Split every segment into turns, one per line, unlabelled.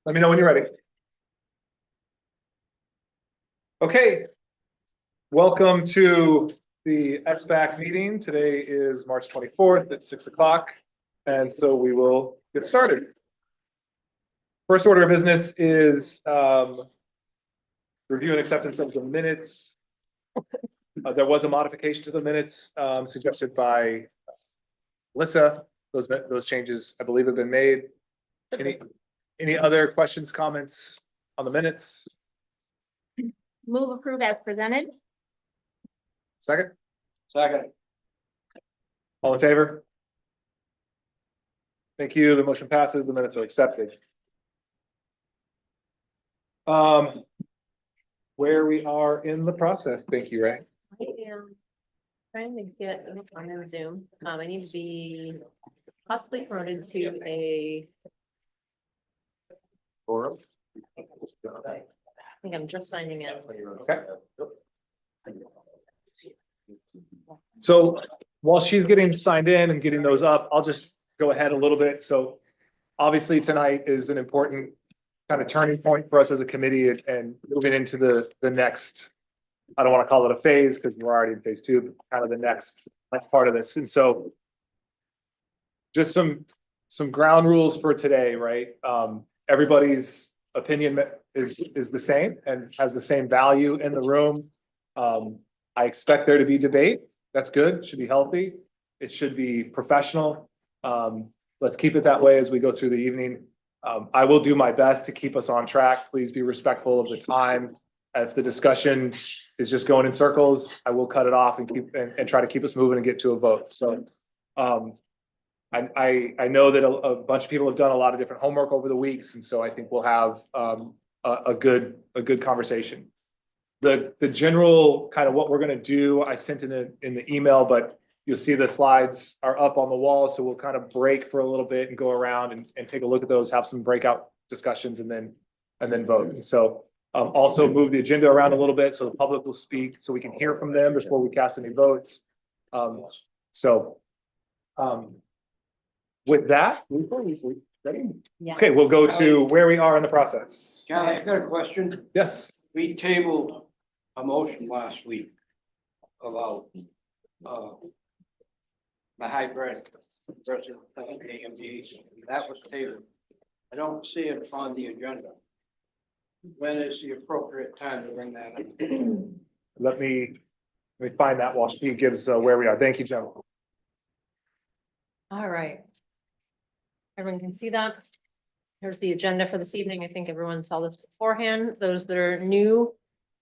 Let me know when you're ready. Okay. Welcome to the SBAC meeting. Today is March 24th at 6 o'clock. And so we will get started. First order of business is review and acceptance of the minutes. There was a modification to the minutes suggested by Alyssa. Those changes, I believe, have been made. Any other questions, comments on the minutes?
Move approve as presented.
Second,
Second.
all in favor? Thank you. The motion passes. The minutes are accepted. Where we are in the process. Thank you, Ray.
I am trying to get on Zoom. I need to be possibly promoted to a, I think I'm just signing in.
Okay. So while she's getting signed in and getting those up, I'll just go ahead a little bit. So obviously tonight is an important kind of turning point for us as a committee and moving into the next, I don't want to call it a phase because we're already in phase two, but kind of the next part of this. And so just some ground rules for today, right? Everybody's opinion is the same and has the same value in the room. I expect there to be debate. That's good. It should be healthy. It should be professional. Let's keep it that way as we go through the evening. I will do my best to keep us on track. Please be respectful of the time. If the discussion is just going in circles, I will cut it off and try to keep us moving and get to a vote. So I know that a bunch of people have done a lot of different homework over the weeks, and so I think we'll have a good conversation. The general kind of what we're going to do, I sent in the email, but you'll see the slides are up on the wall. So we'll kind of break for a little bit and go around and take a look at those, have some breakout discussions and then vote. And so also move the agenda around a little bit so the public will speak so we can hear from them before we cast any votes. With that, ready?
Yeah.
Okay, we'll go to where we are in the process.
Charlie, I got a question.
Yes.
We tabled a motion last week about the hybrid versus AMD. That was tabled. I don't see it on the agenda. When is the appropriate time to bring that up?
Let me find that while she gives where we are. Thank you, Jen.
All right. Everyone can see that. Here's the agenda for this evening. I think everyone saw this beforehand. Those that are new,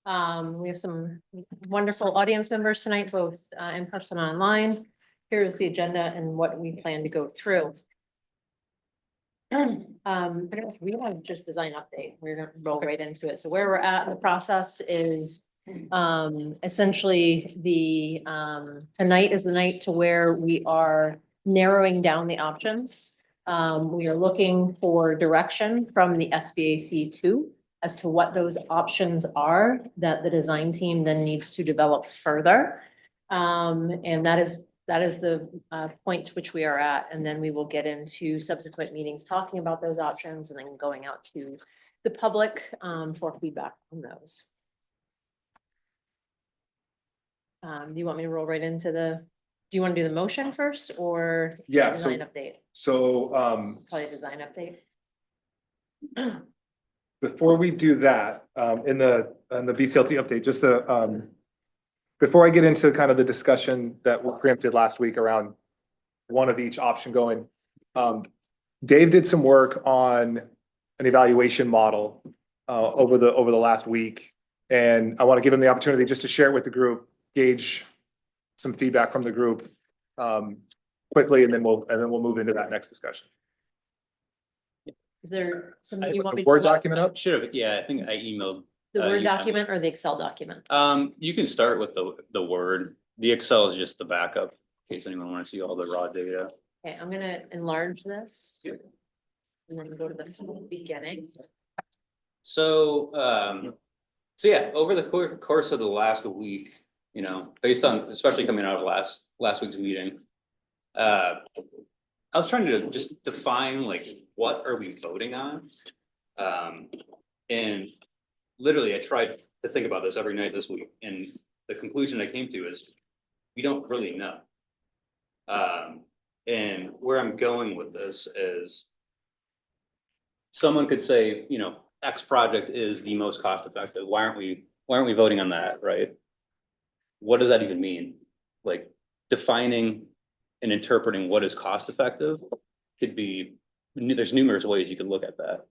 we have some wonderful audience members tonight, both in person and online. Here's the agenda and what we plan to go through. We have just design update. We're gonna roll right into it. So where we're at in the process is essentially tonight is the night to where we are narrowing down the options. We are looking for direction from the SBAC 2 as to what those options are that the design team then needs to develop further. And that is the point to which we are at. And then we will get into subsequent meetings talking about those options and then going out to the public for feedback on those. Do you want me to roll right into do you want to do the motion first or?
Yeah,
Design update,
So
probably design update.
before we do that, in the BCLT update, just before I get into kind of the discussion that we preempted last week around one of each option going, Dave did some work on an evaluation model over the last week, and I want to give him the opportunity just to share it with the group, gauge some feedback from the group quickly, and then we'll move into that next discussion.
Is there something you want me to?
Word document up?
Should have, yeah, I think I emailed.
The Word
you-
document or the Excel document?
You can start with the Word. The Excel is just the backup in case anyone wants to see all the raw data.
Okay, I'm gonna enlarge this. And then go to the beginning.
So yeah, over the course of the last week, based on, especially coming out of last week's meeting, I was trying to just define like, what are we voting on? And literally, I tried to think about this every night this week, and the conclusion I came to is we don't really know. And where I'm going with this is someone could say, you know, X project is the most cost effective. Why aren't we voting on that, right? What does that even mean? Like defining and interpreting what is cost effective could be, there's numerous ways you could look at that.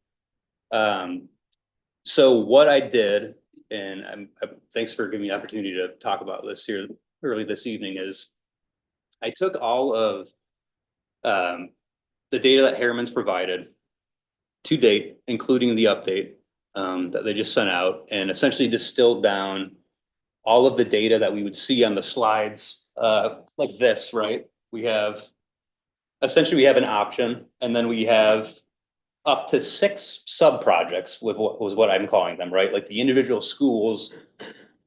So what I did, and thanks for giving me the opportunity to talk about this here early this evening, is I took all of the data that Harriman's provided to date, including the update that they just sent out, and essentially distilled down all of the data that we would see on the slides like this, right? We have an option, and then we have up to 6 sub-projects with what was what I'm calling them, right? Like the individual schools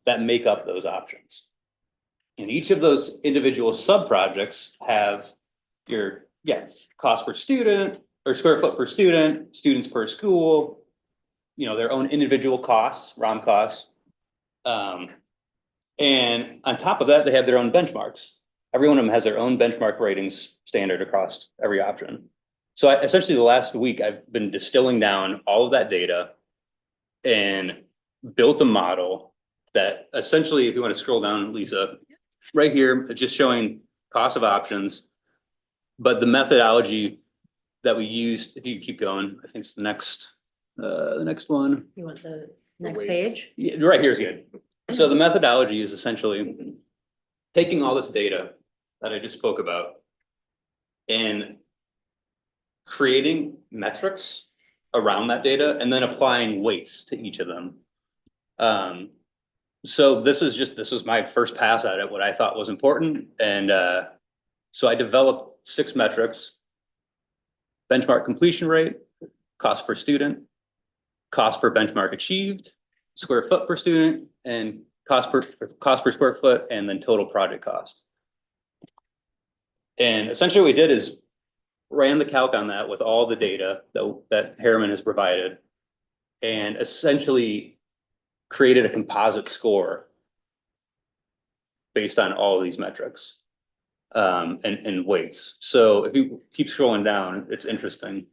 that make up those options. And each of those individual sub-projects have your, cost per student or square foot per student, students per school, you know, their own individual costs, ROM costs. And on top of that, they have their own benchmarks. Every one of them has their own benchmark ratings standard across every option. So essentially the last week, I've been distilling down all of that data and built a model that essentially, if you want to scroll down, Lisa, right here, it's just showing cost of options. But the methodology that we used, if you keep going, I think it's the next one.
You want the next
weight.
page?
Yeah, right here is good. So the methodology is essentially taking all this data that I just spoke about and creating metrics around that data and then applying weights to each of them. So this was my first pass at it, what I thought was important. And so I developed 6 metrics: benchmark completion rate, cost per student, cost per benchmark achieved, square foot per student, and cost per square foot, and then total project cost. And essentially what we did is ran the calc on that with all the data that Harriman has provided, and essentially created a composite score based on all of these metrics and weights. So if you keep scrolling down, it's interesting.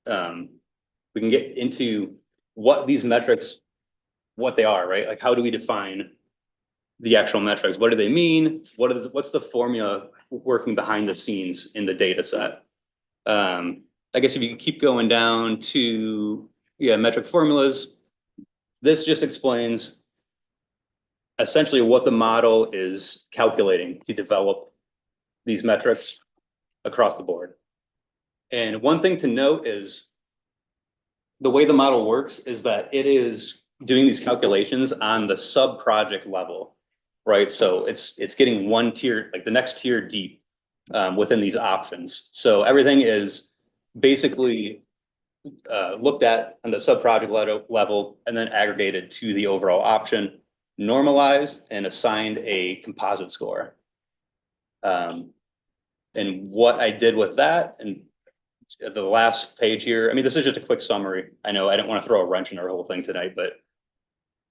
We can get into what these metrics, what they are, right? Like, how do we define the actual metrics? What do they mean? What's the formula working behind the scenes in the data set? I guess if you keep going down to, metric formulas, this just explains essentially what the model is calculating to develop these metrics across the board. And one thing to note is the way the model works is that it is doing these calculations on the sub-project level, right? So it's getting one tier, like the next tier deep within these options. So everything is basically looked at on the sub-project level and then aggregated to the overall option, normalized, and assigned a composite score. And what I did with that, and the last page here, I mean, this is just a quick summary. I know I didn't want to throw a wrench in our whole thing tonight, but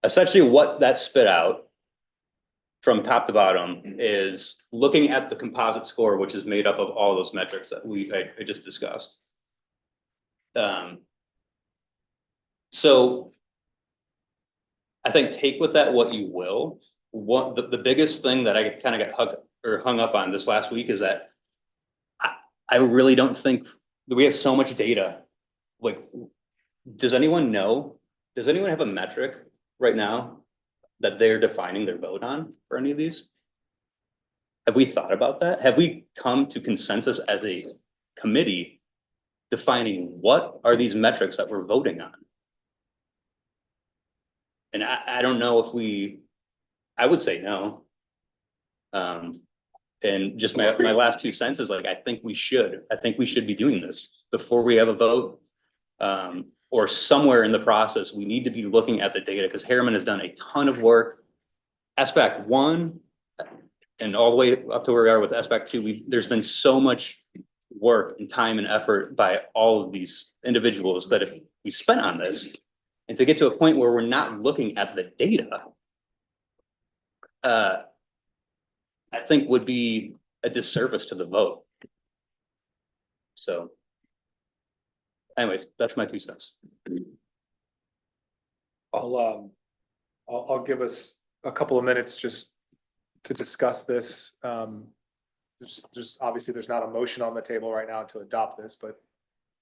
essentially what that spit out from top to bottom is looking at the composite score, which is made up of all those metrics that I just discussed. So I think take with that what you will. The biggest thing that I kind of got hung up on this last week is that I really don't think that we have so much data. Like, does anyone know? Does anyone have a metric right now that they're defining their vote on for any of these? Have we thought about that? Have we come to consensus as a committee defining what are these metrics that we're voting on? And I don't know if I would say no. And just my last 2 cents is like, I think we should be doing this before we have a vote. Or somewhere in the process, we need to be looking at the data, because Harriman has done a ton of work. SBAC 1 and all the way up to where we are with SBAC 2, there's been so much work and time and effort by all of these individuals that if we spent on this, and to get to a point where we're not looking at the data, I think would be a disservice to the vote. So anyways, that's my 2 cents.
I'll give us a couple of minutes just to discuss this. There's obviously there's not a motion on the table right now to adopt this, but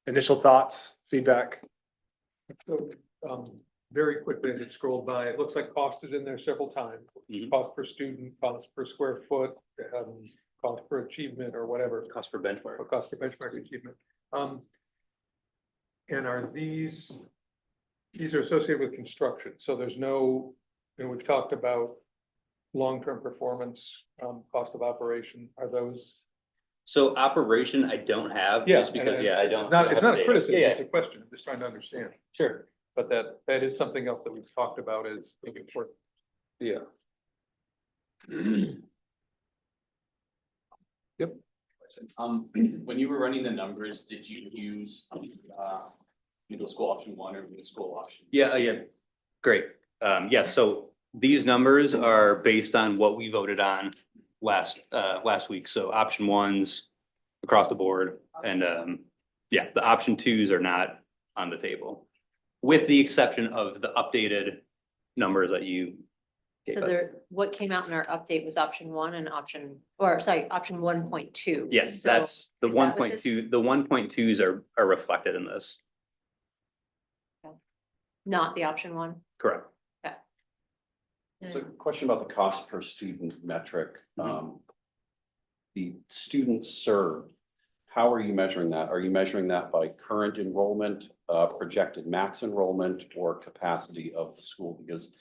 initial thoughts, feedback.
So, very quickly as it scrolled by, it looks like cost is in there several times.
Mhm.
Cost per student, cost per square foot, cost per achievement or whatever,
Cost per benchmark.
or cost per benchmark achievement. And are these are associated with construction, so there's no, we've talked about long-term performance, cost of operation, are those?
So operation, I don't have,
Yeah,
just because,
and-
yeah, I don't.
Not, it's
have
not
the
a
data.
criticism,
Yeah,
it's a question, I'm just trying to understand.
sure.
But that is something else that we've talked about as moving forward.
Yeah.
When you were running the numbers, did you use, middle school option 1 or middle school option?
Yeah, yeah, great. Yeah, so these numbers are based on what we voted on last week. So option 1s across the board and, yeah, the option 2s are not on the table. With the exception of the updated numbers that you. gave
So
us.
there, what came out in our update was option 1 and option 1.2.
Yes,
So
that's the
is that what
1.2, the 1.2s are reflected in this,
Not the option 1.
correct?
So question about the cost per student metric. The students served, how are you measuring that? Are you measuring that by current enrollment, projected max enrollment, or capacity of the school? Because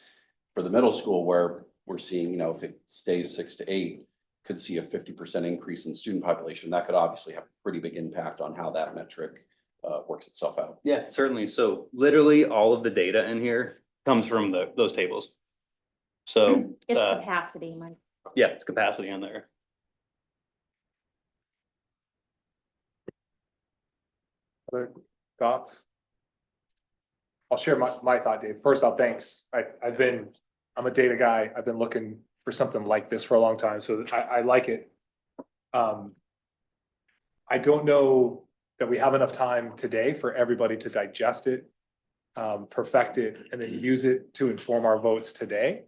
for the middle school where we're seeing, if it stays 6 to 8, could see a 50% increase in student population. That could obviously have a pretty big impact on how that metric works itself out.
Yeah, certainly. So literally all of the data in here comes from those tables. So,
It's capacity, Mike.
yeah, it's capacity on there.
Other thoughts? I'll share my thought, Dave. First off, thanks. I'm a data guy. I've been looking for something like this for a long time, so I like it. I don't know that we have enough time today for everybody to digest it, perfect it, and then use it to inform our votes today.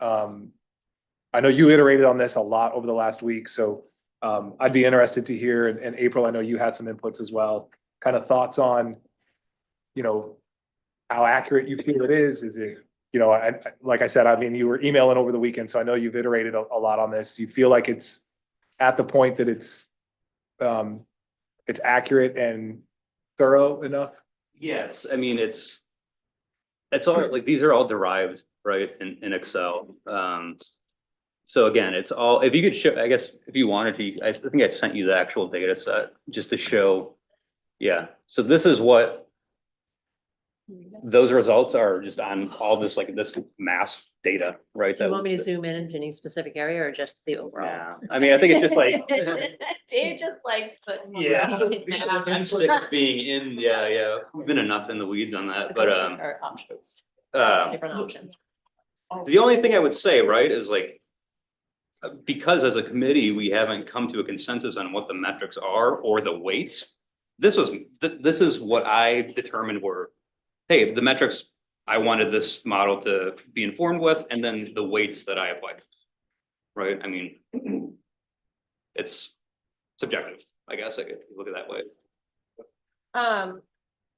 I know you iterated on this a lot over the last week, so I'd be interested to hear, and April, I know you had some inputs as well, kind of thoughts on, how accurate you feel it is. Is it, like I said, I mean, you were emailing over the weekend, so I know you've iterated a lot on this. Do you feel like it's at the point that it's accurate and thorough enough?
Yes, I mean, it's all, like, these are all derived, right, in Excel. So again, it's all, if you could show, I guess, if you wanted to, I think I sent you the actual data set just to show. Yeah, so this is what those results are, just on all this, like this mass data, right?
Do you want me to zoom in into any specific area or just the overall?
Yeah, I mean, I think it's just like.
Dave just likes the.
Yeah, I'm sick of being in, yeah, we've been enough in the weeds on that, but,
Or options, different options.
the only thing I would say, right, is like, because as a committee, we haven't come to a consensus on what the metrics are or the weights. This is what I determined were, hey, the metrics I wanted this model to be informed with, and then the weights that I applied. Right, I mean, it's subjective, I guess I could look at it that way.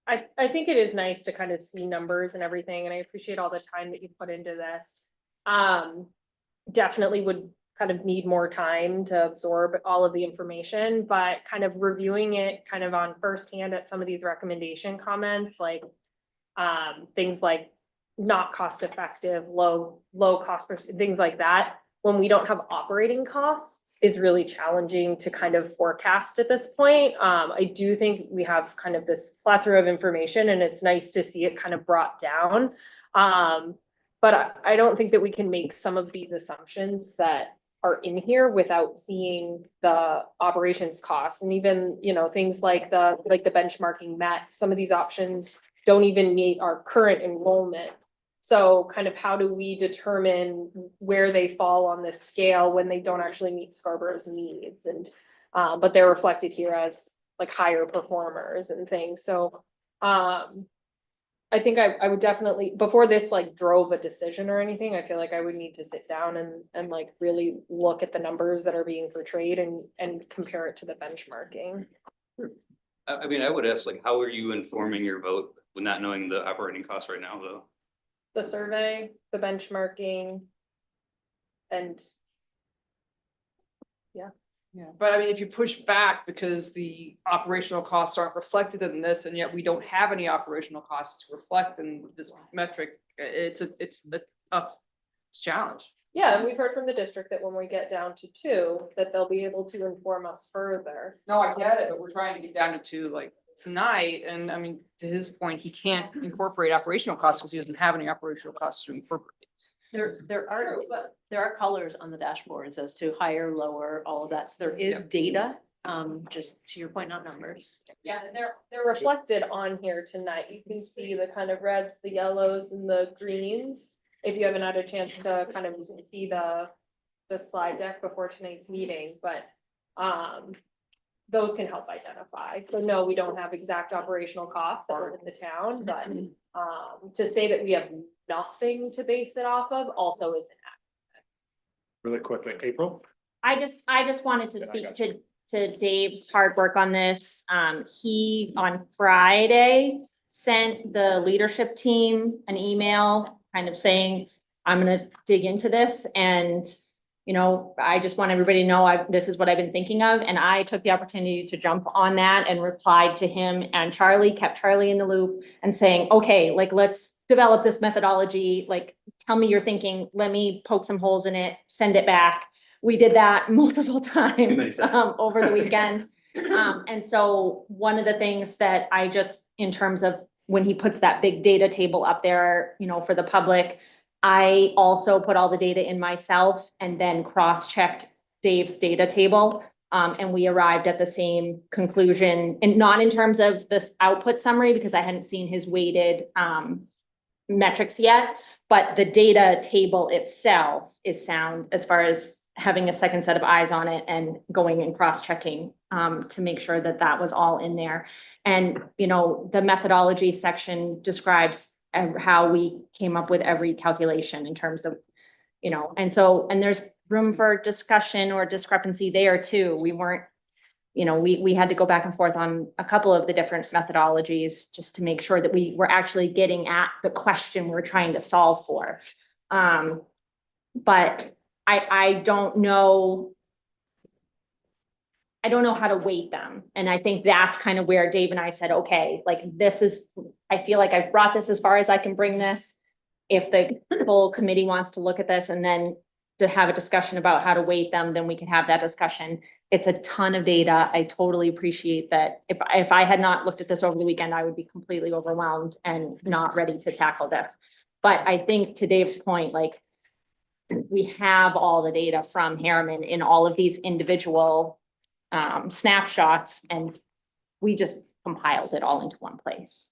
I think it is nice to kind of see numbers and everything, and I appreciate all the time that you put into this. Definitely would kind of need more time to absorb all of the information, but kind of reviewing it kind of on firsthand at some of these recommendation comments, like things like not cost effective, low cost, things like that. When we don't have operating costs is really challenging to kind of forecast at this point. I do think we have kind of this plethora of information, and it's nice to see it kind of brought down. But I don't think that we can make some of these assumptions that are in here without seeing the operations costs. And even, things like the benchmarking met, some of these options don't even meet our current enrollment. So kind of how do we determine where they fall on this scale when they don't actually meet Scarborough's needs? And, but they're reflected here as like higher performers and things. So, I think I would definitely, before this like drove a decision or anything, I feel like I would need to sit down and like really look at the numbers that are being portrayed and compare it to the benchmarking.
I mean, I would ask, like, how are you informing your vote with not knowing the operating costs right now, though?
The survey, the benchmarking, and
Yeah, but I mean, if you push back because the operational costs aren't reflected in this, and yet we don't have any operational costs to reflect in this metric, it's a tough challenge.
yeah, and we've heard from the district that when we get down to 2, that they'll be able to inform us further.
No, I get it, but we're trying to get down to 2 like tonight, and I mean, to his point, he can't incorporate operational costs because he doesn't have any operational costs to incorporate.
There are colors on the dashboards as to higher, lower, all of that. So there is data, just to your point, not numbers.
Yeah, and they're reflected on here tonight. You can see the kind of reds, the yellows and the greens. If you haven't had a chance to kind of see the slide deck before tonight's meeting, but those can help identify. So no, we don't have exact operational costs that are in the town, but to say that we have nothing to base it off of also isn't accurate.
Really quickly, April?
I just wanted to
Then I
speak
got
to Dave's hard work on this. He on Friday sent the leadership team an email kind of saying, I'm gonna dig into this and, I just want everybody to know this is what I've been thinking of. And I took the opportunity to jump on that and replied to him, and kept Charlie in the loop and saying, okay, like, let's develop this methodology. Like, tell me your thinking. Let me poke some holes in it, send it back. We did that multiple times over the weekend. And so one of the things that I just, in terms of when he puts that big data table up there, for the public, I also put all the data in myself and then cross-checked Dave's data table. And we arrived at the same conclusion, and not in terms of this output summary, because I hadn't seen his weighted metrics yet, but the data table itself is sound as far as having a second set of eyes on it and going and cross-checking to make sure that that was all in there. And, the methodology section describes how we came up with every calculation in terms of, and there's room for discussion or discrepancy there too. We weren't, we had to go back and forth on a couple of the different methodologies just to make sure that we were actually getting at the question we're trying to solve for. But I don't know. I don't know how to weight them. And I think that's kind of where Dave and I said, okay, like I feel like I've brought this as far as I can bring this. If the full committee wants to look at this and then to have a discussion about how to weight them, then we can have that discussion. It's a ton of data. I totally appreciate that. If I had not looked at this over the weekend, I would be completely overwhelmed and not ready to tackle this. But I think to Dave's point, like, we have all the data from Harriman in all of these individual snapshots, and we just compiled it all into one place.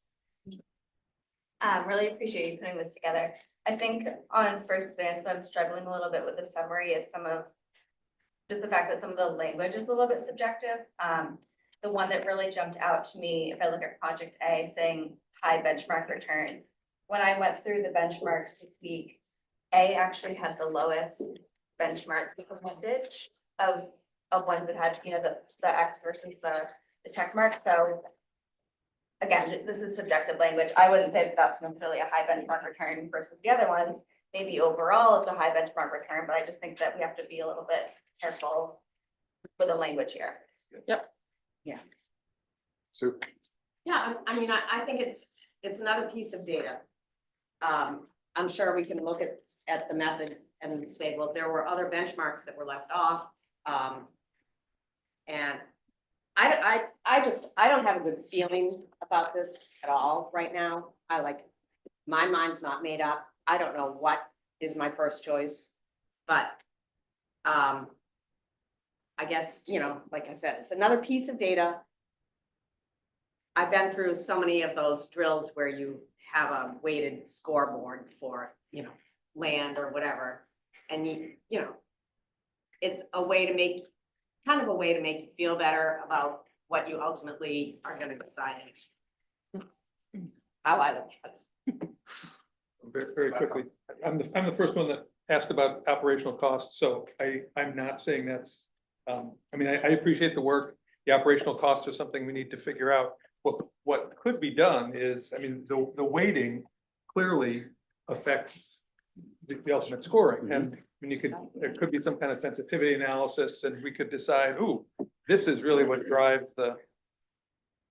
Really appreciate you putting this together. I think on first glance, what I'm struggling a little bit with the summary is just the fact that some of the language is a little bit subjective. The one that really jumped out to me, if I look at Project A saying high benchmark return, when I went through the benchmarks this week, A actually had the lowest benchmark percentage of ones that had, the X versus the check mark. So again, this is subjective language. I wouldn't say that that's necessarily a high benchmark return versus the other ones. Maybe overall it's a high benchmark return, but I just think that we have to be a little bit careful with the language here.
Yep.
Sue?
Yeah, I mean, I think it's another piece of data. I'm sure we can look at the method and say, well, there were other benchmarks that were left off. And I don't have a good feeling about this at all right now. My mind's not made up. I don't know what is my first choice, but I guess, like I said, it's another piece of data. I've been through so many of those drills where you have a weighted scoreboard for, land or whatever. And it's a way to make, kind of a way to make you feel better about what you ultimately are gonna decide. How I look at it.
Very quickly, I'm the first one that asked about operational costs, so I'm not saying that's, I appreciate the work. The operational costs are something we need to figure out. What could be done is, the weighting clearly affects the ultimate scoring, and there could be some kind of sensitivity analysis, and we could decide, ooh, this is really what drives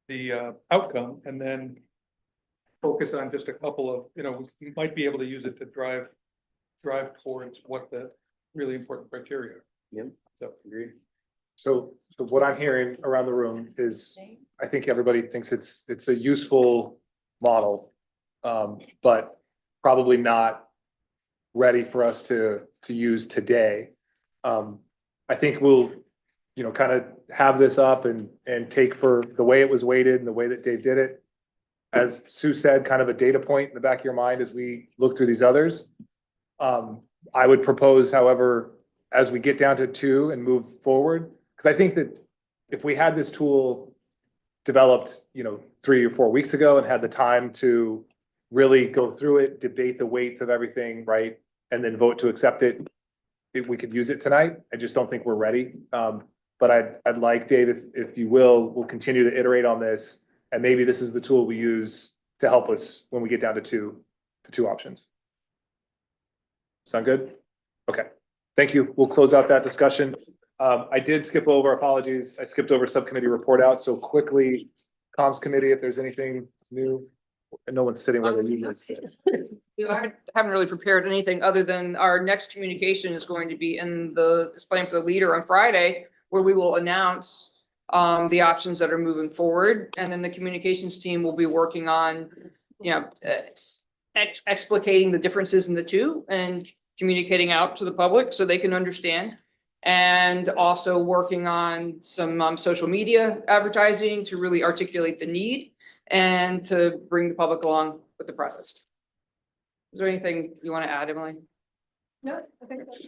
the outcome, and then focus on just a couple of, we might be able to use it to drive towards what the really important criteria.
Yep.
So,
Agreed.
So what I'm hearing around the room is, I think everybody thinks it's a useful model, but probably not ready for us to use today. I think we'll, kind of have this up and take for the way it was weighted and the way that Dave did it. As Sue said, kind of a data point in the back of your mind as we look through these others. I would propose, however, as we get down to 2 and move forward, because I think that if we had this tool developed, 3 or 4 weeks ago and had the time to really go through it, debate the weights of everything, right? And then vote to accept it, we could use it tonight. I just don't think we're ready. But I'd like, Dave, if you will, we'll continue to iterate on this. And maybe this is the tool we use to help us when we get down to two options. Sound good? Okay, thank you. We'll close out that discussion. I did skip over, apologies. I skipped over subcommittee report out. So quickly, comms committee, if there's anything new, and no one's sitting where they usually sit.
I haven't really prepared anything other than our next communication is going to be in the display for the leader on Friday, where we will announce the options that are moving forward. And then the communications team will be working on, explicating the differences in the two and communicating out to the public so they can understand. And also working on some social media advertising to really articulate the need and to bring the public along with the process. Is there anything you want to add, Emily? No, I think that's.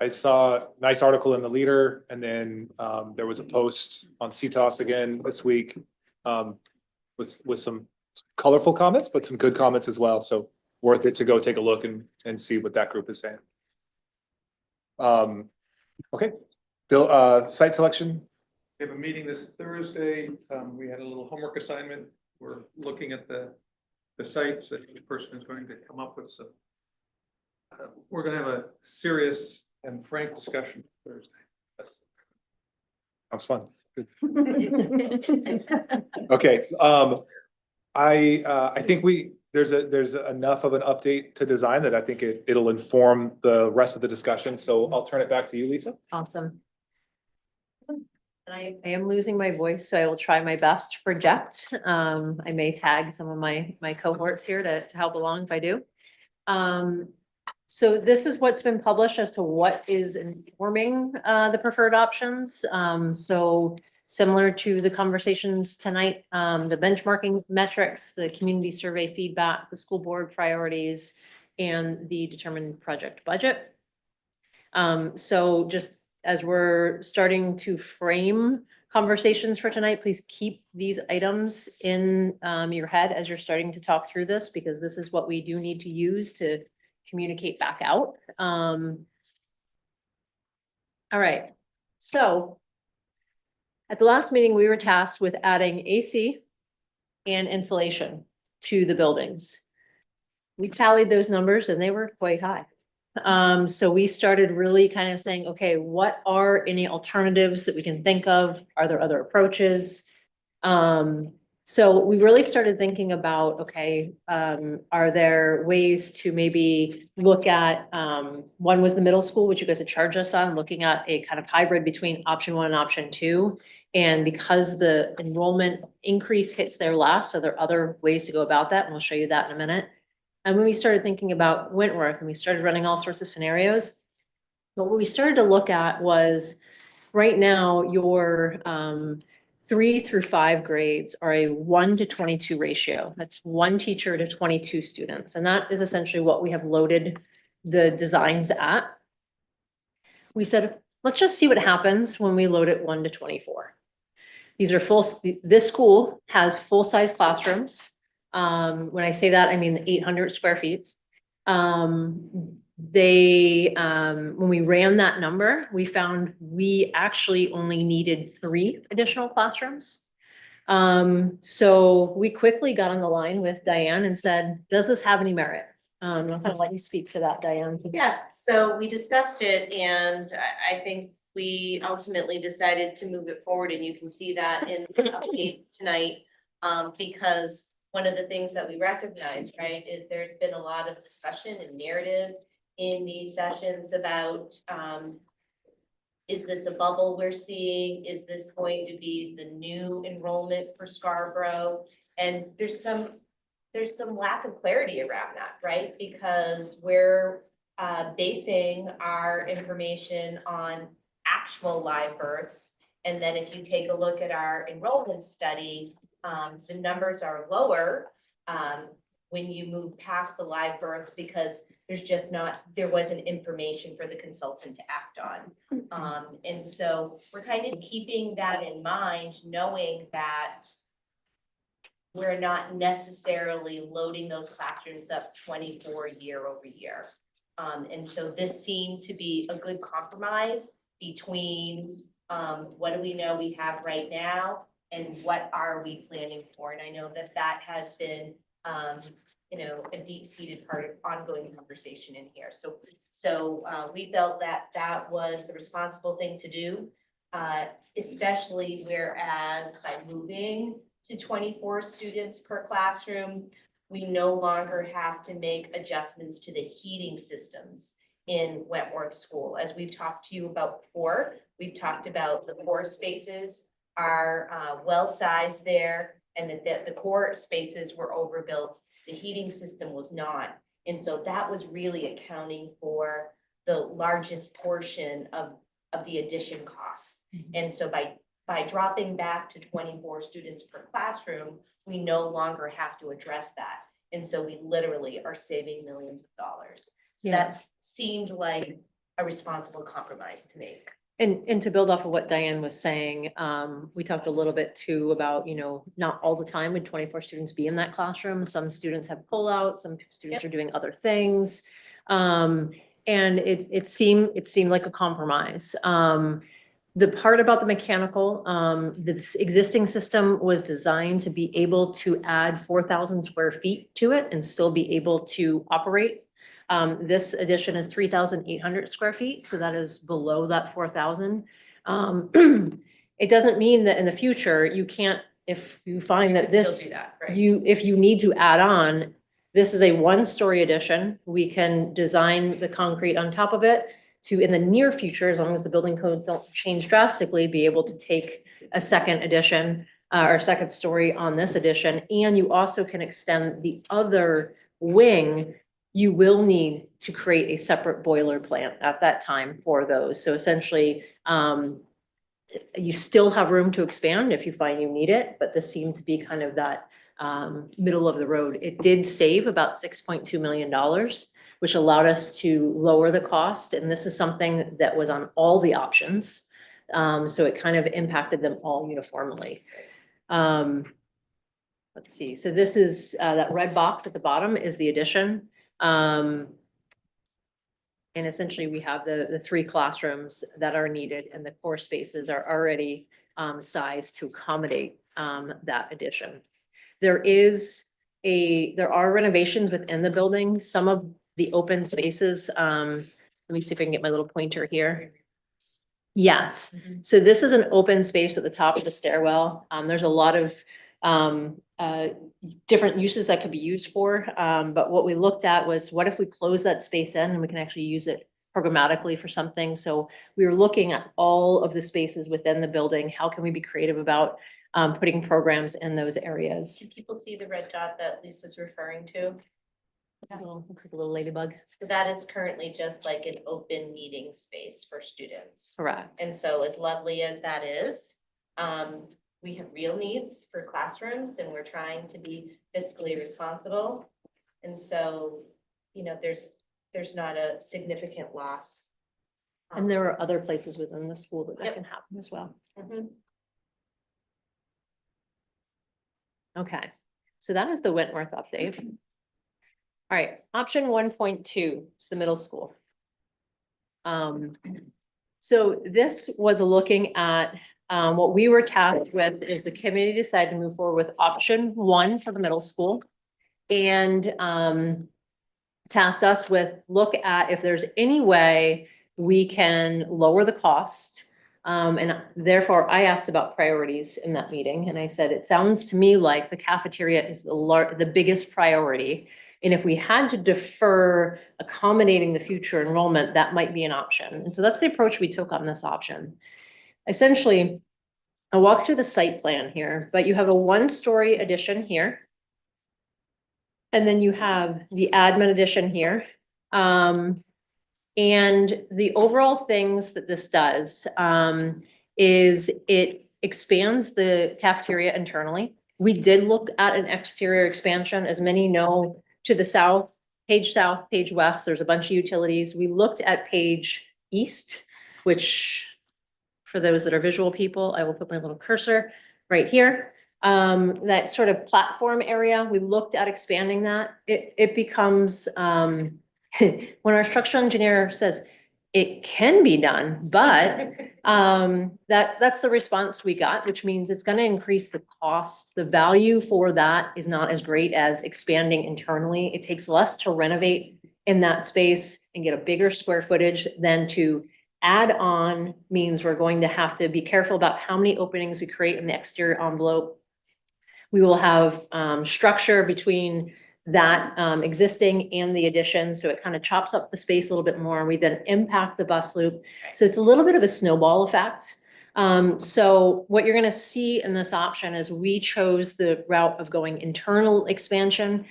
I saw a nice article in the Leader, and then there was a post on CTOS again this week with some colorful comments, but some good comments as well. So worth it to go take a look and see what that group is saying. Okay, Bill, site selection.
we have a meeting this Thursday. We had a little homework assignment. We're looking at the sites that each person is going to come up with some. We're gonna have a serious and frank discussion Thursday.
That was fun. Good. Okay, I think there's enough of an update to design that I think it'll inform the rest of the discussion. So I'll turn it back to you, Lisa.
Awesome. And I am losing my voice, so I will try my best to project. I may tag some of my cohorts here to help along if I do. So this is what's been published as to what is informing the preferred options. So similar to the conversations tonight, the benchmarking metrics, the community survey feedback, the school board priorities, and the determined project budget. So just as we're starting to frame conversations for tonight, please keep these items in your head as you're starting to talk through this, because this is what we do need to use to communicate back out. All right, so at the last meeting, we were tasked with adding AC and insulation to the buildings. We tallied those numbers and they were quite high. So we started really kind of saying, okay, what are any alternatives that we can think of? Are there other approaches? So we really started thinking about, okay, are there ways to maybe look at, one was the middle school, which you guys had charged us on, looking at a kind of hybrid between option 1 and option 2. And because the enrollment increase hits there last, so there are other ways to go about that, and we'll show you that in a minute. And when we started thinking about Wentworth and we started running all sorts of scenarios, but what we started to look at was right now your 3 through 5 grades are a 1 to 22 ratio. That's one teacher to 22 students. And that is essentially what we have loaded the designs at. We said, let's just see what happens when we load it 1 to 24. These are this school has full-size classrooms. When I say that, I mean 800 square feet. When we ran that number, we found we actually only needed 3 additional classrooms. So we quickly got on the line with Diane and said, does this have any merit? I'm gonna let you speak to that, Diane.
Yeah, so we discussed it and I think we ultimately decided to move it forward and you can see that in the updates tonight. Because one of the things that we recognize, right, is there's been a lot of discussion and narrative in these sessions about, is this a bubble we're seeing? Is this going to be the new enrollment for Scarborough? And there's some lack of clarity around that, right? Because we're basing our information on actual live births. And then if you take a look at our enrollment study, the numbers are lower when you move past the live births because there wasn't information for the consultant to act on. And so we're kind of keeping that in mind, knowing that we're not necessarily loading those classrooms up 24 year over year. And so this seemed to be a good compromise between what do we know we have right now and what are we planning for? And I know that that has been, a deep-seated part of ongoing conversation in here. So we felt that that was the responsible thing to do, especially whereas by moving to 24 students per classroom, we no longer have to make adjustments to the heating systems in Wentworth School. As we've talked to you about before, we've talked about the core spaces are well-sized there and that the core spaces were overbuilt. The heating system was not. And so that was really accounting for the largest portion of the addition costs. And so by dropping back to 24 students per classroom, we no longer have to address that. And so we literally are saving millions of dollars. So that seemed like a responsible compromise to make.
And to build off of what Diane was saying, we talked a little bit too about, not all the time would 24 students be in that classroom. Some students have pullouts, some students are doing other things. And it seemed like a compromise. The part about the mechanical, the existing system was designed to be able to add 4,000 square feet to it and still be able to operate. This addition is 3,800 square feet, so that is below that 4,000. It doesn't mean that in the future you can't, if you find that
Still
this,
do that, right?
if you need to add on, this is a 1-story addition. We can design the concrete on top of it to, in the near future, as long as the building codes don't change drastically, be able to take a second addition or second story on this addition. And you also can extend the other wing. You will need to create a separate boiler plant at that time for those. So essentially, you still have room to expand if you find you need it, but this seemed to be kind of that middle of the road. It did save about $6.2 million, which allowed us to lower the cost. And this is something that was on all the options. So it kind of impacted them all uniformly. Let's see. So this is that red box at the bottom is the addition. And essentially we have the 3 classrooms that are needed and the core spaces are already sized to accommodate that addition. There are renovations within the building. Some of the open spaces, let me see if I can get my little pointer here. Yes, so this is an open space at the top of the stairwell. There's a lot of different uses that could be used for. But what we looked at was what if we close that space in and we can actually use it programmatically for something. So we were looking at all of the spaces within the building. How can we be creative about putting programs in those areas?
Can people see the red dot that Lisa's referring to?
So looks like a little ladybug.
So that is currently just like an open meeting space for students.
Correct.
And so as lovely as that is, we have real needs for classrooms and we're trying to be fiscally responsible. And so, there's not a significant loss.
And there are other places within the school that
Yep.
can happen as well.
Mhm.
Okay, so that is the Wentworth update. All right, option 1.2 is the middle school. So this was looking at, what we were tasked with is the committee decided to move forward with option 1 for the middle school. And, tasked us with look at if there's any way we can lower the cost. And therefore I asked about priorities in that meeting and I said, it sounds to me like the cafeteria is the biggest priority. And if we had to defer accommodating the future enrollment, that might be an option. And so that's the approach we took on this option. Essentially, I'll walk through the site plan here, but you have a 1-story addition here. And then you have the admin addition here. And the overall things that this does is it expands the cafeteria internally. We did look at an exterior expansion, as many know, to the south, page west, there's a bunch of utilities. We looked at page east, which for those that are visual people, I will put my little cursor right here. That sort of platform area, we looked at expanding that. It becomes, when our structural engineer says it can be done, but that's the response we got, which means it's going to increase the cost. The value for that is not as great as expanding internally. It takes less to renovate in that space and get a bigger square footage than to add on. Means we're going to have to be careful about how many openings we create in the exterior envelope. We will have structure between that existing and the addition. So it kind of chops up the space a little bit more. And we then impact the bus loop. So it's a little bit of a snowball effect. So what you're going to see in this option is we chose the route of going internal expansion,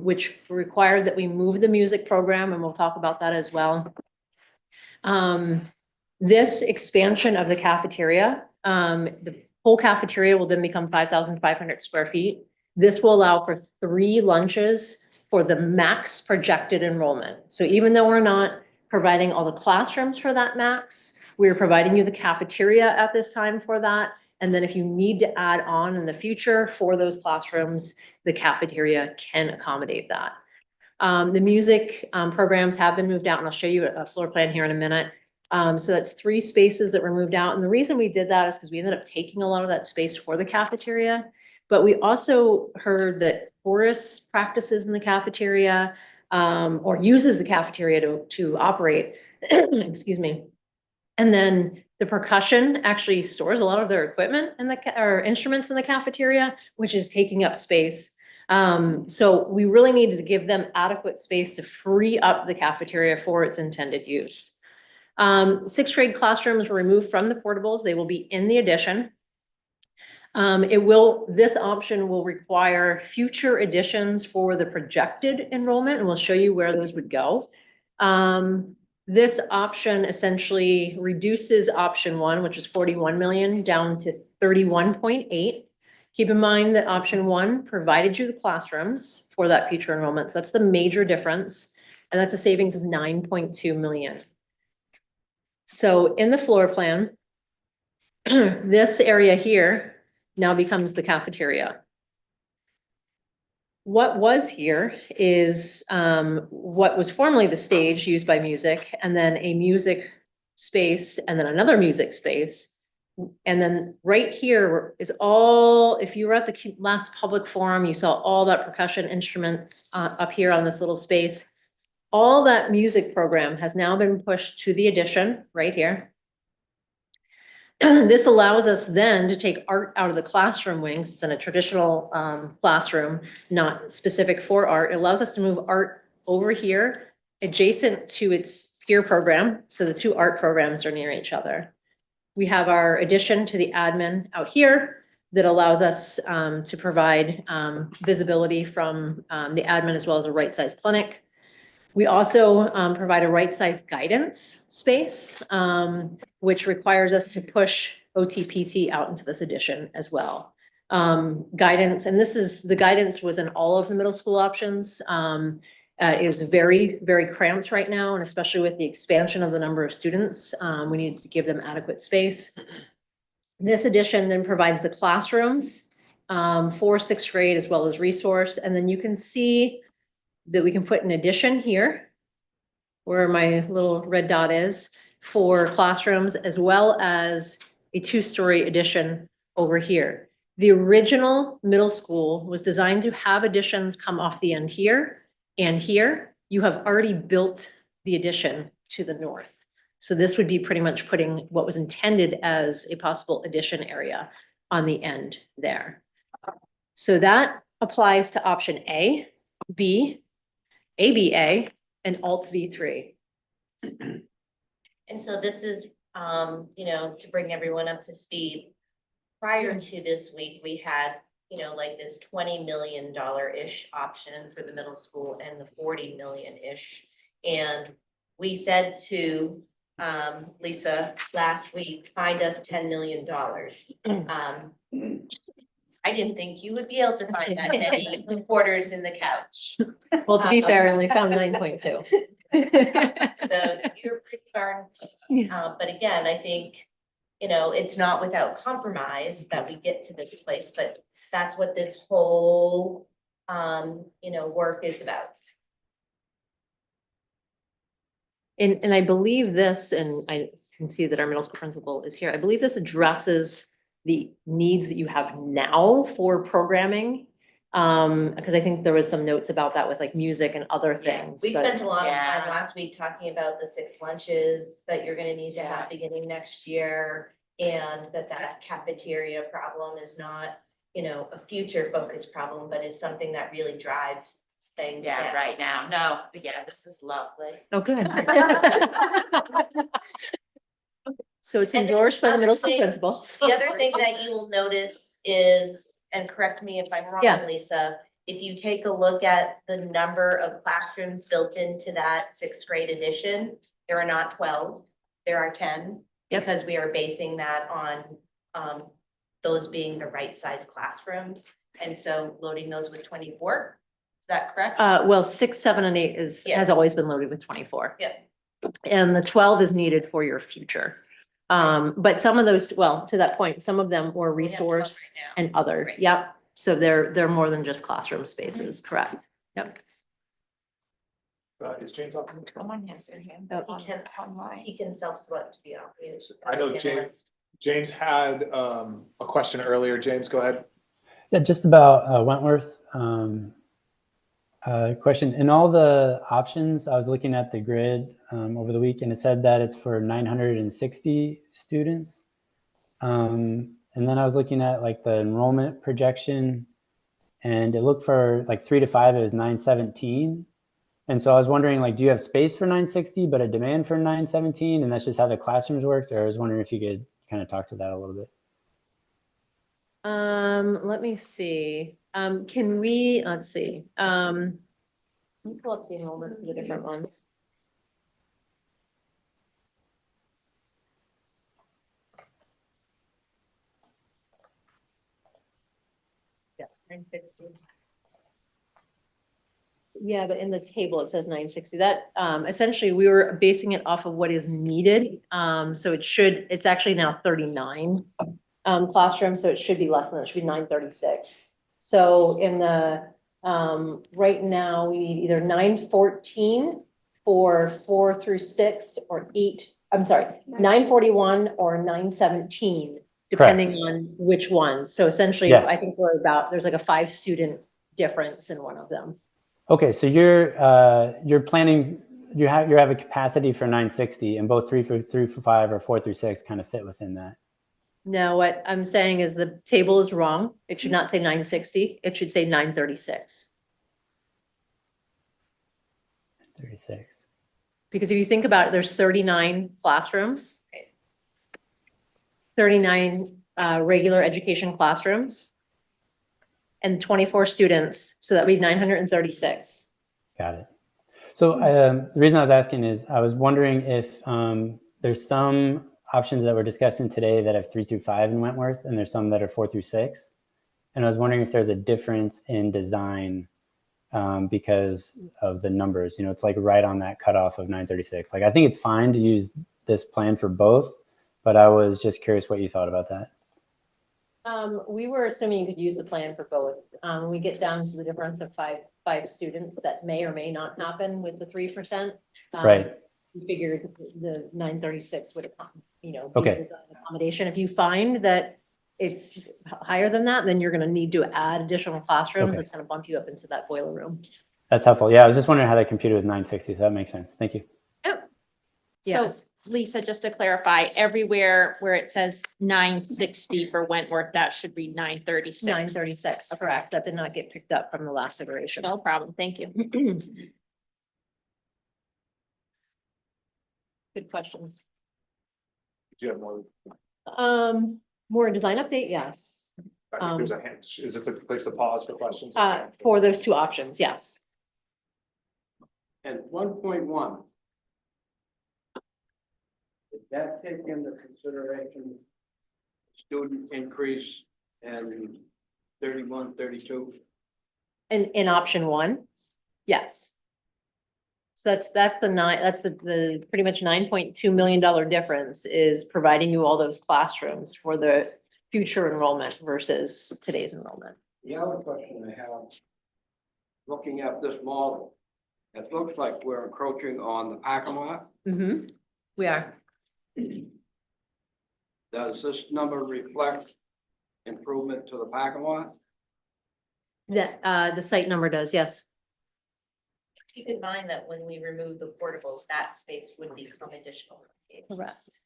which required that we move the music program, and we'll talk about that as well. This expansion of the cafeteria, the whole cafeteria will then become 5,500 square feet. This will allow for 3 lunches for the max projected enrollment. So even though we're not providing all the classrooms for that max, we're providing you the cafeteria at this time for that. And then if you need to add on in the future for those classrooms, the cafeteria can accommodate that. The music programs have been moved out, and I'll show you a floor plan here in a minute. So that's 3 spaces that were moved out. And the reason we did that is because we ended up taking a lot of that space for the cafeteria. But we also heard that chorus practices in the cafeteria, or uses the cafeteria to operate, excuse me. And then the percussion actually stores a lot of their equipment or instruments in the cafeteria, which is taking up space. So we really needed to give them adequate space to free up the cafeteria for its intended use. 6th grade classrooms were removed from the portables. They will be in the addition. This option will require future additions for the projected enrollment, and we'll show you where those would go. This option essentially reduces option 1, which is 41 million, down to 31.8. Keep in mind that option 1 provided you the classrooms for that future enrollment. So that's the major difference. And that's a savings of 9.2 million. So in the floor plan, this area here now becomes the cafeteria. What was here is what was formerly the stage used by music, and then a music space, and then another music space. And then right here is all, if you were at the last public forum, you saw all that percussion instruments up here on this little space. All that music program has now been pushed to the addition right here. This allows us then to take art out of the classroom wings. It's in a traditional classroom, not specific for art. It allows us to move art over here adjacent to its peer program. So the 2 art programs are near each other. We have our addition to the admin out here. that allows us to provide visibility from the admin as well as a right-size clinic. We also provide a right-size guidance space, which requires us to push OTPT out into this addition as well. Guidance, and the guidance was in all of the middle school options, is very, very cramped right now, and especially with the expansion of the number of students, we need to give them adequate space. This addition then provides the classrooms for sixth grade as well as resource, and then you can see that we can put an addition here where my little red dot is for classrooms, as well as a two-story addition over here. The original middle school was designed to have additions come off the end here and here. You have already built the addition to the north. So this would be pretty much putting what was intended as a possible addition area on the end there. So that applies to option A, B, ABA, and Alt V3.
And so this is, you know, to bring everyone up to speed. Prior to this week, we had, you know, like this $20 million-ish option for the middle school and the 40 million-ish. And we said to Lisa last week, find us $10 million. I didn't think you would be able to find that many quarters in the couch.
Well, to be fair, I only found 9.2.
So you're pretty darn, but again, I think, you know, it's not without compromise that we get to this place, but that's what this whole, you know, work is about.
And I believe this, and I can see that our middle school principal is here. I believe this addresses the needs that you have now for programming. Because I think there was some notes about that with like music and other things.
We
but-
spent a lot of time last week talking about the 6 lunches that you're gonna need to have beginning next year. And that cafeteria problem is not, you know, a future focused problem, but is something that really drives things.
Yeah,
now.
right now. No, yeah, this is lovely.
Oh, good. So it's
And then
endorsed by the middle school
the
principal.
The other thing that you will notice is, and correct me if I'm
Yeah.
wrong, Lisa, if you take a look at the number of classrooms built into that 6th grade edition, there are not 12, there are 10.
Yep.
Because we are basing that on those being the right size classrooms. And so loading those with 24, is that correct?
Well, 6, 7, and 8
Yeah.
has always been loaded with 24.
Yeah.
And the 12 is needed for your future. But some of those, well, to that point, some of them were
We have 12
resource
right now.
and other.
Right.
Yep. So they're more than just classroom spaces, correct? Yep.
Is James on?
Someone has their hand
Oh,
He can,
online.
he can self-select to be on mute.
I know James, James had a question earlier. James, go ahead.
Yeah, just about Wentworth. Question, in all the options, I was looking at the grid over the week and it said that it's for 960 students. And then I was looking at like the enrollment projection and it looked for like 3 to 5, it was 917. And so I was wondering, like, do you have space for 960, but a demand for 917? And that's just how the classrooms worked? Or I was wondering if you could kind of talk to that a little bit.
Let me see. Can we, let's see. Let me pull up the enrollment for the different ones.
Yeah, 960.
Yeah, but in the table, it says 960. That, essentially, we were basing it off of what is needed. So it's actually now 39 classrooms, so it should be less than that. It should be 936. So in the, right now, we need either 914 for 4 through 6 or 941 or 917, depending on which one. So essentially,
Yes.
I think there's like a 5 student difference in one of them.
Okay, so you're planning, you have a capacity for 960 and both 3 through 5 or 4 through 6 kind of fit within that.
No, what I'm saying is the table is wrong. It should not say 960. It should say 936.
36.
Because if you think about it, there's 39 classrooms. 39 regular education classrooms and 24 students, so that'd be 936.
Got it. So the reason I was asking is I was wondering if there's some options that we're discussing today that have 3 through 5 in Wentworth, and there's some that are 4 through 6. And I was wondering if there's a difference in design because of the numbers. You know, it's like right on that cutoff of 936. Like, I think it's fine to use this plan for both, but I was just curious what you thought about that.
We were assuming you could use the plan for both. When we get down to the difference of five students, that may or may not happen with the 3%.
Right.
We figured the 936 would, you know, be
Okay.
a design accommodation. If you find that it's higher than that, then you're gonna need to add additional classrooms.
Okay.
It's gonna bump you up into that boiler room.
That's helpful. Yeah, I was just wondering how that computed with 960. So that makes sense. Thank you.
So
Yes.
Lisa, just to clarify, everywhere where it says 960 for Wentworth, that should be 936.
936, correct. That did not get picked up from the last iteration.
No problem. Thank you.
Good questions.
Do you have more?
More design update, yes.
I think there's a hand. Is this a place to pause for questions?
For those two options, yes.
And 1.1. Did that take into consideration student increase and 31, 32?
In option one, yes. So that's the pretty much $9.2 million difference is providing you all those classrooms for the future enrollment versus today's enrollment.
The other question I have, looking at this model, it looks like we're encroaching on the parking lot.
Mm-hmm, we are.
Does this number reflect improvement to the parking lot?
The site number does, yes.
Keep in mind that when we remove the portables, that space would become additional.
Correct.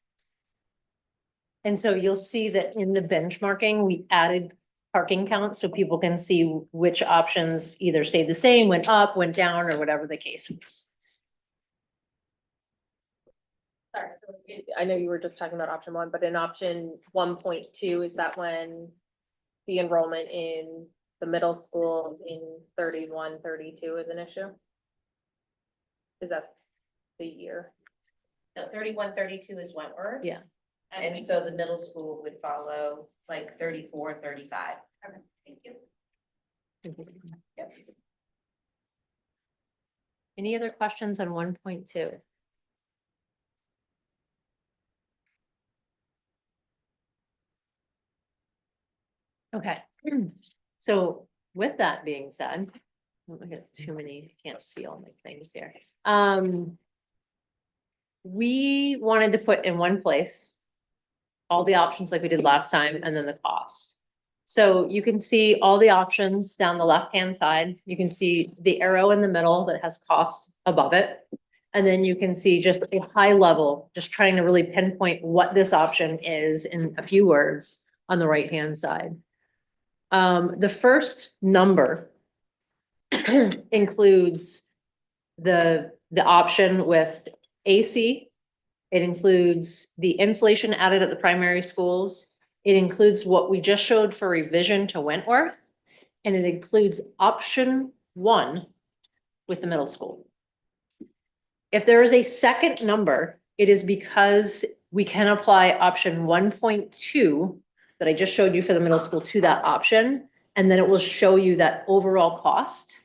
And so you'll see that in the benchmarking, we added parking counts so people can see which options either stayed the same, went up, went down, or whatever the case was.
Sorry, so I know you were just talking about option one, but in option 1.2, is that when the enrollment in the middle school in 31, 32 is an issue? Is that the year?
No, 31, 32 is Wentworth.
Yeah.
And so the middle school would follow like 34, 35. Okay, thank you. Yep.
Any other questions on 1.2? Okay, so with that being said, I got too many, I can't see all my things here. We wanted to put in one place all the options like we did last time and then the costs. So you can see all the options down the left-hand side. You can see the arrow in the middle that has cost above it. And then you can see just a high level, just trying to really pinpoint what this option is in a few words on the right-hand side. The first number includes the option with AC. It includes the insulation added at the primary schools. It includes what we just showed for revision to Wentworth. And it includes option 1 with the middle school. If there is a second number, it is because we can apply option 1.2 that I just showed you for the middle school to that option. And then it will show you that overall cost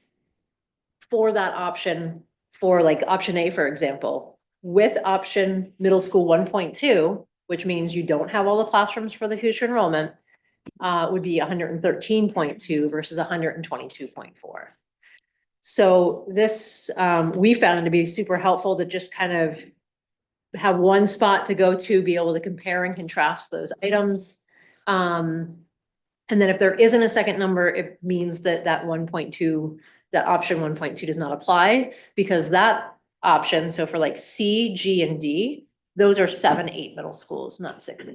for that option, for like option A, for example, with option middle school 1.2, which means you don't have all the classrooms for the future enrollment, would be 113.2 versus 122.4. So this, we found to be super helpful to just kind of have one spot to go to, be able to compare and contrast those items. And then if there isn't a second number, it means that that 1.2, that option 1.2 does not apply, because that option, so for like C, G, and D, those are 7, 8 middle schools, not 6,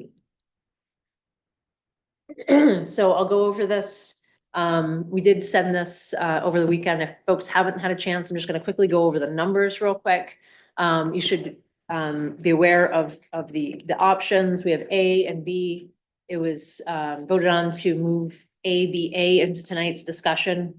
8. So I'll go over this. We did send this over the weekend. If folks haven't had a chance, I'm just going to quickly go over the numbers real quick. You should be aware of the options. We have A and B it was voted on to move ABA into tonight's discussion.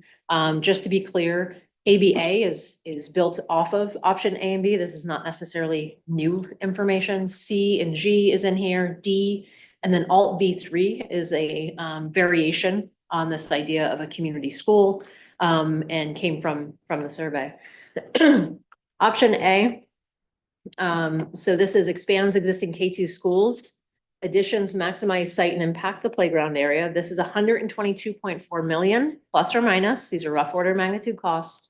Just to be clear, ABA is built off of option A and B. This is not necessarily new information. C and G is in here, D, and then Alt B3 is a variation on this idea of a community school and came from the survey. Option A, so this is expands existing K2 schools. Additions maximize site and impact the playground area. This is 122.4 million plus or minus. These are rough order of magnitude costs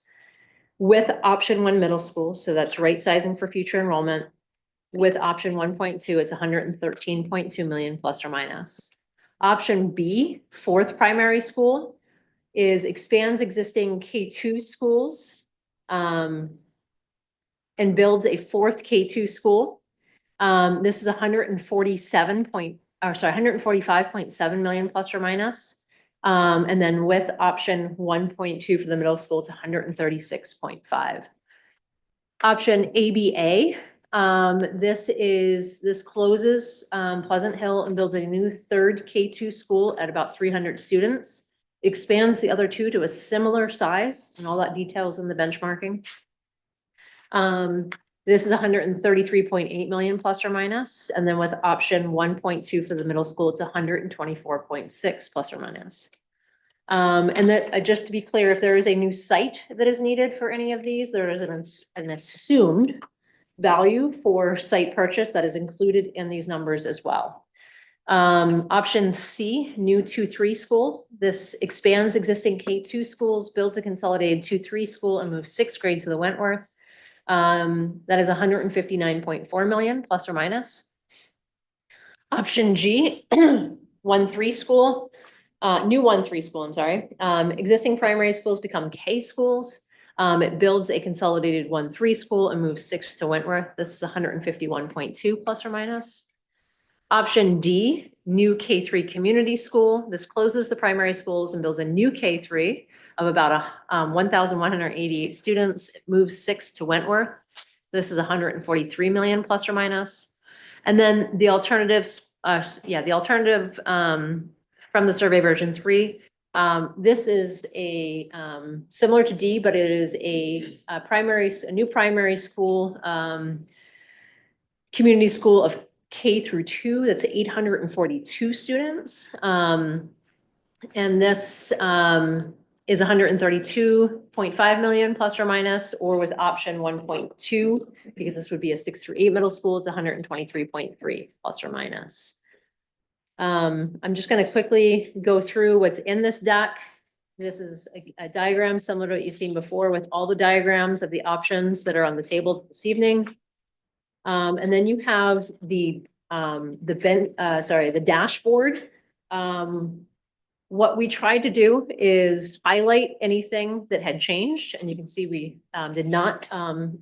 with option 1 middle school. So that's right sizing for future enrollment. With option 1.2, it's 113.2 million plus or minus. Option B, 4th primary school, is expands existing K2 schools and builds a 4th K2 school. This is 145.7 million plus or minus. And then with option 1.2 for the middle school, it's 136.5. Option ABA, this closes Pleasant Hill and builds a new 3rd K2 school at about 300 students. Expands the other 2 to a similar size, and all that details in the benchmarking. This is 133.8 million plus or minus, and then with option 1.2 for the middle school, it's 124.6 plus or minus. And that, just to be clear, if there is a new site that is needed for any of these, there is an assumed value for site purchase that is included in these numbers as well. Option C, new 2-3 school. This expands existing K2 schools, builds a consolidated 2-3 school, and moves 6th grade to the Wentworth. That is 159.4 million plus or minus. Option G, 1-3 school, new 1-3 school, I'm sorry. Existing primary schools become K schools. It builds a consolidated 1-3 school and moves 6 to Wentworth. This is 151.2 plus or minus. Option D, new K3 community school. This closes the primary schools and builds a new K3 of about 1,188 students. It moves 6 to Wentworth. This is 143 million plus or minus. And then the alternatives, the alternative from the survey version 3. This is a similar to D, but it is a new primary school, community school of K through 2. That's 842 students. And this is 132.5 million plus or minus, or with option 1.2, because this would be a 6 through 8 middle school, it's 123.3 plus or minus. I'm just going to quickly go through what's in this deck. This is a diagram similar to what you've seen before, with all the diagrams of the options that are on the table this evening. And then you have the dashboard. What we tried to do is highlight anything that had changed, and you can see we did not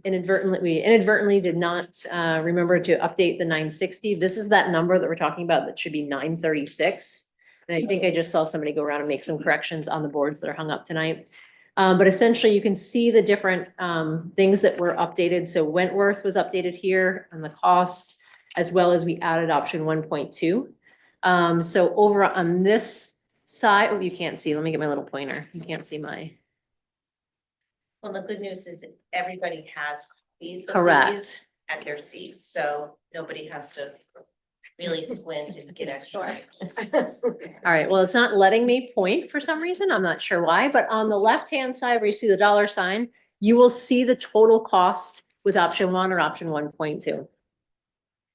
inadvertently did not remember to update the 960. This is that number that we're talking about that should be 936. And I think I just saw somebody go around and make some corrections on the boards that are hung up tonight. But essentially you can see the different things that were updated. So Wentworth was updated here on the cost, as well as we added option 1.2. So over on this side, oh, you can't see, let me get my little pointer. You can't see my.
Well, the good news is that everybody has copies of
Correct.
these at their seats, so nobody has to really squint and get extra.
All right, well, it's not letting me point for some reason. I'm not sure why, but on the left-hand side where you see the dollar sign, you will see the total cost with option 1 or option 1.2.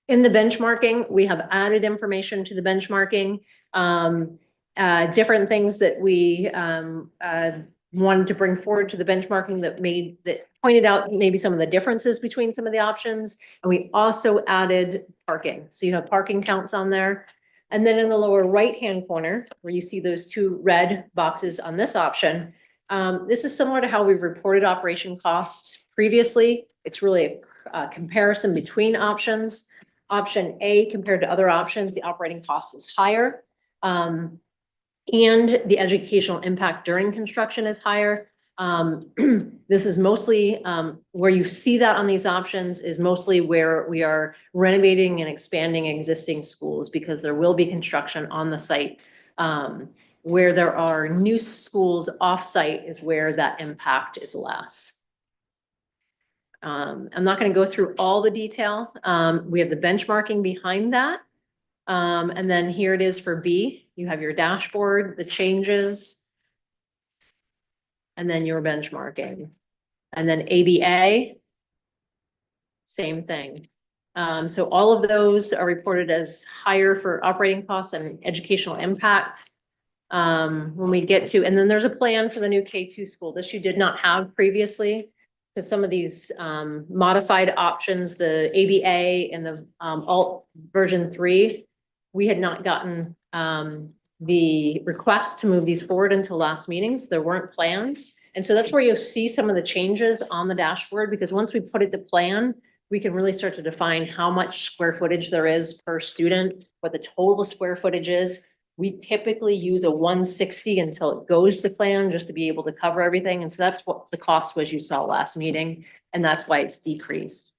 In the benchmarking, we have added information to the benchmarking. Different things that we wanted to bring forward to the benchmarking that pointed out maybe some of the differences between some of the options. And we also added parking. So you have parking counts on there. And then in the lower right-hand corner, where you see those 2 red boxes on this option, this is similar to how we've reported operation costs previously. It's really a comparison between options. Option A compared to other options, the operating cost is higher. And the educational impact during construction is higher. This is mostly, where you see that on these options is mostly where we are renovating and expanding existing schools because there will be construction on the site. Where there are new schools off-site is where that impact is less. I'm not gonna go through all the detail. We have the benchmarking behind that. And then here it is for B. You have your dashboard, the changes. And then your benchmarking. And then ABA. Same thing. So all of those are reported as higher for operating costs and educational impact. When we get to, and then there's a plan for the new K2 school. This you did not have previously. Because some of these modified options, the ABA and the alt version 3, we had not gotten the request to move these forward until last meetings. There weren't plans. And so that's where you'll see some of the changes on the dashboard, because once we put it to plan, we can really start to define how much square footage there is per student, what the total square footage is. We typically use a 160 until it goes to plan just to be able to cover everything. And so that's what the cost was you saw last meeting, and that's why it's decreased.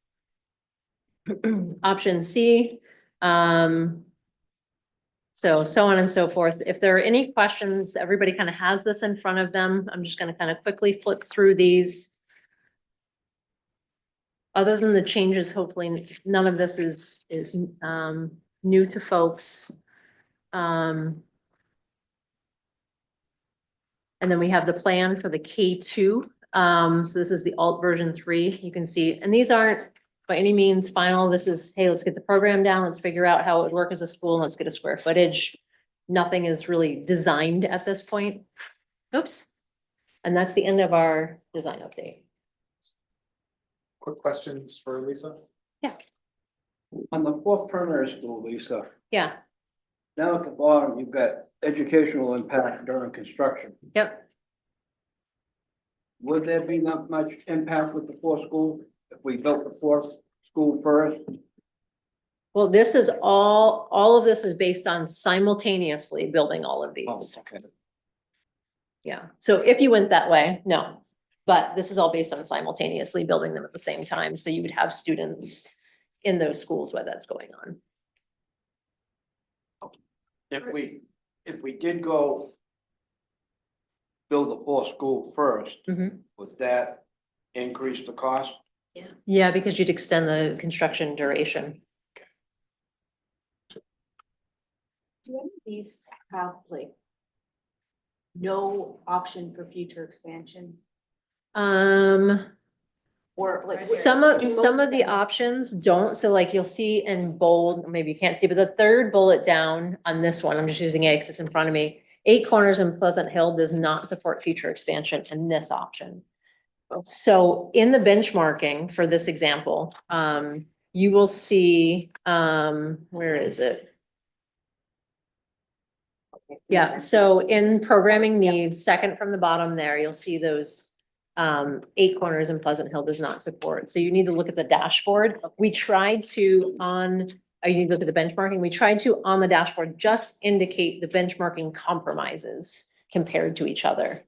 Option C. So on and so forth. If there are any questions, everybody kind of has this in front of them. I'm just going to kind of quickly flip through these. Other than the changes, hopefully none of this is new to folks. And then we have the plan for the K2. So this is the alt version 3. You can see, and these aren't by any means final. This is, hey, let's get the program down. Let's figure out how it would work as a school. And let's get a square footage. Nothing is really designed at this point. Oops. And that's the end of our design update.
Quick questions for Lisa?
On the fourth primary school, Lisa,
Yeah.
down at the bottom, you've got educational impact during construction.
Yep.
Would there be not much impact with the fourth school if we built the fourth school first?
Well, this is all of this is based on simultaneously building all of these.
Okay.
Yeah. So if you went that way, no. But this is all based on simultaneously building them at the same time. So you would have students in those schools where that's going on.
If we did go build the fourth school first,
Mhm.
would that increase the cost?
Yeah, because you'd extend the construction duration.
Do any of these have like no option for future expansion or like?
Some of the options don't, so like you'll see in bold, maybe you can't see, but the third bullet down on this one, I'm just using A because it's in front of me. 8 Corners and Pleasant Hill does not support future expansion in this option. So in the benchmarking for this example, you will see, where is it? Yeah, so in programming needs, second from the bottom there, you'll see those 8 Corners and Pleasant Hill does not support. So you need to look at the dashboard. We tried to you need to look at the benchmarking. We tried to on the dashboard just indicate the benchmarking compromises compared to each other.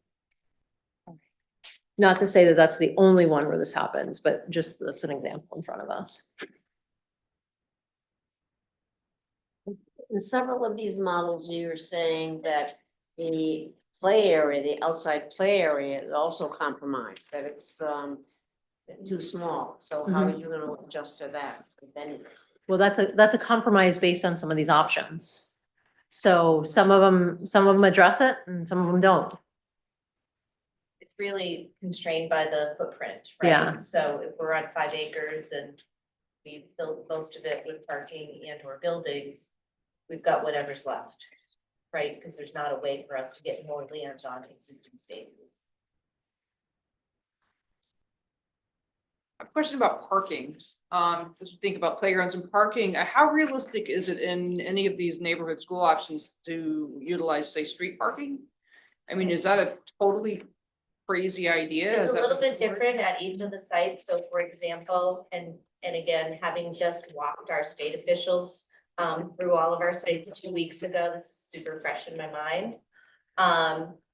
Not to say that that's the only one where this happens, but just that's an example in front of us.
In several of these models, you're saying that the play area, the outside play area is also compromised, that it's too small. So how are you gonna adjust to that? Then,
Well, that's a compromise based on some of these options. So some of them address it and some of them don't.
It's really constrained by the footprint, right?
Yeah.
So if we're on 5 acres and we built most of it with parking and or buildings, we've got whatever's left, right? Because there's not a way for us to get more land on existing spaces.
A question about parking. As we think about playgrounds and parking, how realistic is it in any of these neighborhood school options to utilize, say, street parking? I mean, is that a totally crazy idea?
It's
Is
a
that
little
what-
bit different at each of the sites. So for example, and again, having just walked our state officials through all of our sites 2 weeks ago, this is super fresh in my mind.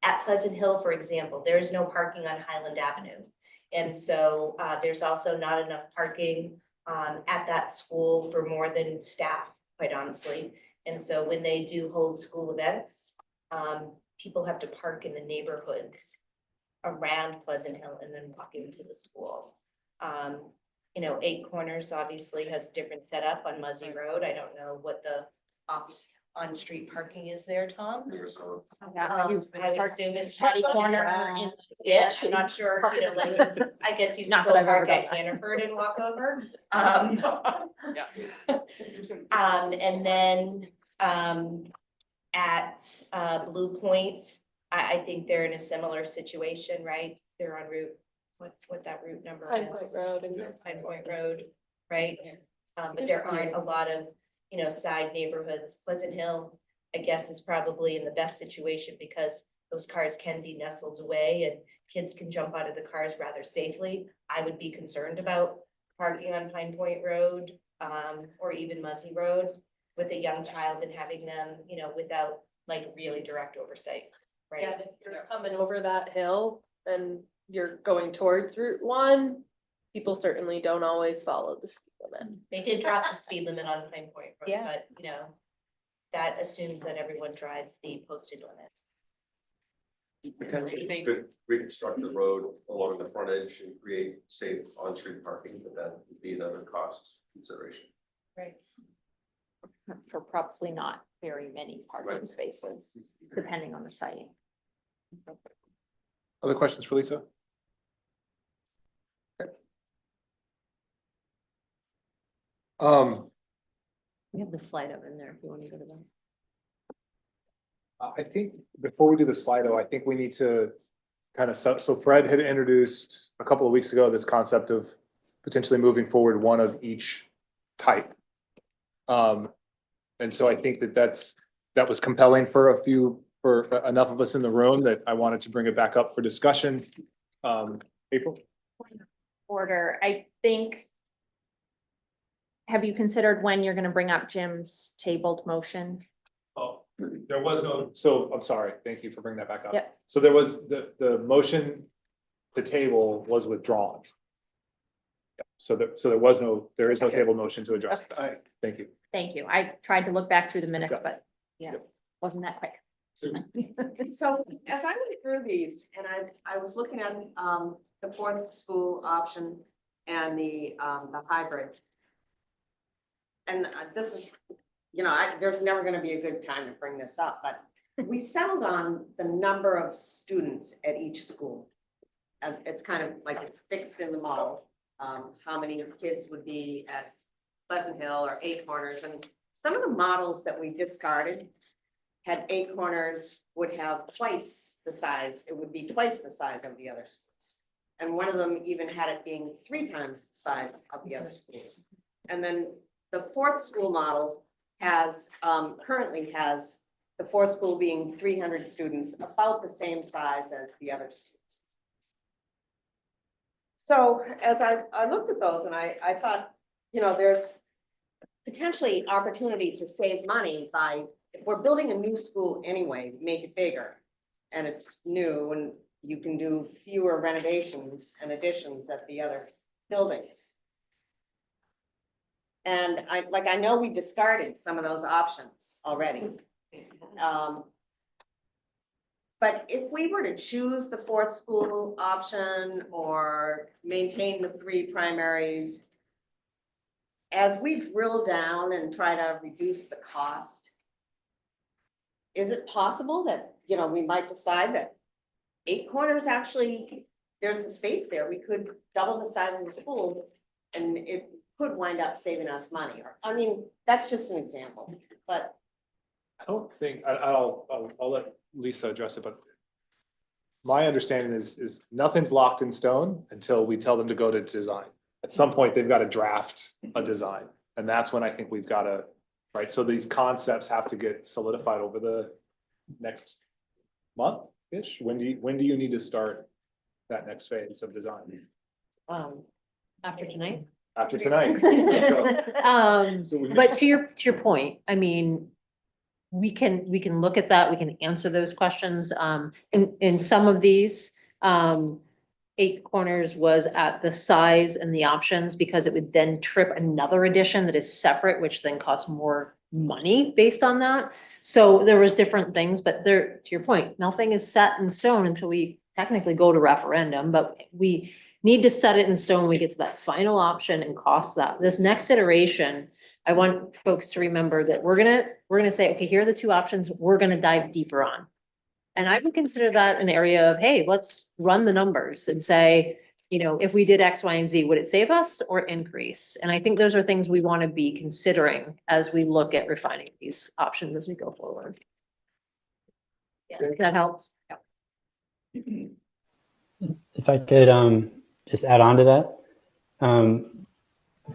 At Pleasant Hill, for example, there is no parking on Highland Avenue. And so there's also not enough parking at that school for more than staff, quite honestly. And so when they do hold school events, people have to park in the neighborhoods around Pleasant Hill and then walk into the school. You know, Eight Corners obviously has a different setup on Muzzy Road. I don't know what the on-street parking is there, Tom. I would assume it's
Catty
catty
corner
corner
in
in ditch. I'm not sure, you know, like, I guess you
Not
can
that
go
I've ever
park at
done
Hannaford and walk over.
Yeah.
And then, at, Blue Point, I think they're in a similar situation, right? They're on route, what that route number
Pine Point
is.
Road and
Pine Point Road, right? But there aren't a lot of, you know, side neighborhoods. Pleasant Hill, I guess, is probably in the best situation because those cars can be nestled away and kids can jump out of the cars rather safely. I would be concerned about parking on Pine Point Road, or even Muzzy Road with a young child and having them, you know, without like really direct oversight,
Yeah,
right?
if you're coming over that hill and you're going towards Route 1, people certainly don't always follow the speed limit.
They did drop the speed limit on Pine Point Road,
Yeah.
but you know, that assumes that everyone drives the posted limit.
Potentially
Thank-
could reconstruct the road along the front edge and create safe on-street parking, but that would be another cost consideration.
Right.
For probably not very many parking
Right.
spaces, depending on the site.
Other questions for Lisa?
We have the slide up in there if you want to go to them.
I think before we do the Slido, I think we need to kind of, so Fred had introduced a couple of weeks ago, this concept of potentially moving forward one of each type. And so I think that was compelling for enough of us in the room that I wanted to bring it back up for discussion. April?
Order, I think. Have you considered when you're gonna bring up Jim's tabled motion?
Oh, there was no, so I'm sorry. Thank you for bringing that back up.
Yep.
So there was the motion to table was withdrawn. So there is no table motion to address. Thank you.
Thank you. I tried to look back through the minutes,
Yeah.
but yeah, wasn't that quick.
So as I went through these and I was looking at the fourth school option and the hybrid. And this is, you know, there's never gonna be a good time to bring this up, but we settled on the number of students at each school. And it's kind of like it's fixed in the model, how many kids would be at Pleasant Hill or Eight Corners. And some of the models that we discarded had Eight Corners would have twice the size, it would be twice the size of the other schools. And one of them even had it being 3 times the size of the other schools. And then the fourth school model has, currently has the fourth school being 300 students, about the same size as the other schools. So as I looked at those and I thought, you know, there's potentially opportunity to save money by, if we're building a new school anyway, make it bigger. And it's new and you can do fewer renovations and additions at the other buildings. And I know we discarded some of those options already. But if we were to choose the fourth school option or maintain the 3 primaries, as we drill down and try to reduce the cost, is it possible that, you know, we might decide that Eight Corners actually, there's a space there, we could double the size of the school and it could wind up saving us money, or, I mean, that's just an example, but.
I don't think, I'll let Lisa address it, but my understanding is nothing's locked in stone until we tell them to go to design. At some point, they've got to draft a design, and that's when I think we've got to, right? So these concepts have to get solidified over the next month-ish. When do you need to start that next phase of design?
After tonight.
After tonight. So we-
But to your point, I mean, we can look at that. We can answer those questions. In some of these, Eight Corners was at the size and the options because it would then trip another edition that is separate, which then costs more money based on that. So there was different things, but there, to your point, nothing is set in stone until we technically go to referendum, but we need to set it in stone when we get to that final option and cost that. This next iteration, I want folks to remember that we're gonna say, okay, here are the two options we're gonna dive deeper on. And I would consider that an area of, hey, let's run the numbers and say, you know, if we did X, Y, and Z, would it save us or increase? And I think those are things we want to be considering as we look at refining these options as we go forward. Yeah, that helps.
If I could just add on to that.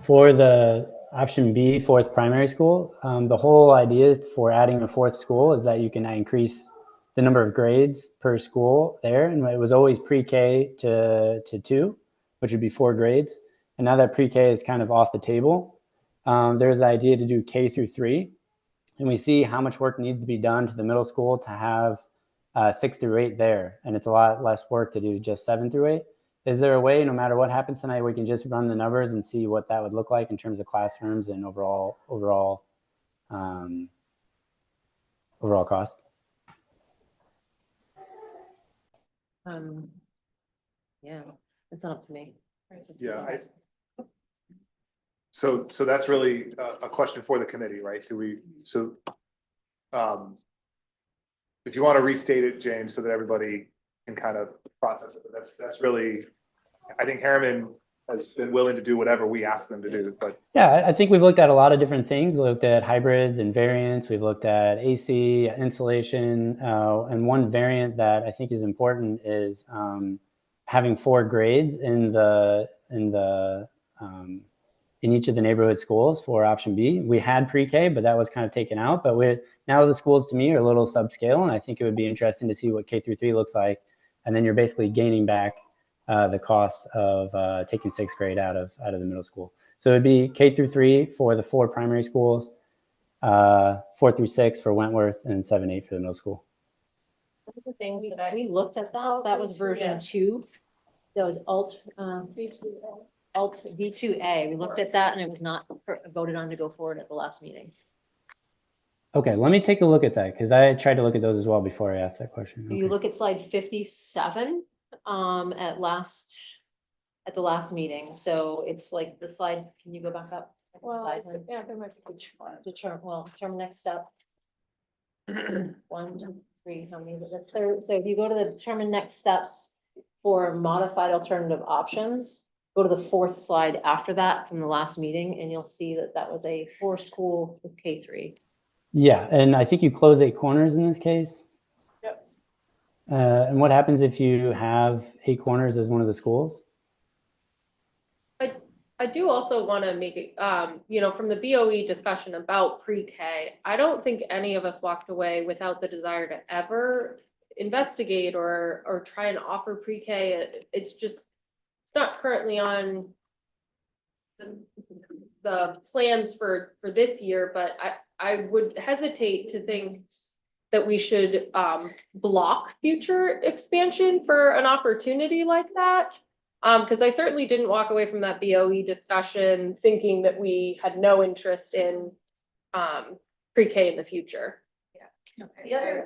For the option B, fourth primary school, the whole idea for adding a fourth school is that you can increase the number of grades per school there. And it was always pre-K to 2, which would be 4 grades. And now that pre-K is kind of off the table, there's the idea to do K through 3. And we see how much work needs to be done to the middle school to have 6 through 8 there. And it's a lot less work to do just 7 through 8. Is there a way, no matter what happens tonight, we can just run the numbers and see what that would look like in terms of classrooms and overall cost?
Yeah, it's not up to me. It's up to
Yeah,
you guys.
So that's really a question for the committee, right? If you want to restate it, James, so that everybody can kind of process it, but that's really, I think Harriman has been willing to do whatever we ask them to do, but.
Yeah, I think we've looked at a lot of different things. We looked at hybrids and variants. We've looked at AC, insulation, and one variant that I think is important is having 4 grades in each of the neighborhood schools for option B. We had pre-K, but that was kind of taken out. But now the schools to me are a little subscale, and I think it would be interesting to see what K through 3 looks like. And then you're basically gaining back the cost of taking 6th grade out of the middle school. So it'd be K through 3 for the 4 primary schools, 4 through 6 for Wentworth, and 7, 8 for the middle school.
The things that we looked at that was version 2. That was alt V2A. We looked at that and it was not voted on to go forward at the last meeting.
Okay, let me take a look at that because I tried to look at those as well before I asked that question. Okay.
You look at slide 57 at the last meeting. So it's like the slide, can you go back up?
Well, yeah, there might be
Determine next step. 1, 2, 3, how many, the third. So if you go to the determine next steps for modified alternative options, go to the 4th slide after that from the last meeting, and you'll see that that was a 4 school with K3.
Yeah, and I think you close 8 corners in this case.
Yep.
And what happens if you have 8 corners as one of the schools?
I do also want to make it, from the BOE discussion about pre-K, I don't think any of us walked away without the desire to ever investigate or try and offer pre-K. It's not currently on the plans for this year, but I would hesitate to think that we should block future expansion for an opportunity like that. Because I certainly didn't walk away from that BOE discussion thinking that we had no interest in pre-K in the future.
Yeah.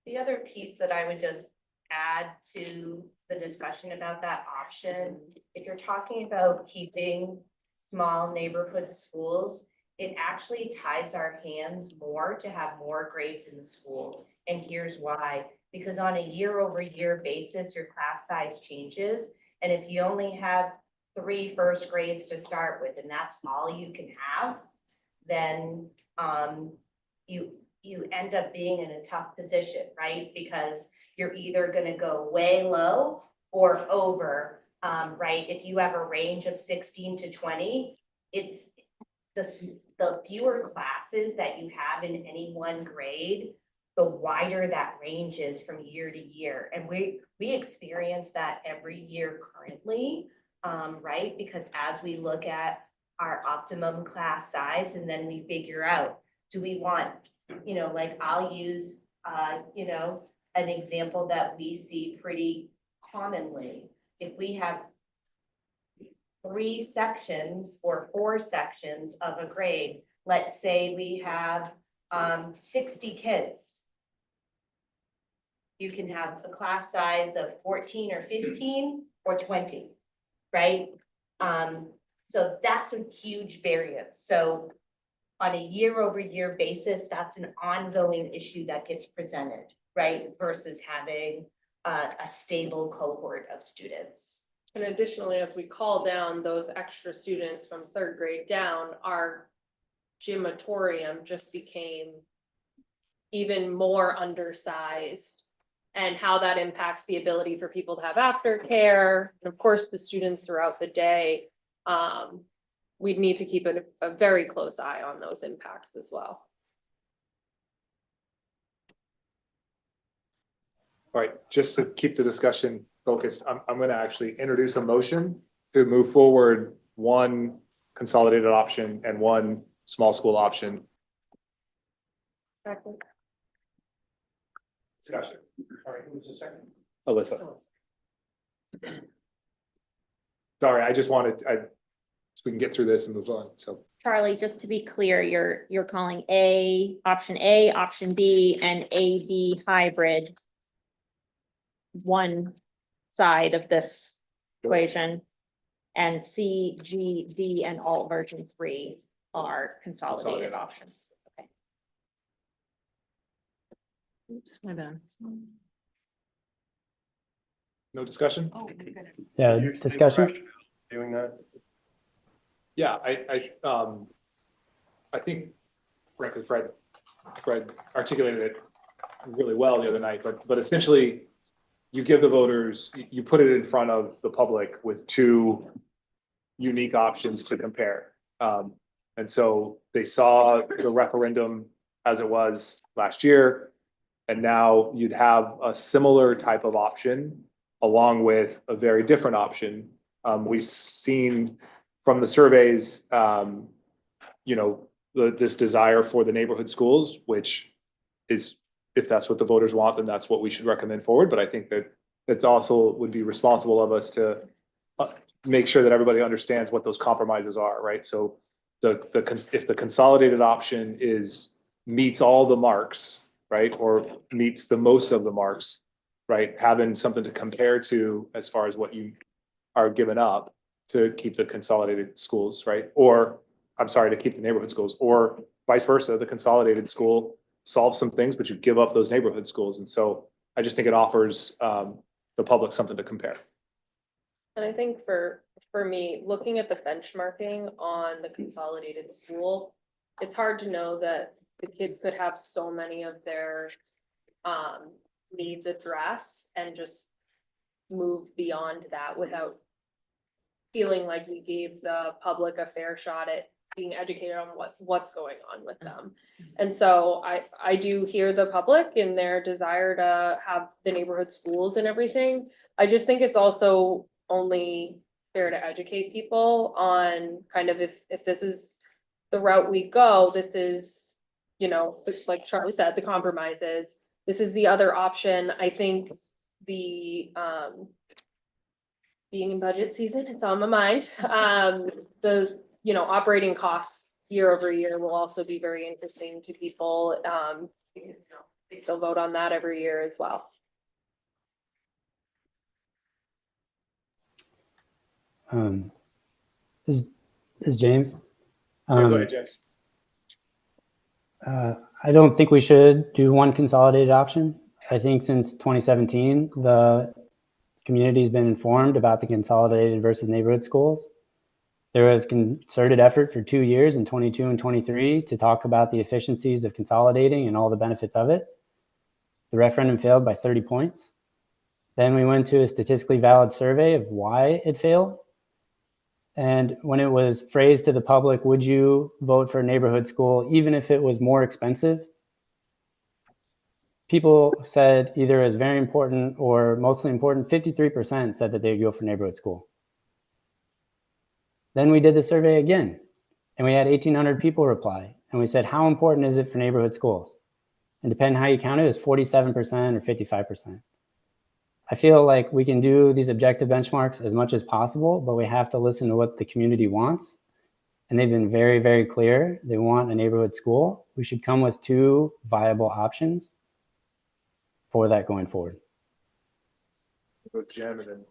The other piece that I would just add to the discussion about that option, if you're talking about keeping small neighborhood schools, it actually ties our hands more to have more grades in the school. And here's why. Because on a year-over-year basis, your class size changes. And if you only have 3 first grades to start with, and that's all you can have, then you end up being in a tough position, right? Because you're either going to go way low or over, right? If you have a range of 16 to 20, it's the fewer classes that you have in any one grade, the wider that range is from year to year. And we experience that every year currently, right? Because as we look at our optimum class size and then we figure out, do we want You know, like I'll use, you know, an example that we see pretty commonly. If we have 3 sections or 4 sections of a grade, let's say we have 60 kids. You can have a class size of 14 or 15 or 20, right? So that's a huge variance. So on a year-over-year basis, that's an ongoing issue that gets presented, right? Versus having a stable cohort of students.
And additionally, as we call down those extra students from 3rd grade down, our gymatorium just became even more undersized, and how that impacts the ability for people to have aftercare, and of course, the students throughout the day. We'd need to keep a very close eye on those impacts as well.
All right, just to keep the discussion focused, I'm gonna actually introduce a motion to move forward 1 consolidated option and 1 small school option. Discussion.
All right, who's the second?
Alyssa. Sorry, I just wanted, so we can get through this and move on, so.
Charlie, just to be clear, you're calling option A, option B, and AB hybrid one side of this equation, and C, G, D, and alt version 3 are consolidated options. Okay.
Oops, my bad.
No discussion?
Yeah, discussion?
Doing that?
Yeah, I think frankly, Fred articulated it really well the other night, but essentially you give the voters, you put it in front of the public with 2 unique options to compare. And so they saw the referendum as it was last year, and now you'd have a similar type of option along with a very different option. We've seen from the surveys, you know, this desire for the neighborhood schools, which is, if that's what the voters want, then that's what we should recommend forward. But I think that it's also would be responsible of us to make sure that everybody understands what those compromises are, right? So if the consolidated option meets all the marks, right, or meets the most of the marks, right, having something to compare to as far as what you are giving up to keep the consolidated schools, right? Or, I'm sorry, to keep the neighborhood schools, or vice versa, the consolidated school solves some things, but you give up those neighborhood schools. And so I just think it offers the public something to compare.
And I think for me, looking at the benchmarking on the consolidated school, it's hard to know that the kids could have so many of their needs addressed and just move beyond that without feeling like we gave the public a fair shot at being educated on what's going on with them. And so I do hear the public in their desire to have the neighborhood schools and everything. I just think it's also only fair to educate people on kind of if this is the route we go, this is, you know, like Charlie said, the compromises, this is the other option. I think the being in budget season, it's on my mind. The, you know, operating costs year over year will also be very interesting to people. You know, they still vote on that every year as well.
Is James?
Go ahead, James.
I don't think we should do 1 consolidated option. I think since 2017, the community's been informed about the consolidated versus neighborhood schools. There was concerted effort for 2 years in 22 and 23 to talk about the efficiencies of consolidating and all the benefits of it. The referendum failed by 30 points. Then we went to a statistically valid survey of why it failed. And when it was phrased to the public, would you vote for a neighborhood school even if it was more expensive? People said either as very important or mostly important. 53% said that they'd go for neighborhood school. Then we did the survey again, and we had 1,800 people reply. And we said, how important is it for neighborhood schools? And depending how you count it, it's 47% or 55%. I feel like we can do these objective benchmarks as much as possible, but we have to listen to what the community wants. And they've been very, very clear. They want a neighborhood school. We should come with 2 viable options for that going forward.
Go Jim and then.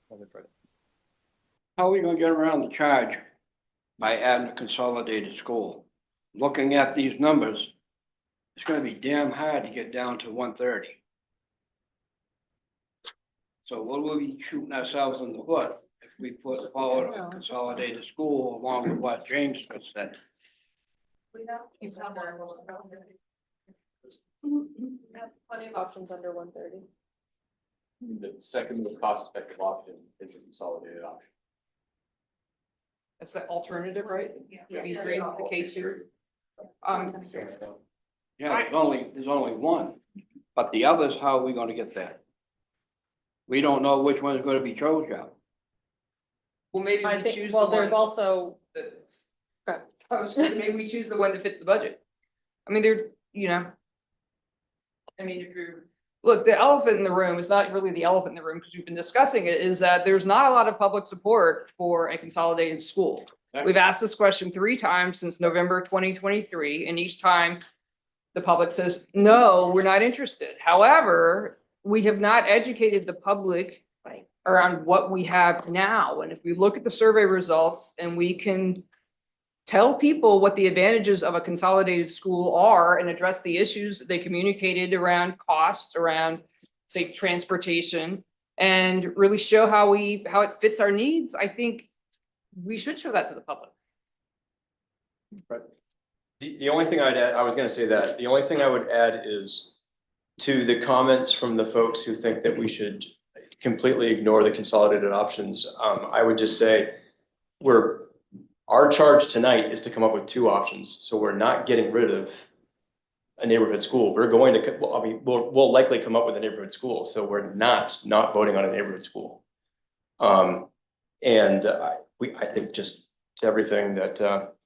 How are we gonna get around the charge by adding a consolidated school? Looking at these numbers, it's gonna be damn hard to get down to 130. So what will we be shooting ourselves in the foot if we put forward a consolidated school along with what James just said?
Plenty of options under 130.
The second most cost-effective option is a consolidated option.
That's the alternative, right?
Yeah.
B3, the K2.
Yeah, there's only one, but the others, how are we gonna get there? We don't know which one's gonna be chosen.
Well, maybe
I
we
think,
choose.
well,
the
there's
one
also,
that- maybe we choose the one that fits the budget. I mean, I mean, if you're, look, the elephant in the room is not really the elephant in the room, because we've been discussing it, is that there's not a lot of public support for a consolidated school. We've asked this question 3 times since November 2023, and each time the public says, no, we're not interested. However, we have not educated the public around what we have now. And if we look at the survey results and we can tell people what the advantages of a consolidated school are and address the issues that they communicated around costs, around, say, transportation, and really show how it fits our needs, I think we should show that to the public.
The only thing I'd add, I was gonna say that, the only thing I would add is to the comments from the folks who think that we should completely ignore the consolidated options. I would just say our charge tonight is to come up with 2 options. So we're not getting rid of a neighborhood school. We're going to, well, I mean, we'll likely come up with a neighborhood school. So we're not voting on a neighborhood school. I think just to everything that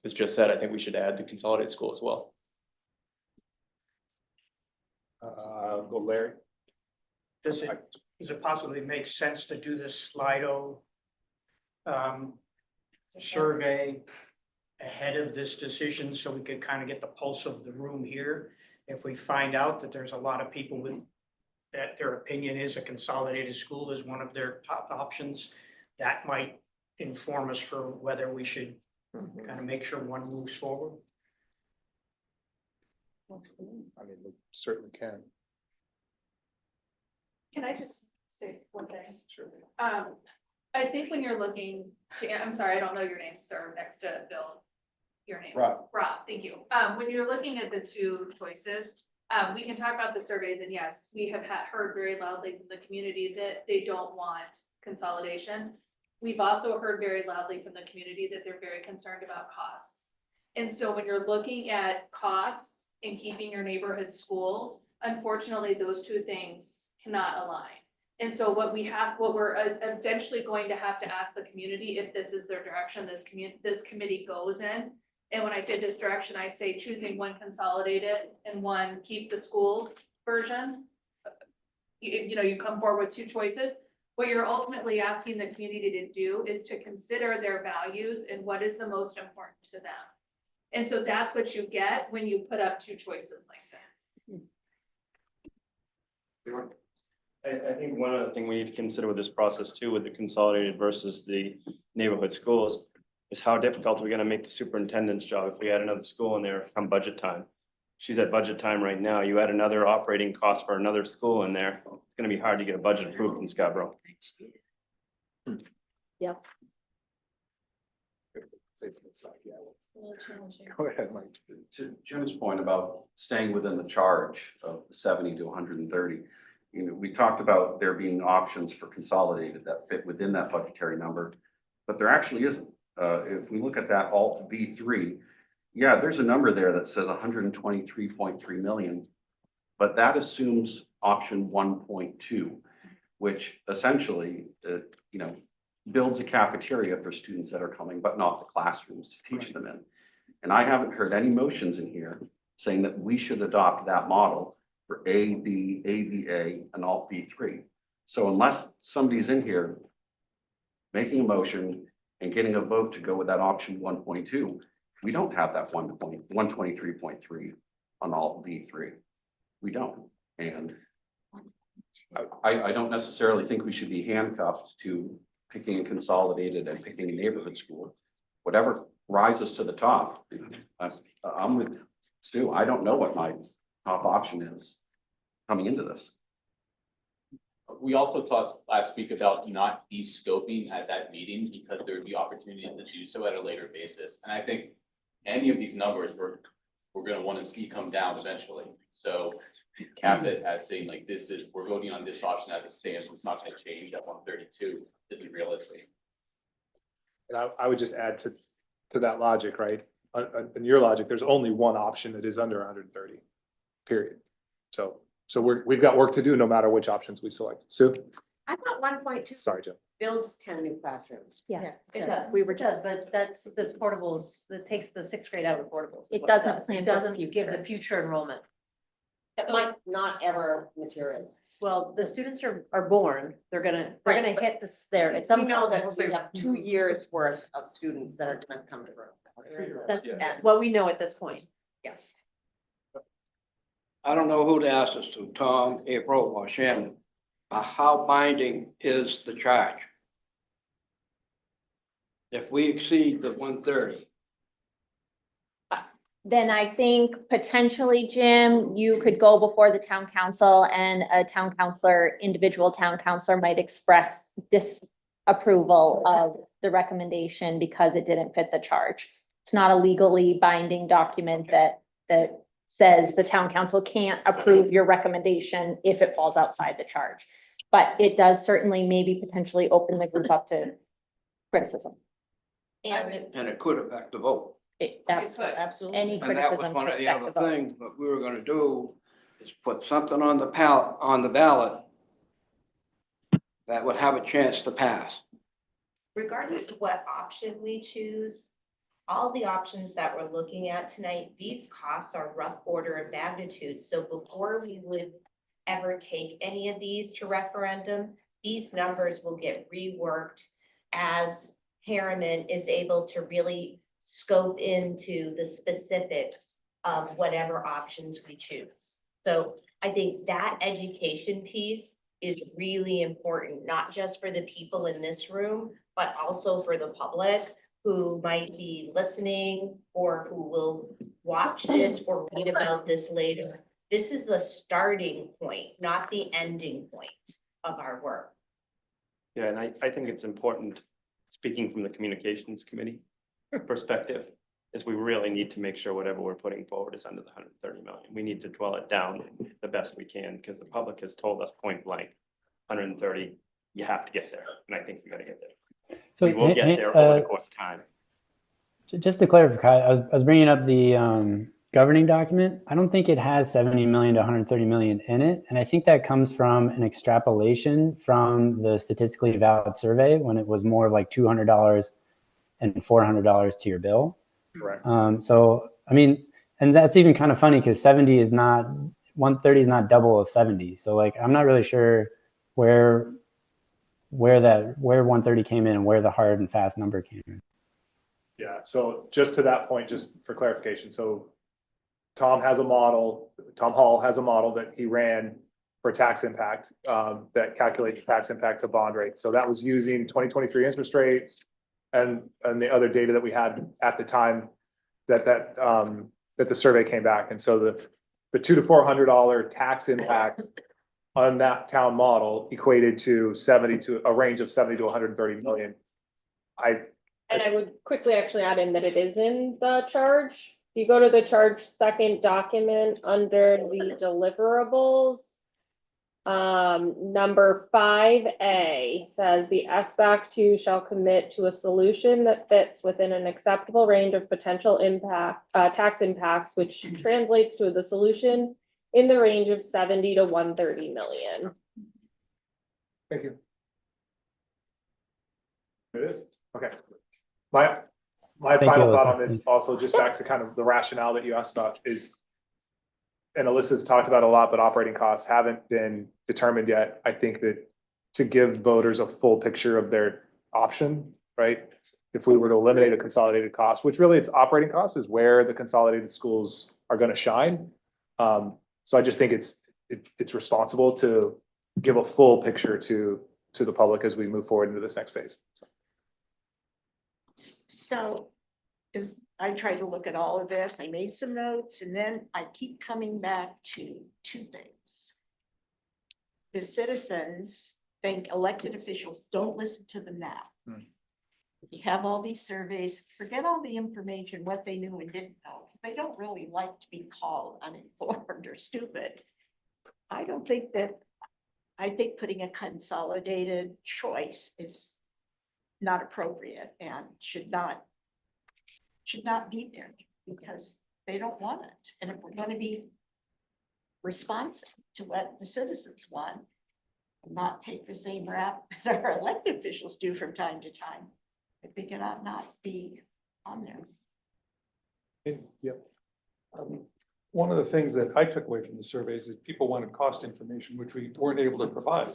was just said, I think we should add the consolidated school as well.
Go Larry.
Does it possibly make sense to do this Slido survey ahead of this decision so we could kind of get the pulse of the room here? If we find out that there's a lot of people that their opinion is a consolidated school is one of their top options, that might inform us for whether we should kind of make sure one moves forward.
I mean, we certainly can.
Can I just say one thing?
Sure.
I think when you're looking to, I'm sorry, I don't know your name, sir, next to Bill. Your name?
Rob.
Rob, thank you. When you're looking at the 2 choices, we can talk about the surveys, and yes, we have heard very loudly from the community that they don't want consolidation. We've also heard very loudly from the community that they're very concerned about costs. And so when you're looking at costs and keeping your neighborhood schools, unfortunately, those 2 things cannot align. And so what we're eventually going to have to ask the community, if this is their direction, this committee goes in. And when I say this direction, I say choosing one consolidated and one keep the schools version. You come forward with 2 choices. What you're ultimately asking the community to do is to consider their values and what is the most important to them. And so that's what you get when you put up 2 choices like this.
I think one other thing we need to consider with this process too, with the consolidated versus the neighborhood schools, is how difficult are we gonna make the superintendent's job if we add another school in there come budget time? She's at budget time right now. You add another operating cost for another school in there, it's gonna be hard to get a budget approved in Scarborough.
Yep.
Go ahead, Mike.
To Jim's point about staying within the charge of 70 to 130, we talked about there being options for consolidated that fit within that budgetary number, but there actually isn't. If we look at that Alt V3, yeah, there's a number there that says 123.3 million, but that assumes option 1.2, which essentially, builds a cafeteria for students that are coming, but not the classrooms to teach them in. And I haven't heard any motions in here saying that we should adopt that model for A, B, ABA, and Alt B3. So unless somebody's in here making a motion and getting a vote to go with that option 1.2, we don't have that 123.3 on Alt B3. We don't. And I don't necessarily think we should be handcuffed to picking a consolidated and picking a neighborhood school. Whatever rises to the top, I'm with Stu. I don't know what my top option is coming into this.
We also talked last week about not de-scoping at that meeting because there would be opportunities to do so at a later basis. And I think any of these numbers we're gonna want to see come down eventually. So cap it at saying like, we're voting on this option as it stands. It's not gonna change at 132 isn't realistic.
And I would just add to that logic, right? In your logic, there's only one option that is under 130, period. So we've got work to do no matter which options we select. Sue?
I thought 1.2
Sorry, Jim.
builds 10 new classrooms.
Yeah,
It
it
does.
does. We were just, but that's the portables, that takes the sixth grade out of portables. is
It
what
doesn't
does.
plan
It
for
doesn't give
future.
the future enrollment.
It might not ever materialize.
Well, the students are born, they're gonna hit this there at
We
some.
know
point,
that
we'll
we
say-
have 2 years worth of students that are gonna come through.
That- Well, we know at this point.
I don't know who to ask this to, Tom, April, or Shannon. How binding is the charge? If we exceed the 130,
Then I think potentially, Jim, you could go before the town council and a town councilor, individual town councilor might express disapproval of the recommendation because it didn't fit the charge. It's not a legally binding document that says the town council can't approve your recommendation if it falls outside the charge. But it does certainly maybe potentially open the group up to criticism.
And
and it could affect the vote.
Absolutely.
Any
And that was
criticism
one
could
of the
affect
other
the vote.
things that we were gonna do is put something on the ballot that would have a chance to pass.
regardless of what option we choose, all the options that we're looking at tonight, these costs are rough order of magnitude. So before we would ever take any of these to referendum, these numbers will get reworked as Harriman is able to really scope into the specifics of whatever options we choose. So I think that education piece is really important, not just for the people in this room, but also for the public who might be listening or who will watch this or read about this later. This is the starting point, not the ending point of our work.
Yeah, and I think it's important, speaking from the communications committee perspective, is we really need to make sure whatever we're putting forward is under the 130 million. We need to dwell it down the best we can, because the public has told us point blank, 130, you have to get there, and I think we gotta get there.
So,
We will get there over the course of time.
Just to clarify, I was bringing up the governing document. I don't think it has 70 million to 130 million in it. And I think that comes from an extrapolation from the statistically valid survey when it was more of like $200 and $400 to your bill.
Correct.
So, I mean, and that's even kind of funny because 130 is not double of 70. So like, I'm not really sure where 130 came in and where the hard and fast number came in.
Yeah, so just to that point, just for clarification, so Tom Hall has a model that he ran for tax impact, that calculates tax impact to bond rate. So that was using 2023 interest rates and the other data that we had at the time that the survey came back. And so the $200 to $400 tax impact on that town model equated to a range of 70 to 130 million.
And I would quickly actually add in that it is in the charge. If you go to the charge second document under the deliverables, number 5A says the SBAC 2 shall commit to a solution that fits within an acceptable range of potential tax impacts, which translates to the solution in the range of 70 to 130 million.
Thank you. It is, okay. My My
Thank you,
final thought
Alyssa.
on this,
Thanks.
also just back to kind of the rationale that you asked about is, and Alyssa's talked about a lot, but operating costs haven't been determined yet. I think that to give voters a full picture of their option, right? If we were to eliminate a consolidated cost, which really it's operating costs is where the consolidated schools are gonna shine. So I just think it's responsible to give a full picture to the public as we move forward into this next phase.
So I tried to look at all of this, I made some notes, and then I keep coming back to two things. The citizens think elected officials don't listen to them now. You have all these surveys, forget all the information, what they knew and didn't know. They don't really like to be called uninformed or stupid. I think putting a consolidated choice is not appropriate and should not be there because they don't want it. And if we're going to be responsive to what the citizens want, and not take the same rap that our elected officials do from time to time, I think it ought not be on there.
Yep.
One of the things that I took away from the surveys is people wanted cost information, which we weren't able to provide.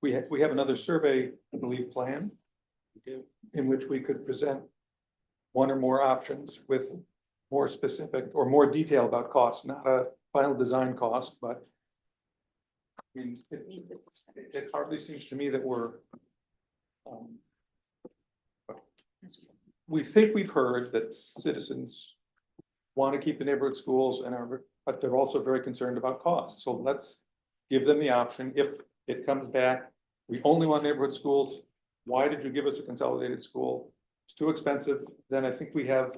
We have another survey, I believe, planned in which we could present one or more options with more specific or more detail about cost, not a final design cost, but I mean, it hardly seems to me that we think we've heard that citizens want to keep the neighborhood schools but they're also very concerned about cost. So let's give them the option. If it comes back, we only want neighborhood schools. Why did you give us a consolidated school? It's too expensive. Then I think we have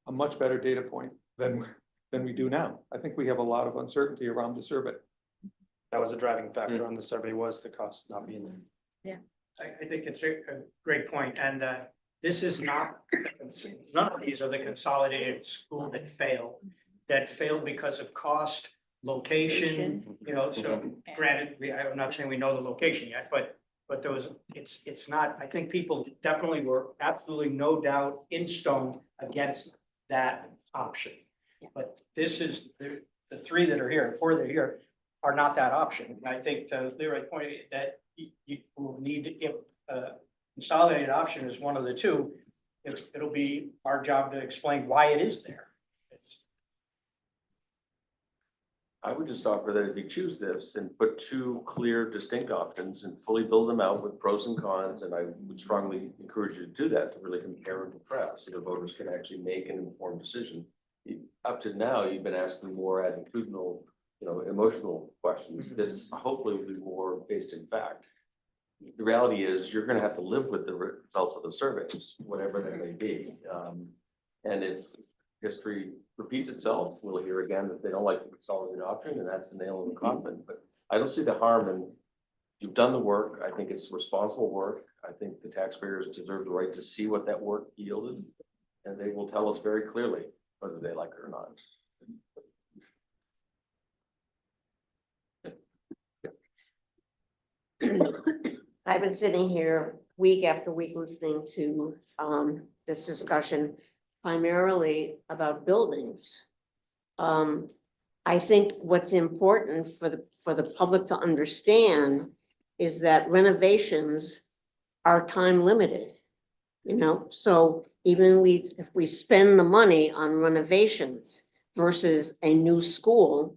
a much better data point than we do now. I think we have a lot of uncertainty around the survey.
That was a driving factor on the survey, was the cost not being there.
I think it's a great point, and this is not, none of these are the consolidated school that failed because of cost, location, so granted, I'm not saying we know the location yet, but it's not, I think people definitely were absolutely no doubt in stone against that option. But this is, the three that are here, four that are here, are not that option. And I think the Leroy point that you will need, if consolidated option is one of the two, it'll be our job to explain why it is there.
I would just offer that if you choose this and put two clear, distinct options and fully build them out with pros and cons, and I would strongly encourage you to do that, to really compare and contrast, so the voters can actually make an informed decision. Up to now, you've been asking more attitudinal, emotional questions. This hopefully will be more based in fact. The reality is you're going to have to live with the results of the surveys, whatever they may be. And if history repeats itself, we'll hear again that they don't like the consolidated option, and that's the nail in the coffin. But I don't see the harm in, you've done the work. I think it's responsible work. I think the taxpayers deserve the right to see what that work yielded, and they will tell us very clearly whether they like it or not.
I've been sitting here week after week listening to this discussion primarily about buildings. I think what's important for the public to understand is that renovations are time limited. So even if we spend the money on renovations versus a new school,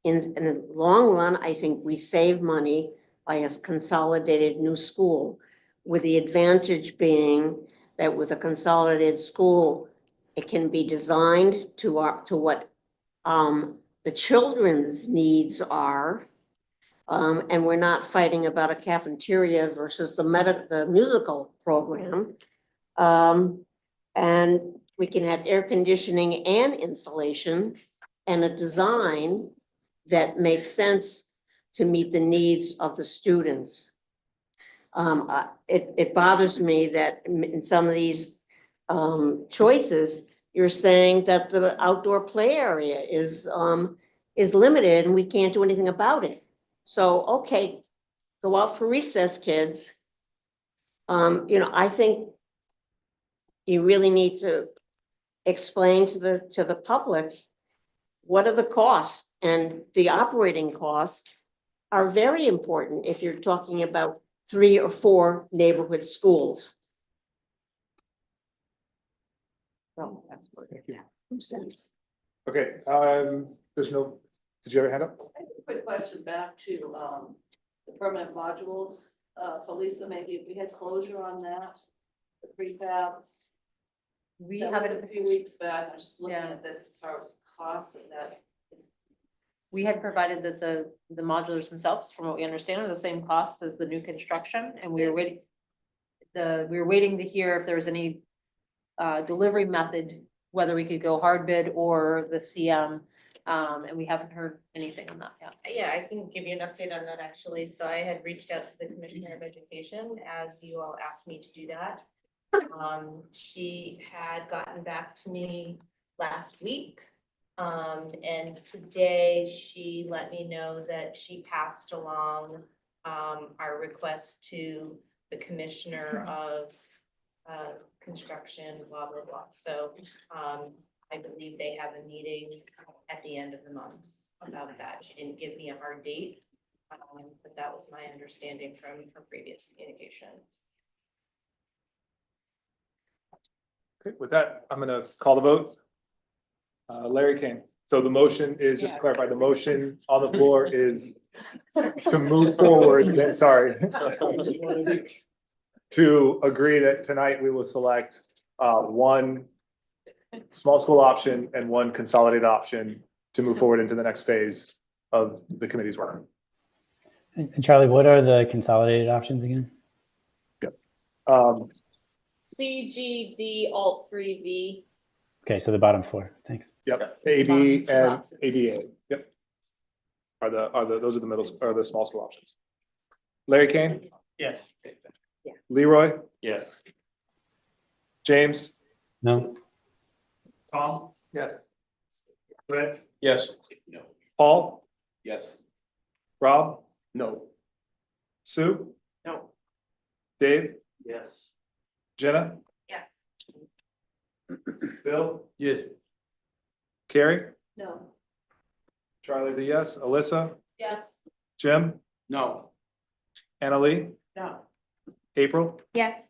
in the long run, I think we save money by a consolidated new school, with the advantage being that with a consolidated school, it can be designed to what the children's needs are. And we're not fighting about a cafeteria versus the musical program. And we can have air conditioning and insulation and a design that makes sense to meet the needs of the students. It bothers me that in some of these choices, you're saying that the outdoor play area is limited and we can't do anything about it. So, okay, go out for recess, kids. I think you really need to explain to the public what are the costs, and the operating costs are very important if you're talking about 3 or 4 neighborhood schools. So that's what
Thank you.
makes sense.
Okay, there's no, did you have a hand up?
Quick question back to, the permanent modules, for Lisa, maybe if we had closure on that, the prefab.
We
That was
haven't,
a few weeks back, I was just looking
Yeah.
at this as far as cost of that.
we had provided that the modulars themselves, from what we understand, are the same cost as the new construction, and we were waiting. We were waiting to hear if there was any delivery method, whether we could go hard bid or the CM. And we haven't heard anything on that yet.
Yeah, I can give you an update on that actually. So I had reached out to the Commissioner of Education as you all asked me to do that. She had gotten back to me last week. And today she let me know that she passed along our request to the Commissioner of Construction, blah, blah, blah. So I believe they have a meeting at the end of the month about that. She didn't give me a hard date, but that was my understanding from her previous communication.
Okay, with that, I'm gonna call the vote. Larry King. So the motion is, just to clarify, the motion on the floor is to move forward, to agree that tonight we will select one small school option and one consolidated option to move forward into the next phase of the committee's work.
And Charlie, what are the consolidated options again?
CGD Alt 3V.
Okay, so the bottom 4, thanks.
Yep, AB
Two
and
boxes.
ADA, yep. Those are the middle, are the small school options. Larry Kane,
Yes.
Leroy,
Yes.
James,
No?
Tom?
Yes.
Brett,
Yes.
Paul,
Yes.
Rob,
No.
Sue,
No.
Dave,
Yes.
Jenna,
Yes.
Bill,
Yes.
Carrie,
No.
Charlie's a yes, Alyssa,
Yes.
Jim,
No.
Annalee,
No.
April,
Yes.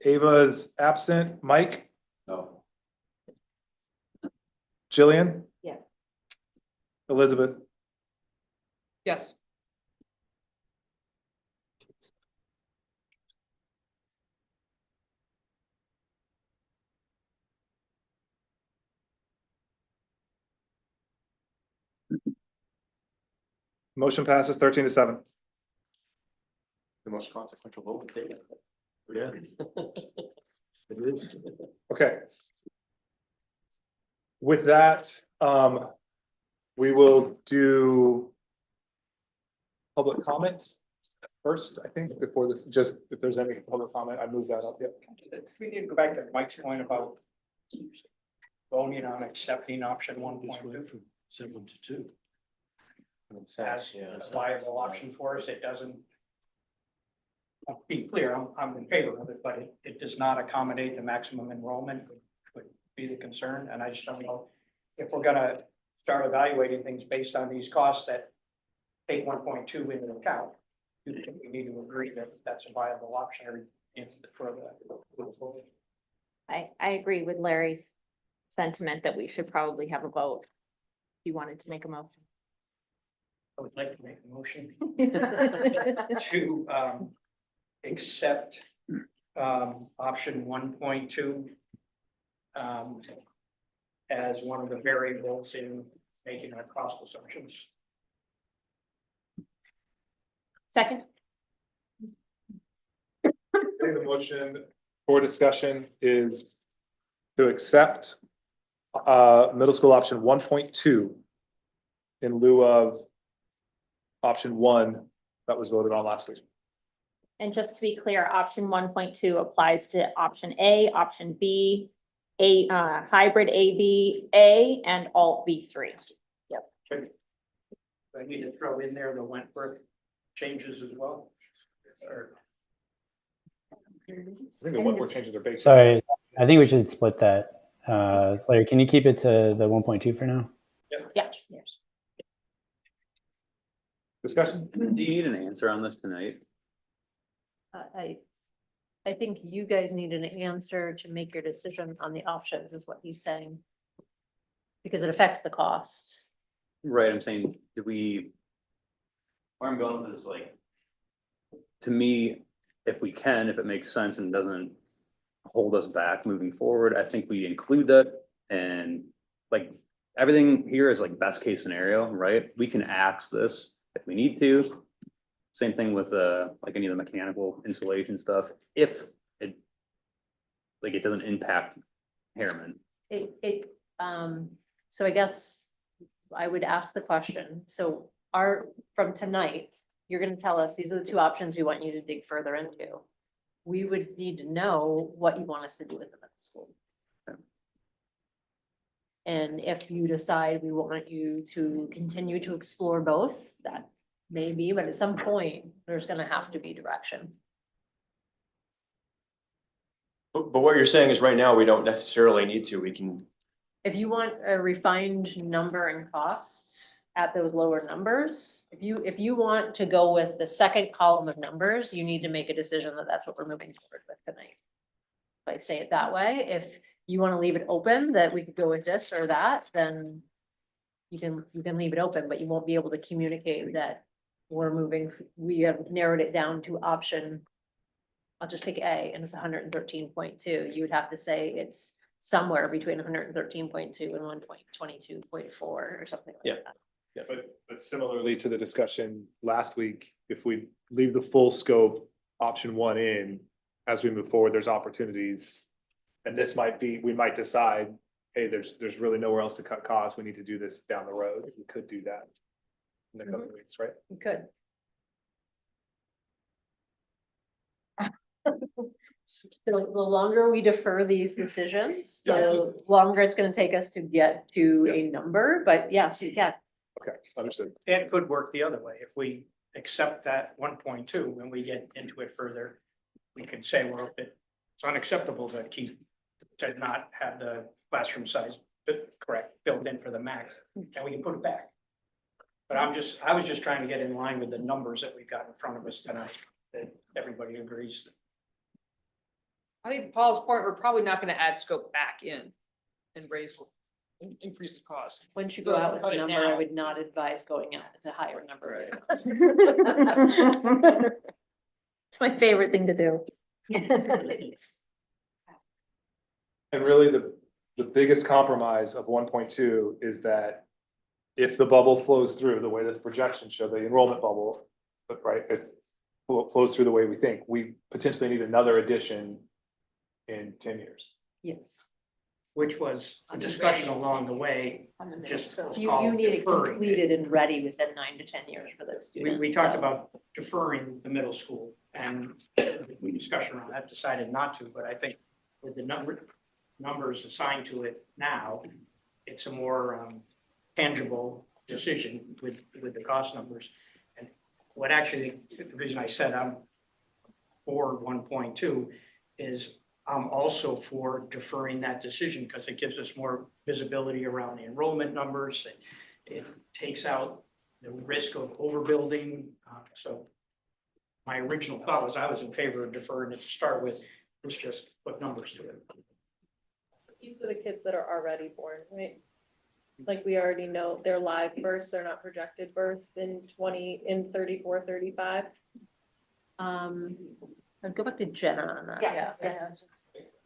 Ava's absent, Mike,
No.
Jillian.
Yeah.
Elizabeth,
Yes.
motion passes 13-7.
The most consequential vote. Yeah. It is.
Okay. With that, we will do public comment first, I think, before this, just if there's any public comment, I moved that up, yep.
We need to go back to Mike's point about voting on accepting option 1.2
7 to 2.
as a viable option for us. It doesn't. I'll be clear, I'm in favor of it, but it does not accommodate the maximum enrollment would be the concern. And I just don't know if we're gonna start evaluating things based on these costs that take 1.2 into account. We need to agree that that's a viable option for the.
I agree with Larry's sentiment that we should probably have a vote. If you wanted to make a motion.
I would like to make a motion to accept option 1.2 as one of the variables in making our cost assumptions.
Second.
The motion for discussion is to accept middle school option 1.2 in lieu of option 1 that was voted on last week.
And just to be clear, option 1.2 applies to option A, option B, hybrid ABA and alt B3. Yep.
I need to throw in there the Wentworth changes as well. Or
I think the Wentworth changes are baked.
Sorry, I think we should split that. Larry, can you keep it to the 1.2 for now?
Yeah.
Discussion?
Do you need an answer on this tonight?
I think you guys need an answer to make your decision on the options is what he's saying. Because it affects the cost.
Right, I'm saying, where I'm going with this is like, to me, if we can, if it makes sense and doesn't hold us back moving forward, I think we include that. And like, everything here is like best case scenario, right? We can axe this if we need to. Same thing with like any of the mechanical insulation stuff, if it, like, it doesn't impact Harriman.
So I guess I would ask the question, so from tonight, you're gonna tell us, these are the two options we want you to dig further into. We would need to know what you want us to do with the middle school. And if you decide we want you to continue to explore both, that may be, but at some point, there's gonna have to be direction.
But what you're saying is right now, we don't necessarily need to, we can.
If you want a refined number and costs at those lower numbers, if you want to go with the second column of numbers, you need to make a decision that that's what we're moving forward with tonight. If I say it that way, if you want to leave it open, that we could go with this or that, then you can leave it open, but you won't be able to communicate that we have narrowed it down to option. I'll just pick A, and it's 113.2. You would have to say it's somewhere between 113.2 and 1.22.4 or something like that.
Yeah, but similarly to the discussion last week, if we leave the full scope option 1 in, as we move forward, there's opportunities. And this might be, we might decide, hey, there's really nowhere else to cut costs. We need to do this down the road. We could do that in the coming weeks, right?
You could. The longer we defer these decisions, the longer it's gonna take us to get to a number, but yes, you can.
Okay, understood.
It could work the other way. If we accept that 1.2, when we get into it further, we could say, well, it's unacceptable to not have the classroom size built in for the max, and we can put it back. But I was just trying to get in line with the numbers that we've got in front of us tonight, that everybody agrees.
I think to Paul's point, we're probably not gonna add scope back in and increase the cost.
Once you go out with a number, I would not advise going out with a higher number.
It's my favorite thing to do.
And really the biggest compromise of 1.2 is that if the bubble flows through the way that the projections show, the enrollment bubble, right, if it flows through the way we think, we potentially need another addition in 10 years.
Yes.
Which was a discussion along the way, just
You need it completed and ready within 9 to 10 years for those students.
We talked about deferring the middle school, and we discussion around that, decided not to, but I think with the numbers assigned to it now, it's a more tangible decision with the cost numbers. And what actually, the reason I said I'm for 1.2 is I'm also for deferring that decision because it gives us more visibility around the enrollment numbers. It takes out the risk of overbuilding. So my original thought was I was in favor of deferring it to start with. Let's just put numbers to it.
These are the kids that are already born, right? Like we already know they're live births, they're not projected births in 34, 35.
I'd go back to Jenna on that.
Yeah.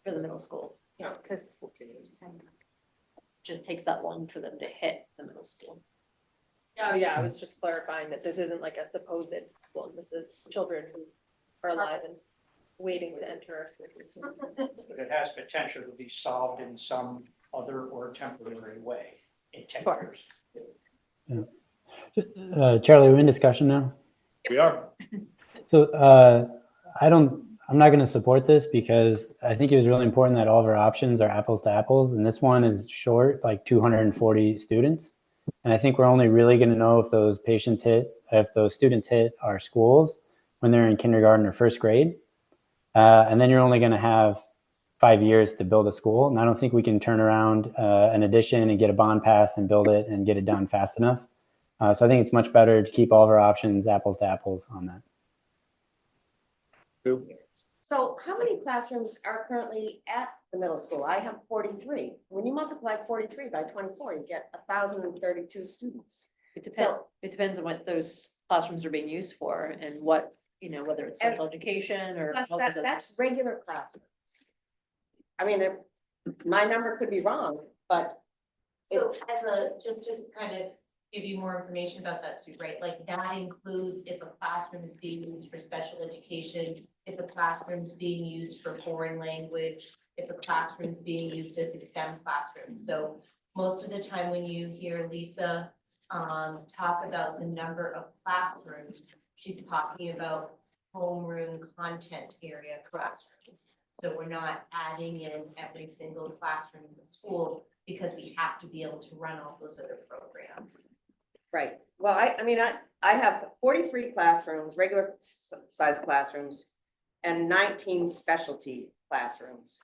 For the middle school. Yeah, because just takes that long for them to hit the middle school.
Oh, yeah, I was just clarifying that this isn't like a supposed one. This is children who are alive and waiting to enter our school system.
But it has potential to be solved in some other or temporary way in 10 years.
Charlie, we're in discussion now.
We are.
So I'm not going to support this because I think it was really important that all of our options are apples to apples. And this one is short, like 240 students. And I think we're only really going to know if those students hit our schools when they're in kindergarten or first grade. And then you're only going to have 5 years to build a school. And I don't think we can turn around an addition and get a bond passed and build it and get it done fast enough. So I think it's much better to keep all of our options apples to apples on that.
So how many classrooms are currently at the middle school? I have 43. When you multiply 43 by 24, you get 1,032 students.
It depends on what those classrooms are being used for and what, whether it's special education or.
Plus
all those other-
that's regular classrooms. I mean, my number could be wrong, but
So just to kind of give you more information about that too, right? Like that includes if a classroom is being used for special education, if a classroom is being used for foreign language, if a classroom is being used as a STEM classroom. So most of the time when you hear Lisa talk about the number of classrooms, she's talking about homeroom content area classrooms. So we're not adding in every single classroom in the school because we have to be able to run all those other programs.
right. Well, I have 43 classrooms, regular size classrooms, and 19 specialty classrooms.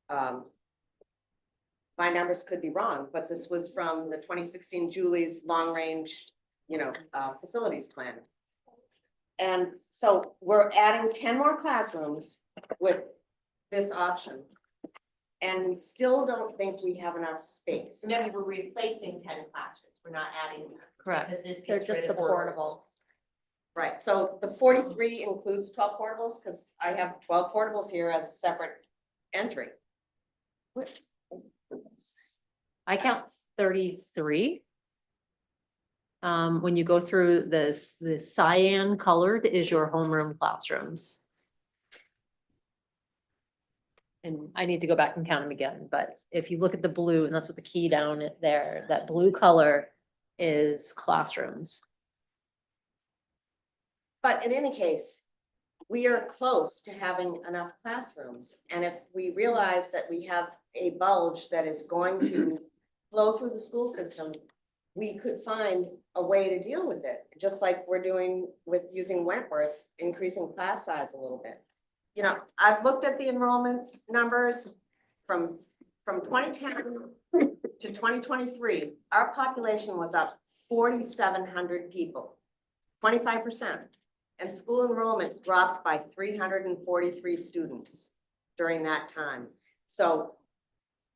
My numbers could be wrong, but this was from the 2016 Julie's long range, facilities plan. And so we're adding 10 more classrooms with this option. And we still don't think we have enough space.
Remember, we're replacing 10 classrooms. We're not adding.
Correct.
Because this
They're
gets
just
rid
the
of
portables.
Right, so the 43 includes 12 portables, because I have 12 portables here as a separate entry.
I count 33. When you go through the cyan colored is your homeroom classrooms. And I need to go back and count them again, but if you look at the blue, and that's what the key down there, that blue color is classrooms.
But in any case, we are close to having enough classrooms. And if we realize that we have a bulge that is going to flow through the school system, we could find a way to deal with it, just like we're doing with using Wentworth, increasing class size a little bit. I've looked at the enrollments numbers from 2010 to 2023. Our population was up 4,700 people, 25%. And school enrollment dropped by 343 students during that time. So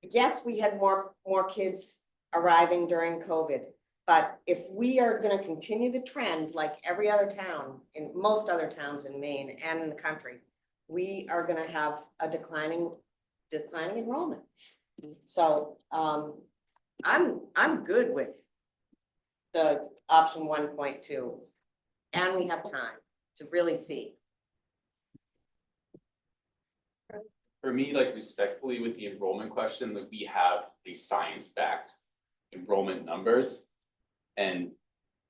yes, we had more kids arriving during COVID, but if we are going to continue the trend like every other town, in most other towns in Maine and in the country, we are going to have a declining enrollment. So I'm good with the option 1.2, and we have time to really see.
For me, like respectfully with the enrollment question, that we have a science-backed enrollment numbers. And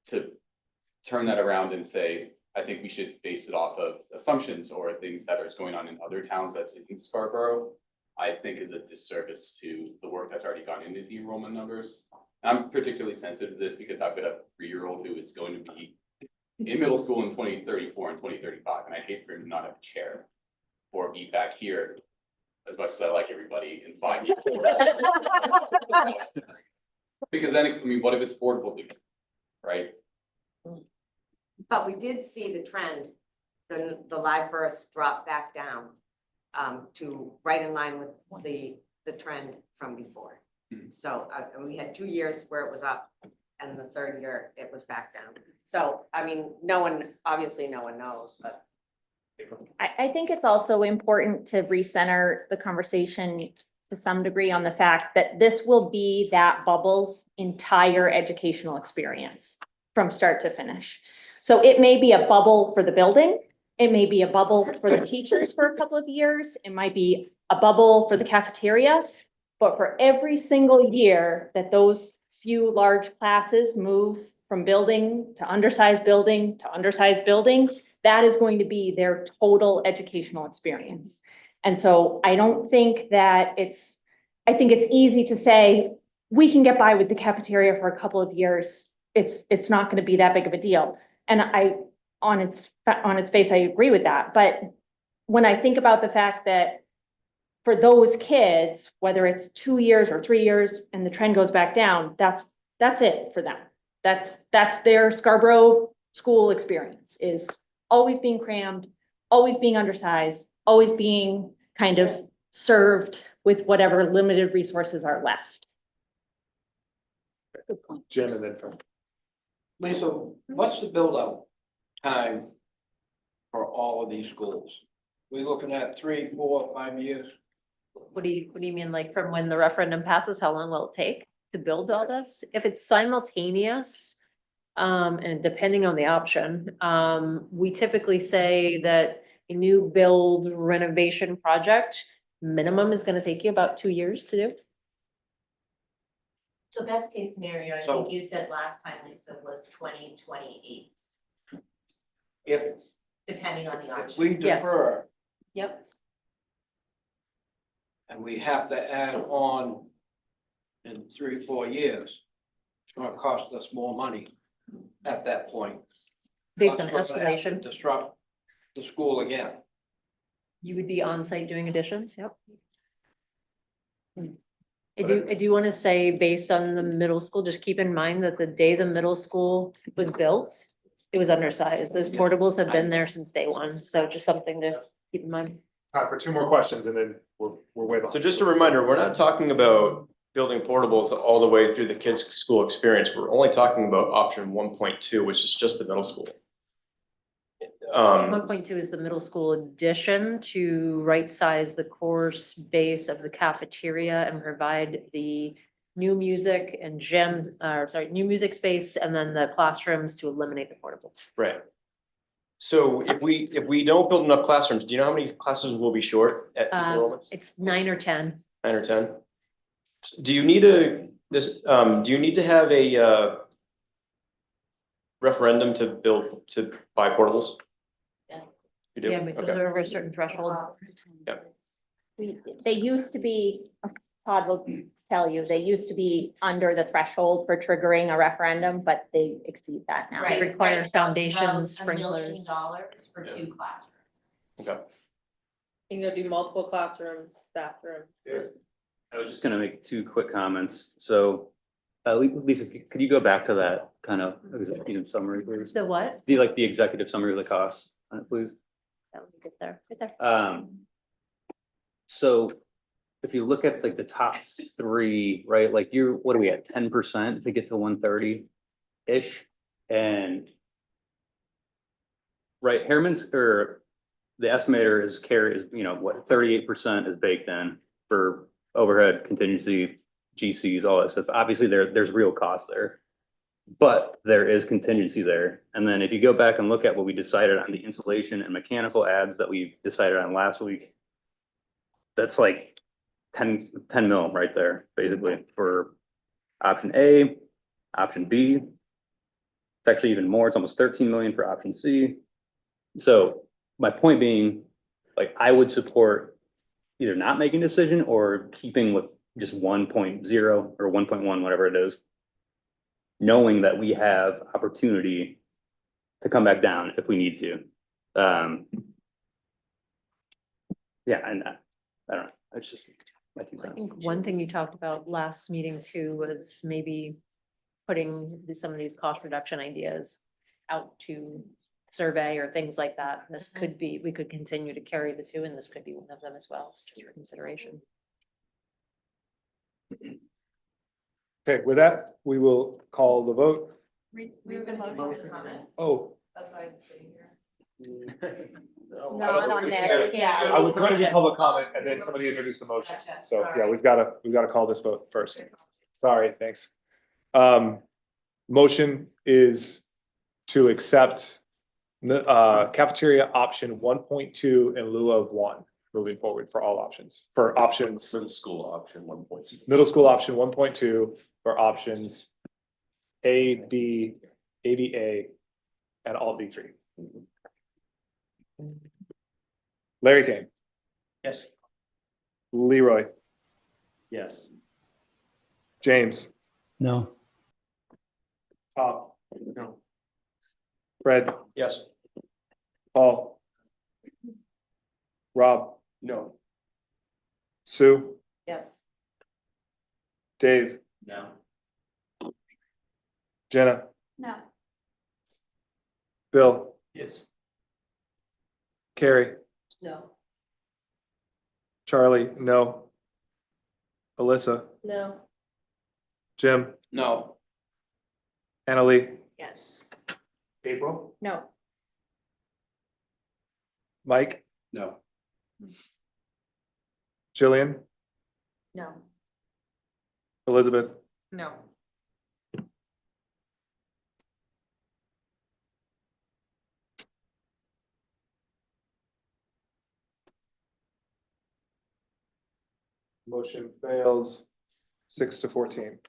to turn that around and say, I think we should base it off of assumptions or things that are going on in other towns that isn't Scarborough, I think is a disservice to the work that's already gone into the enrollment numbers. And I'm particularly sensitive to this because I've got a 3-year-old who is going to be in middle school in 2034 and 2035, and I hate for him to not have a chair or be back here as much as I like everybody in 5 years. Because then, I mean, what if it's affordable to me, right?
But we did see the trend, the live births drop back down to right in line with the trend from before. So we had 2 years where it was up, and the third year it was back down. So, I mean, obviously no one knows, but.
I think it's also important to recenter the conversation to some degree on the fact that this will be that bubble's entire educational experience from start to finish. So it may be a bubble for the building. It may be a bubble for the teachers for a couple of years. It might be a bubble for the cafeteria. But for every single year that those few large classes move from building to undersized building to undersized building, that is going to be their total educational experience. And so I don't think that I think it's easy to say, we can get by with the cafeteria for a couple of years. It's not going to be that big of a deal. And on its face, I agree with that. But when I think about the fact that for those kids, whether it's 2 years or 3 years and the trend goes back down, that's it for them. That's their Scarborough school experience, is always being crammed, always being undersized, always being kind of served with whatever limited resources are left. Good point.
Jim and then from.
Lisa, what's the build out time for all of these schools? We looking at 3, 4, 5 years?
What do you mean, like from when the referendum passes, how long will it take to build all this? If it's simultaneous, and depending on the option, we typically say that a new build renovation project minimum is gonna take you about 2 years to do.
So best case scenario, I
So-
think you said last time, Lisa, was 2028,
If,
depending on the
if
option.
we
Yes.
defer
Yep.
and we have to add on in 3, 4 years, it's gonna cost us more money at that point.
Based on
Plus, we're gonna have to
escalation,
Disrupt the school again.
you would be on site doing additions, yep. I do want to say, based on the middle school, just keep in mind that the day the middle school was built, it was undersized. Those portables have been there since day one, so just something to keep in mind.
Time for 2 more questions and then we're way behind.
So just a reminder, we're not talking about building portables all the way through the kids' school experience. We're only talking about option 1.2, which is just the middle school.
1.2 is the middle school addition to right-size the course base of the cafeteria and provide the new music and new music space, and then the classrooms to eliminate the portables.
Right. So if we don't build enough classrooms, do you know how many classes will be short at peak enrollment?
It's 9 or 10.
9 or 10? Do you need do you need to have a referendum to buy portables? You do?
Yeah, because
Okay.
they're over a certain threshold.
They used to be, Todd will tell you, they used to be under the threshold for triggering a referendum, but they exceed that now.
Right. require
About
foundations,
$1 million
sprinklers.
for 2 classrooms.
Okay.
You can go do multiple classrooms, bathroom.
I was just gonna make 2 quick comments. So, Lisa, could you go back to that kind of executive summary, please?
The what?
The executive summary of the costs, please.
That would be good there, right there.
So if you look at like the top 3, right, like what are we at, 10% to get to 130-ish? And right, Harriman's, or the estimator is 38% is baked in for overhead, contingency, GCs, all that stuff. Obviously, there's real cost there. But there is contingency there. And then if you go back and look at what we decided on the insulation and mechanical ads that we decided on last week, that's like 10 mil right there, basically, for option A, option B. It's actually even more. It's almost 13 million for option C. So my point being, like, I would support either not making a decision or keeping with just 1.0 or 1.1, whatever it is, knowing that we have opportunity to come back down if we need to. Yeah, and I don't know, it's just my 2
I
cents.
think one thing you talked about last meeting too was maybe putting some of these cost reduction ideas out to survey or things like that. This could be, we could continue to carry the 2, and this could be one of them as well, just for consideration.
Okay, with that, we will call the vote.
We were gonna make a comment.
Oh.
That's why I'm sitting here.
Not on this, yeah.
I was going to do public comment and then somebody introduced the motion.
Gotcha,
So, yeah,
sorry.
we've got to call this vote first. Sorry, thanks. Motion is to accept cafeteria option 1.2 in lieu of 1, moving forward for all options, for options.
Middle school option 1.2.
Middle school option 1.2 for options A, B, ABA, and Alt D3. Larry Kane,
Yes.
Leroy,
Yes.
James,
No.
Tom. No. Fred,
Yes.
Paul. Rob,
No.
Sue,
Yes.
Dave,
No.
Jenna,
No.
Bill,
Yes.
Carrie,
No.
Charlie, no. Alyssa,
No.
Jim,
No.
Annalee,
Yes.
April,
No.
Mike,
No.
Jillian,
No.
Elizabeth,
No.
motion fails 6-14.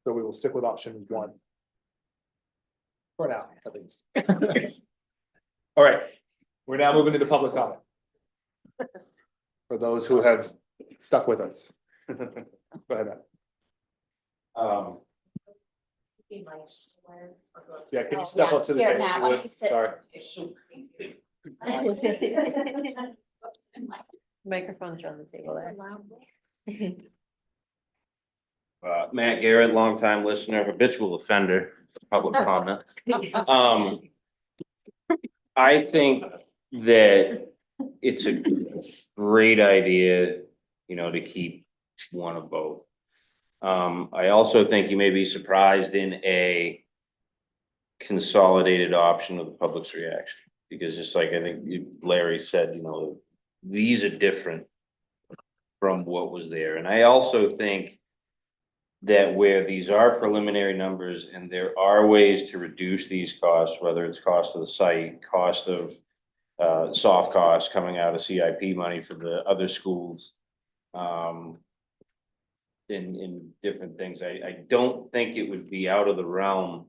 So we will stick with option 1. For now, at least. All right, we're now moving into public comment. For those who have stuck with us. Go ahead, Matt. Yeah, can you step up to the
Here,
table?
Matt,
if
why
you
don't
would?
you sit?
Sorry.
Microphones are on the table there.
Matt Garrett, longtime listener, habitual offender, public comment. I think that it's a great idea, to keep one of both. I also think you may be surprised in a consolidated option of the public's reaction. Because just like I think Larry said, these are different from what was there. And I also think that where these are preliminary numbers and there are ways to reduce these costs, whether it's cost of the site, cost of soft costs coming out of CIP money for the other schools, in different things. I don't think it would be out of the realm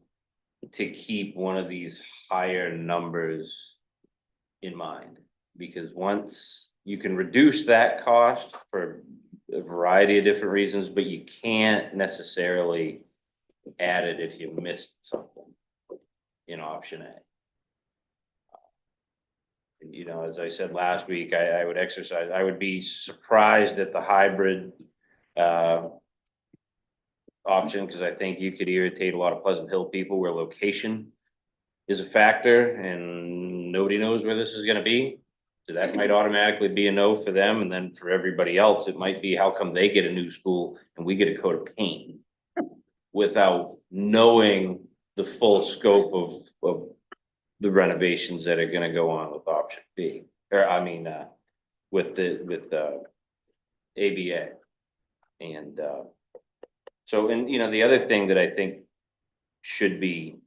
to keep one of these higher numbers in mind. Because once you can reduce that cost for a variety of different reasons, but you can't necessarily add it if you missed something in option A. As I said last week, I would be surprised at the hybrid option, because I think you could irritate a lot of Pleasant Hill people where location is a factor and nobody knows where this is gonna be. So that might automatically be a no for them, and then for everybody else, it might be how come they get a new school and we get a coat of paint without knowing the full scope of the renovations that are gonna go on with option B, with the ABA. And the other thing that I think should be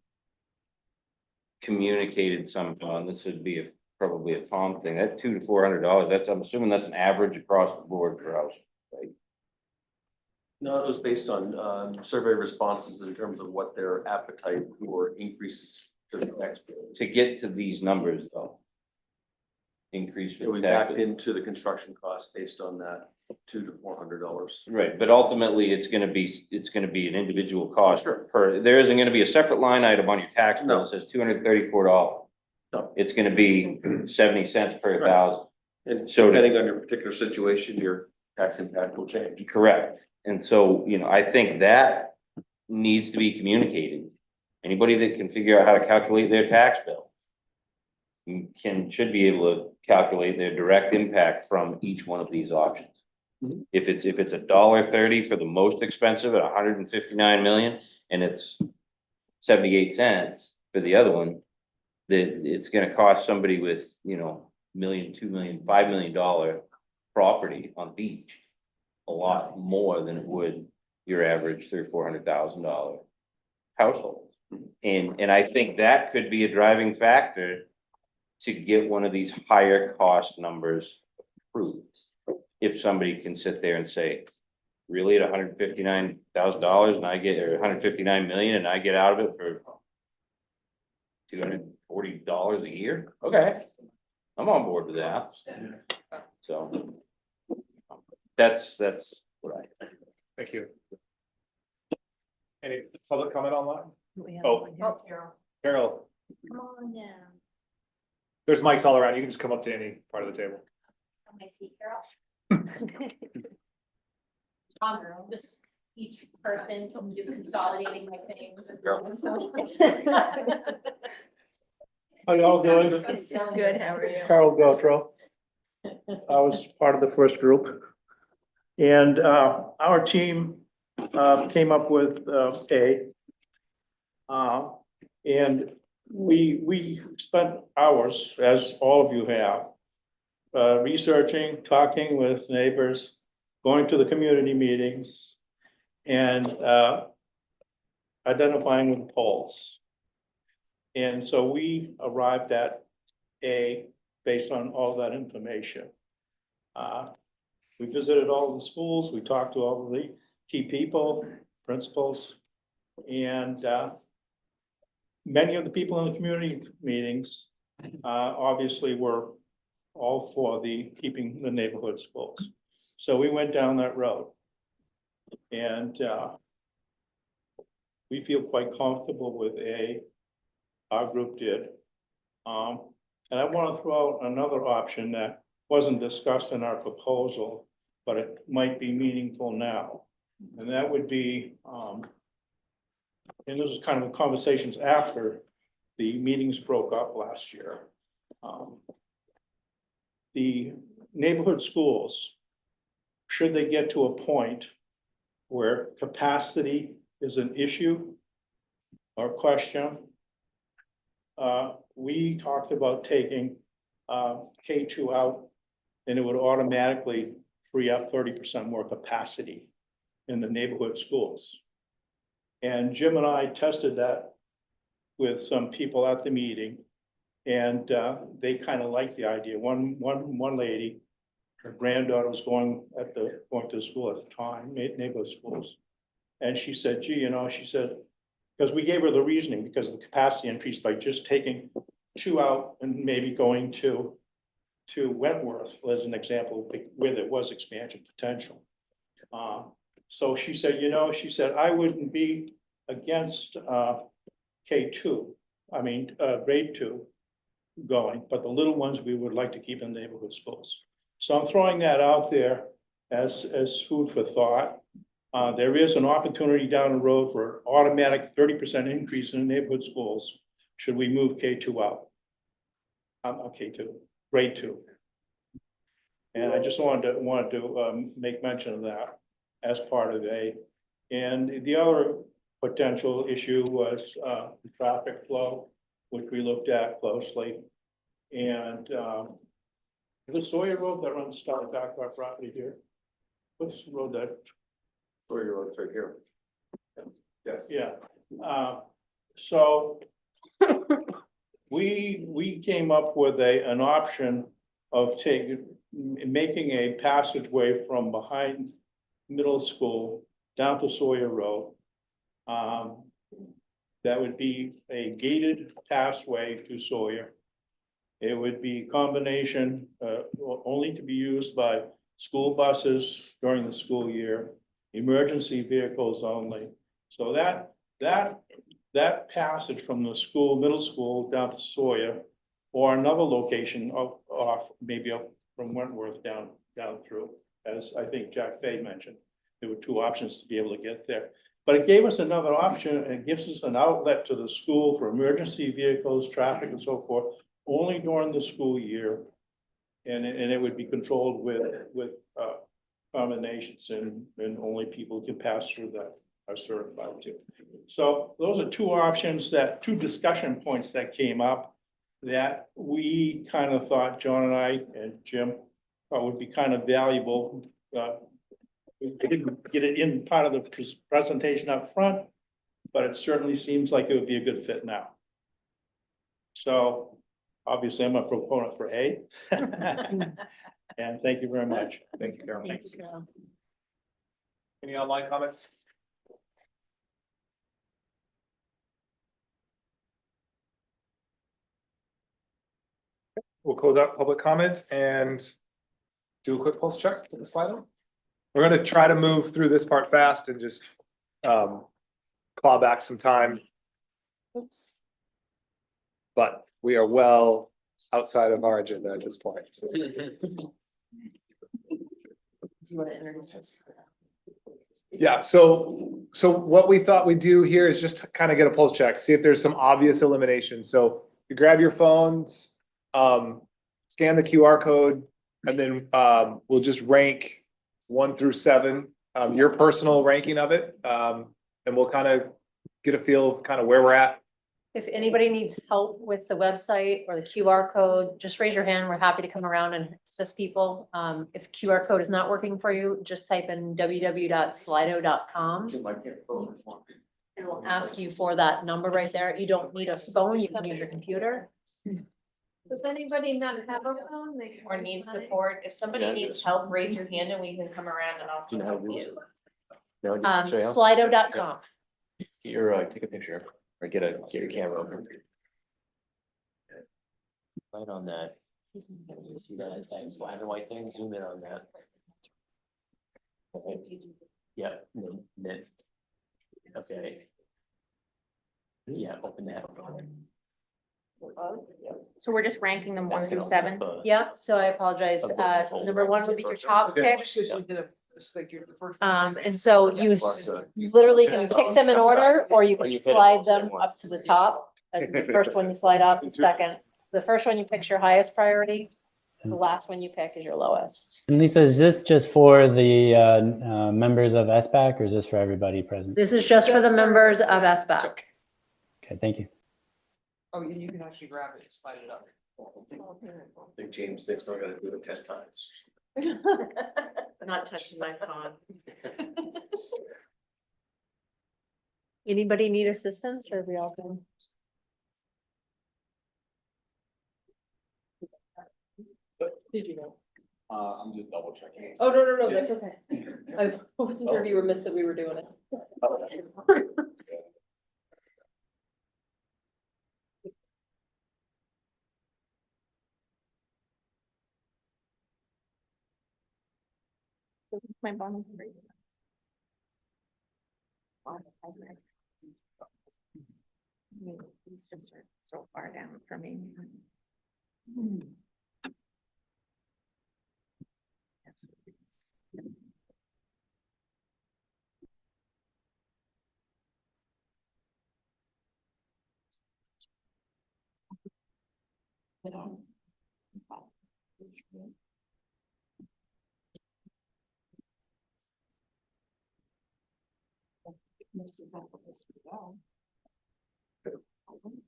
communicated somehow, and this would be probably a Tom thing, that $200 to $400, I'm assuming that's an average across the board for house, right?
No, it was based on survey responses in terms of what their appetite for increases to the tax bill.
To get to these numbers though. Increase.
It was backed into the construction cost based on that $200 to $400.
Right, but ultimately, it's gonna be an individual cost per, there isn't gonna be a separate line item on your tax bill that says $234.
No.
It's gonna be 70 cents per thousand.
And
So-
depending on your particular situation, your tax impact will change.
Correct. And so, I think that needs to be communicated. Anybody that can figure out how to calculate their tax bill should be able to calculate their direct impact from each one of these options.
Mhm.
If it's $1.30 for the most expensive at 159 million, and it's 78 cents for the other one, that it's gonna cost somebody with, $1 million, $2 million, $5 million property on the beach a lot more than it would your average $300,000 or $400,000 household. And I think that could be a driving factor to get one of these higher cost numbers approved. If somebody can sit there and say, really at $159,000 and I get, or 159 million and I get out of it for $240 a year, okay, I'm on board with that. So that's what I think.
Thank you. Any public comment online?
We have
Oh,
one here.
Carol,
Come on down.
There's mics all around. You can just come up to any part of the table.
I see Carol. Just each person is consolidating my things.
How y'all doing?
Good, how are you?
Carol Gotro. I was part of the first group. And our team came up with A. And we spent hours, as all of you have, researching, talking with neighbors, going to the community meetings, and identifying with polls. And so we arrived at A based on all that information. We visited all the schools, we talked to all of the key people, principals, and many of the people in the community meetings obviously were all for the keeping the neighborhood schools. So we went down that road. And we feel quite comfortable with A. Our group did. And I want to throw out another option that wasn't discussed in our proposal, but it might be meaningful now. And that would be, and this is kind of conversations after the meetings broke up last year. The neighborhood schools, should they get to a point where capacity is an issue or question, we talked about taking K2 out, and it would automatically free up 30% more capacity in the neighborhood schools. And Jim and I tested that with some people at the meeting, and they kind of liked the idea. One lady, her granddaughter was going to school at the time, neighborhood schools. And she said, gee, she said, because we gave her the reasoning, because of the capacity increased by just taking 2 out and maybe going to Wentworth as an example, where there was expansion potential. So she said, she said, I wouldn't be against K2, grade 2 going, but the little ones we would like to keep in neighborhood schools. So I'm throwing that out there as food for thought. There is an opportunity down the road for an automatic 30% increase in neighborhood schools. Should we move K2 out? K2, grade 2. And I just wanted to make mention of that as part of A. And the other potential issue was the traffic flow, which we looked at closely. And the Sawyer Road that runs starting back to our property here. What's the road that? Sawyer Road's right here. Yes. Yeah. So we came up with an option of making a passageway from behind middle school down to Sawyer Road. That would be a gated passway to Sawyer. It would be a combination only to be used by school buses during the school year, emergency vehicles only. So that passage from the middle school down to Sawyer, or another location off maybe up from Wentworth down through, as I think Jack Fay mentioned, there were 2 options to be able to get there. But it gave us another option, and it gives us an outlet to the school for emergency vehicles, traffic and so forth, only during the school year. And it would be controlled with combinations, and only people who can pass through that are certified to. So those are 2 options, 2 discussion points that came up that we kind of thought, John and I and Jim, thought would be kind of valuable. We didn't get it in part of the presentation up front, but it certainly seems like it would be a good fit now. So obviously I'm a proponent for A. And thank you very much.
Thank you, Carol.
Thank you, Carol.
Any online comments? We'll close out public comment and do a quick pulse check for the slide. We're going to try to move through this part fast and just claw back some time. Oops. But we are well outside of our agenda at this point.
Do you want to introduce us?
Yeah, so what we thought we'd do here is just kind of get a pulse check, see if there's some obvious elimination. So you grab your phones, scan the QR code, and then we'll just rank 1 through 7, your personal ranking of it. And we'll kind of get a feel of kind of where we're at.
If anybody needs help with the website or the QR code, just raise your hand. We're happy to come around and assist people. If QR code is not working for you, just type in www.slido.com. And we'll ask you for that number right there. You don't need a phone, you can use your computer.
Does anybody not have a phone? Or need support? If somebody needs help, raise your hand and we can come around and also help you.
Slido.com.
Take a picture or get your camera open.
Right on that. You see that black and white thing, zoom in on that. Yeah, then. Okay. Yeah, open that.
So we're just ranking them 1 through 7.
Yeah, so I apologize. Number 1 would be your top pick. And so you literally can pick them in order, or you can slide them up to the top. As the first one you slide up, the second. So the first one you pick is your highest priority. The last one you pick is your lowest.
And Lisa, is this just for the members of SBAC or is this for everybody present?
This is just for the members of SBAC.
Okay, thank you.
Oh, you can actually grab it and slide it up.
I think James thinks I gotta do it 10 times.
I'm not touching my phone.
Anybody need assistance or are we all good? Did you know?
I'm just double checking.
Oh, no, that's okay. I wasn't sure if you were missed that we were doing it.
My bottom. These just are so far down for me.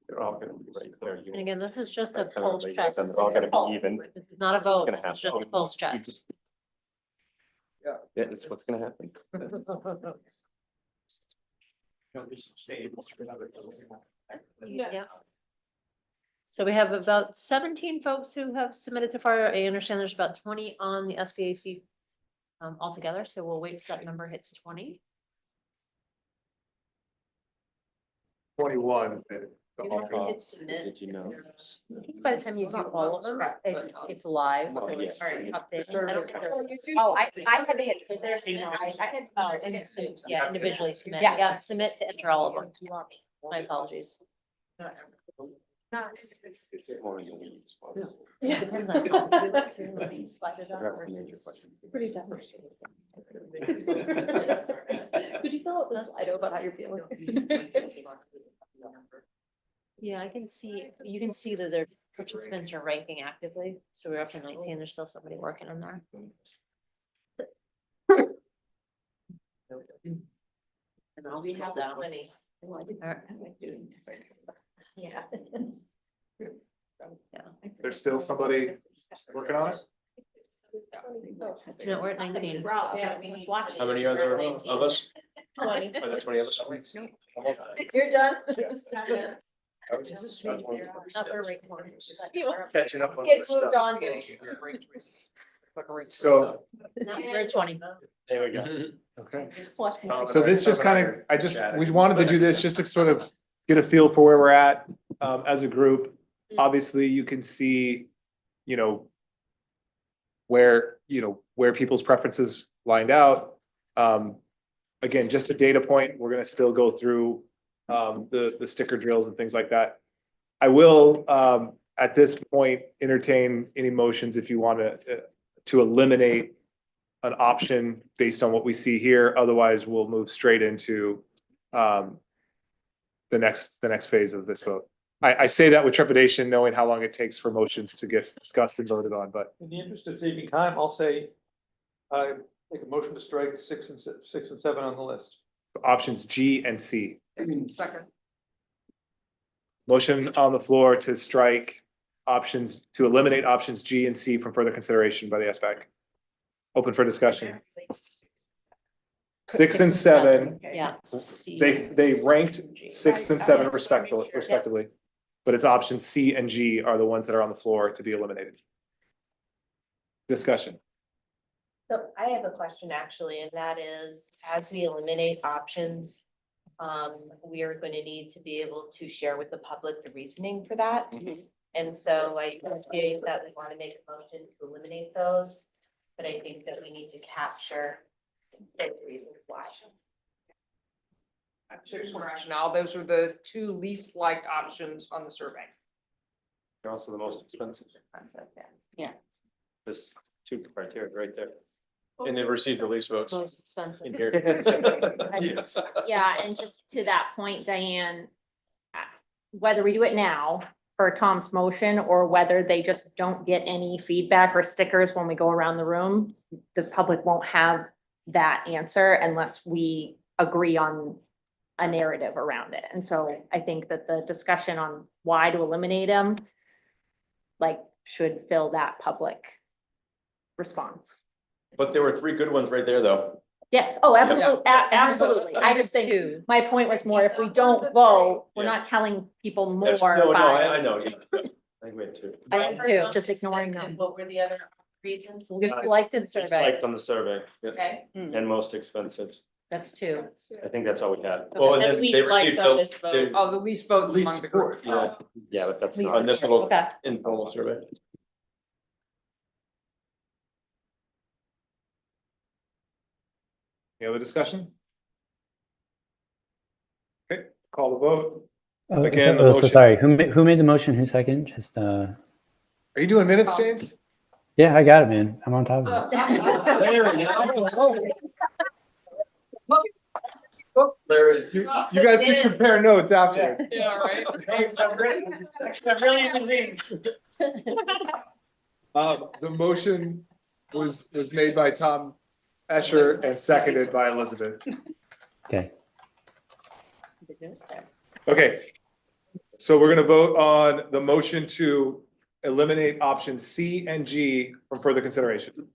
They're all gonna be right there.
And again, this is just a
Kind of
pulse
like
check.
They're all gonna be even.
This is not a vote,
Gonna
it's
happen.
just a pulse
You
check.
just- Yeah, that's what's gonna happen.
Yeah. So we have about 17 folks who have submitted so far. I understand there's about 20 on the SBAC altogether, so we'll wait till that number hits 20.
21.
Did you know?
I think by the time you do all of them, it's live, so it's updated. I don't care.
Oh, I had to hit scissors.
Yeah, individually submit.
Yeah.
Yeah, submit to enter all of them. My apologies. Yeah. Depends on how you do it too, whether you slide it up versus. Pretty tough. Could you fill out the Slido about how you're feeling? Yeah, I can see, you can see that their participants are ranking actively, so we're up to 19, there's still somebody working on there. And I'll
We
scroll
have
down.
many.
Yeah. Yeah.
There's still somebody working on it?
No, we're at 19.
Yeah, we
Just
need-
watch it.
How many are there of us?
20.
Are there 20 of us?
You're done.
That's one.
Upper right corner.
Catching up on
Get
this
moved
stuff.
on, dude.
So,
No, we're at 20.
There we go.
okay.
Just watch.
So this just kind of, we wanted to do this just to sort of get a feel for where we're at, as a group. Obviously, you can see, where people's preferences lined out. Again, just a data point, we're gonna still go through, the sticker drills and things like that. I will, at this point, entertain any motions if you want to eliminate an option based on what we see here. Otherwise, we'll move straight into the next phase of this vote. I say that with trepidation, knowing how long it takes for motions to get discussed and voted on, but
In the interest of saving time, I'll say, I make a motion to strike 6 and 7 on the list.
options G and C.
Second.
Motion on the floor to strike options, to eliminate options G and C from further consideration by the SBAC. Open for discussion. 6 and 7.
Yeah.
They ranked 6 and 7 respectively, but it's options C and G are the ones that are on the floor to be eliminated. Discussion.
So I have a question actually, and that is, as we eliminate options, we are going to need to be able to share with the public the reasoning for that. And so I appreciate that we want to make a motion to eliminate those, but I think that we need to capture the reasons why.
There's some rationale. Those are the two least liked options on the survey.
They're also the most expensive.
Yeah.
There's two criteria right there.
And they've received the least votes
Most expensive.
in here. Yes.
Yeah, and just to that point, Diane, whether we do it now for Tom's motion or whether they just don't get any feedback or stickers when we go around the room, the public won't have that answer unless we agree on a narrative around it. And so I think that the discussion on why to eliminate them, like, should fill that public response.
But there were 3 good ones right there, though.
Yes, oh, absolutely, absolutely. I just think, my point was more, if we don't vote, we're not telling people more
No,
by.
I know. Yeah. I think we had 2.
I do, just ignoring them.
And what were the other reasons?
Disliked and survey,
Disliked on the survey
Okay.
and most expensive.
that's 2.
I think that's all we had.
Well, and
At
then
least
they
liked
received
on
the-
this vote.
the
Oh, the least votes
least
among the group.
support, yeah,
Yeah, but that's
Least
not.
on this little
Okay.
informal survey.
Any other discussion? Okay, call the vote.
Oh,
Again,
so,
the
oh, so
motion-
sorry, who made the motion? Who second? Just,
Are you doing minutes, James?
yeah, I got it, man. I'm on top of it.
There is.
You guys can compare notes after.
Yeah, right.
The motion was made by Tom Escher and seconded by Elizabeth.
Okay.
Okay. So we're gonna vote on the motion to eliminate options C and G from further consideration.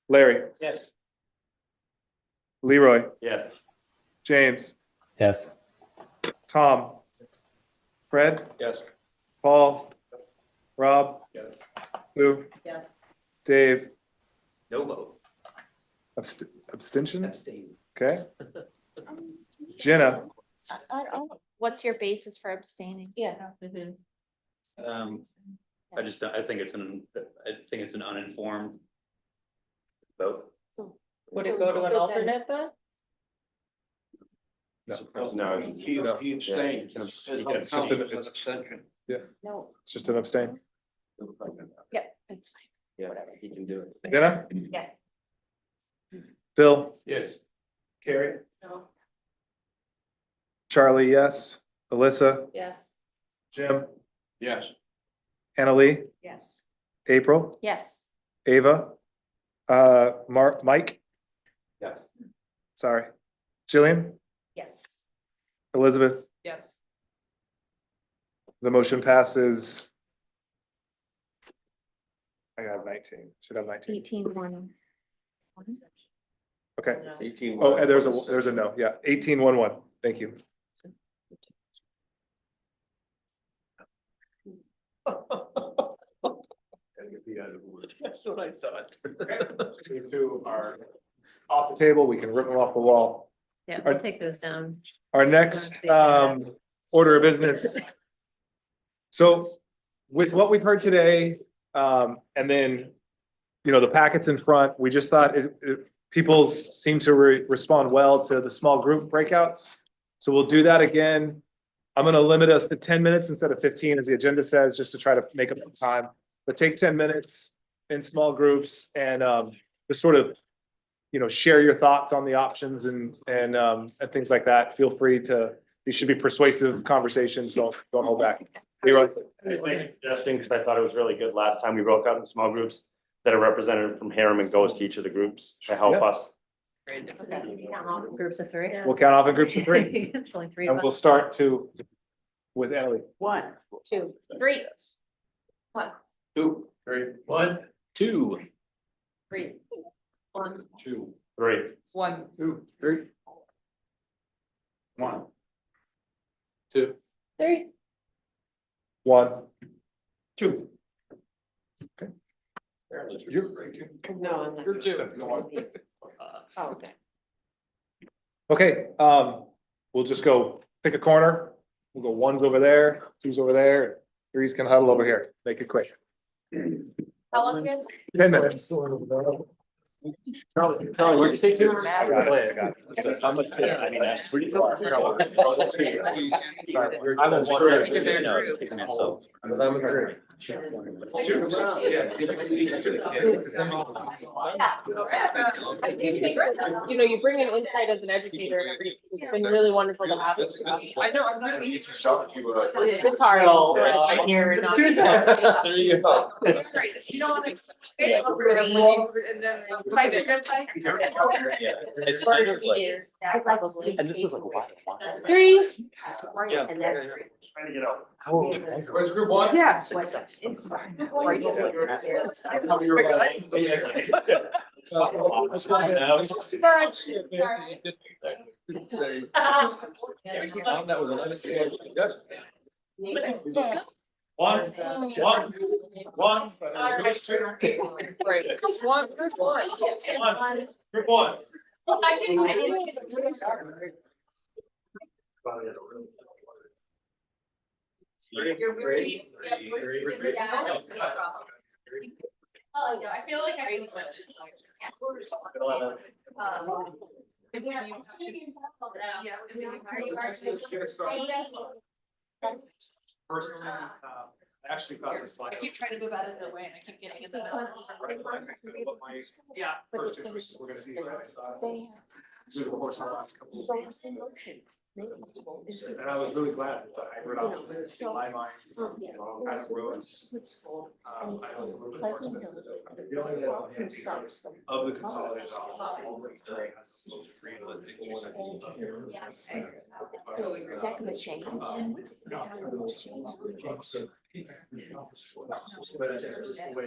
Larry,
Yes.
Leroy,
Yes.
James,
Yes.
Tom, Fred,
Yes.
Paul, Rob,
Yes.
Lou,
Yes.
Dave,
No vote.
abstention?
Abstain.
Okay. Jenna,
What's your basis for abstaining?
Yeah.
I just, I think it's an uninformed vote.
Would it go to an alternate then?
No, he abstained.
No.
His
Yeah,
whole
it's
count
something-
was an abstention.
No.
it's just an abstain.
Yep, it's fine.
Yeah, he can do it.
Jenna,
Yes.
Bill,
Yes.
Carrie,
No.
Charlie, yes. Alyssa,
Yes.
Jim,
Yes.
Annalee,
Yes.
April,
Yes.
Ava, Mike,
Yes.
sorry, Jillian,
Yes.
Elizabeth,
Yes.
the motion passes. I got 19, should have 19.
18-1.
Okay.
18.
Oh, and there's a no, yeah, 18-1-1, thank you.
That's what I thought.
These two are off the table, we can rip them off the wall.
Yeah, we'll take those down.
Our next order of business. So with what we've heard today, and then, you know, the packets in front, we just thought people seem to respond well to the small group breakouts. So we'll do that again I'm gonna limit us to 10 minutes instead of 15, as the agenda says, just to try to make up some time. But take 10 minutes in small groups and just sort of, share your thoughts on the options and things like that. Feel free to, these should be persuasive conversations. Don't hold back. Leroy?
Suggesting, because I thought it was really good last time we broke out in small groups, that a representative from Harriman goes to each of the groups to help
Yep.
us.
Groups of three.
We'll count off in groups of 3.
It's only 3
And
of
we'll
us.
start with Ellie.
1,
2,
3.
1,
2, 3, 1, 2,
3, 1.
2, 3.
1,
2, 3.
1.
2.
3.
1.
2.
no, I'm not. You're 2.
oh, okay.
Okay, we'll just go pick a corner. We'll go 1's over there, 2's over there, 3's can huddle over here. Make it quick.
How long again?
10 minutes.
Tell me, where'd you say 2?
I got it, I got it.
How much? I mean, that's pretty far.
I will walk there.
So.
Because I'm agree.
You bring an insight as an educator. It's been really wonderful to have.
I know, I'm really.
It's hard.
Right
Here, not-
There you go.
Great, you don't want to accept. And then.
It's kind of like,
Is probably.
and this was like a while.
3.
Yeah.
And that's
Trying to get out.
Where's group 1?
Yes.
One.
Right. One.
Group 1.
Oh, yeah, I feel like I was just.
Personally, I actually thought this slide.
I keep trying to move out of the way and I keep getting in the middle.
Yeah.
First interest, we're gonna see. Through the course of the last couple of weeks. And I was really glad that the hybrid option in my mind, kind of roads. I know it's a little bit more expensive. The only of the consolidated options, has the most realistic use of
That could change.
But it's just the way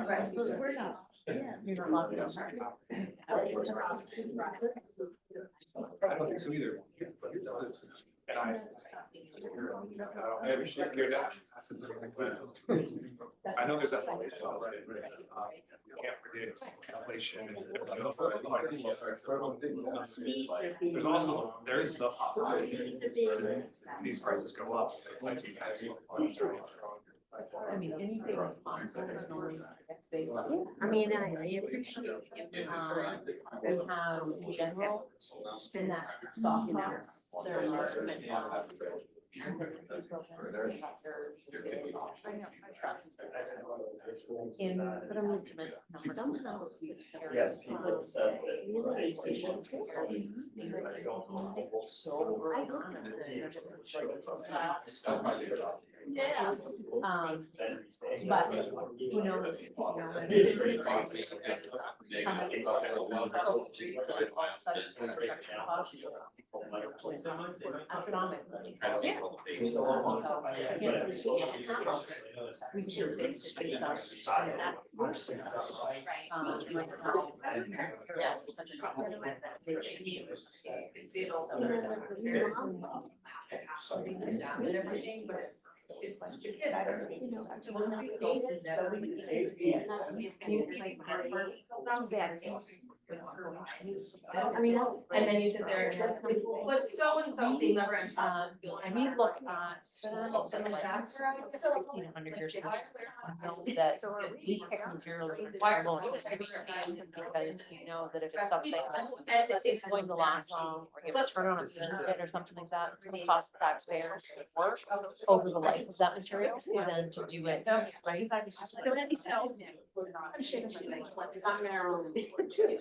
Right, so we're not, yeah.
You're not locked in.
I don't think so either. But it does. And I appreciate your dash. I know there's escalation already, but you can't predict inflation. There's also, there is the possibility these prices go up.
I mean, anything is possible, there's no way to predict based on.
I mean, I appreciate.
We have in general, spin that soft house, there are investment. In, but I'm movement, some house.
Yes, people said
Yeah. But who knows, economically. Yeah. We should fix it based on. Yes. Good question. I don't know. So we'll have to base this, so we can. And then you sit there and have some, but so and so, we look at something like that. 1,500 years ago. Know that we pick materials alone, because we know that if it's something that it's going to last long, or you turn on a certificate or something like that, it's gonna cost the taxpayers work over the life of that material, than to do it, right?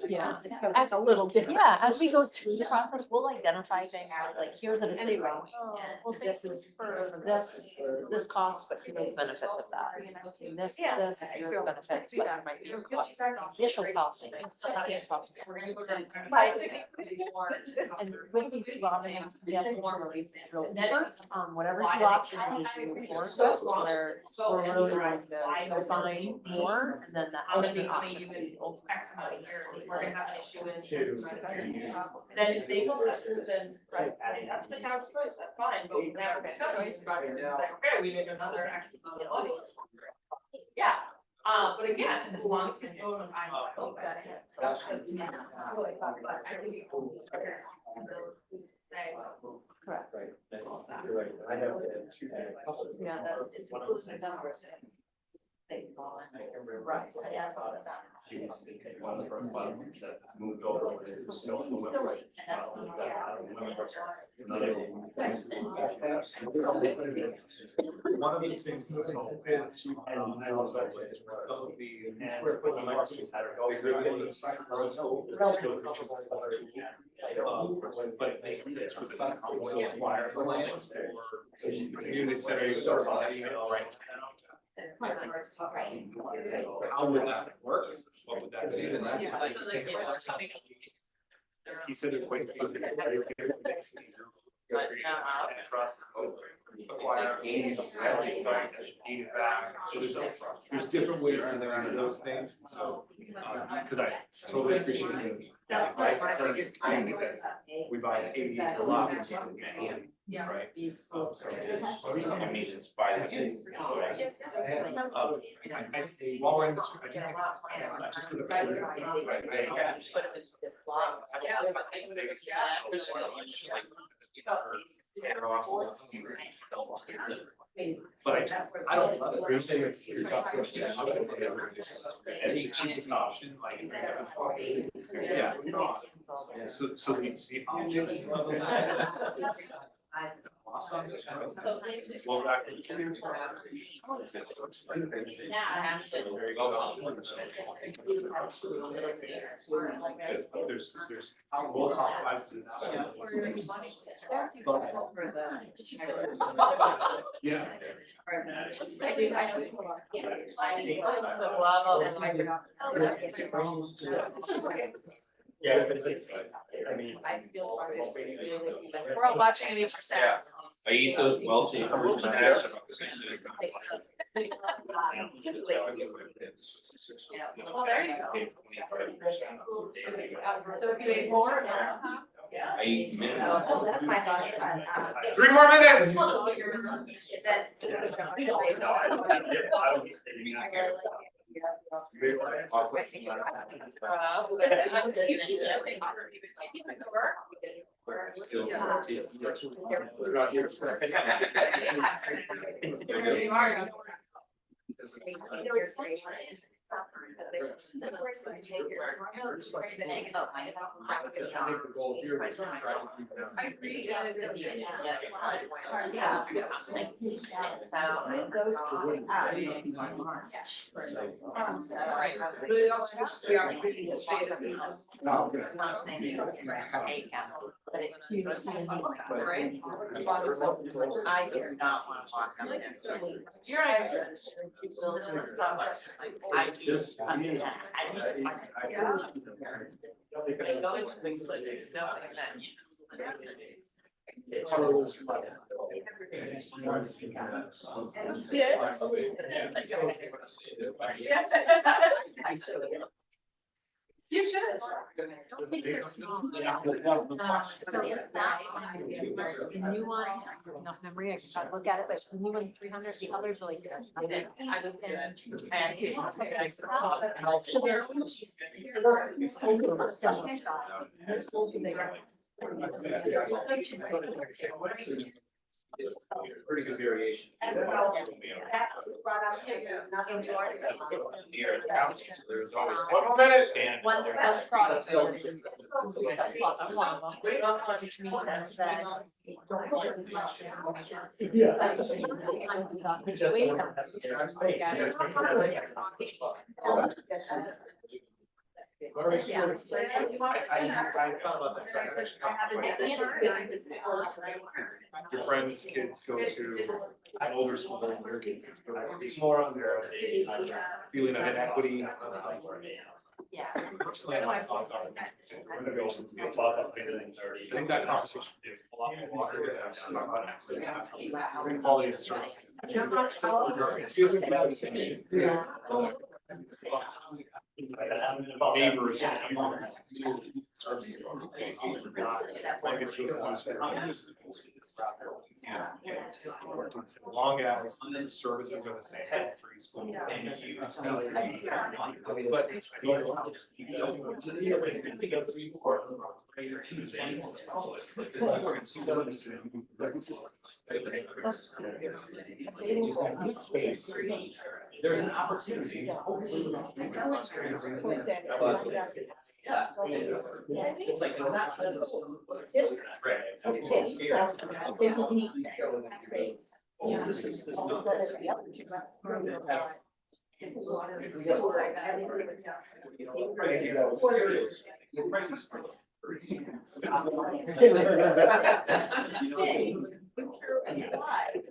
Yeah, as a little different. Yeah, as we go through the process, we'll identify things like, here's a decision. This is, this cost, but here are the benefits of that. This, here are the benefits, but there might be costs, initial costing, second cost. And with these two options, yeah, whatever two options you move forward with, where we're really going to refine more, and then the ultimate option will be the ultimate.
We're gonna have an issue in. Then if they go, then, right, that's the town's choice, that's fine, but we never get choice, it's like, okay, we make another X amount of money. Yeah, but again, as long as we go and I hope that.
Correct.
Right. You're right. I have.
Yeah, it's inclusive numbers. Right.
One of the first ones that moved over to still.
One of these things. And I also. But they do this with the community center, society, right? How would that work? What would that be? He said it quite. There's different ways to do those things, so, because I totally appreciate it. We buy 80 a lot.
Yeah.
Right.
These schools.
I mean, it's by the.
While we're in this, just for the. But I don't love it. You're saying it's your top question. Any cheapest option, like. Yeah. So the options. Well, back. There's. We'll compromise it. Yeah.
Yeah, I mean.
We're all watching each other.
I eat those melty.
Well, there you go. So if you ate more, yeah.
I eat minimum.
Oh, that's my thoughts.
3 more minutes.
I agree. But it also gives us the opportunity to say that we must. Right?
I do not want to walk on it. You're right. I just, I mean, I go into things like this, stuff like that.
You should.
So it's not, the new one, enough memory, I gotta look at it, but the new one's 300, the others are like.
I was
So they're.
Pretty good variation.
There's
always.
One more minute.
One product.
Your friends' kids go to an older school than your kids go to. There's more on their feeling of inequity.
Yeah.
Personally, my thoughts are renovations be a lot of later than 30. I think that conversation is a lot more water. Quality of service. Neighbors. As long as services are the same. Three schools. There's an opportunity. It's like,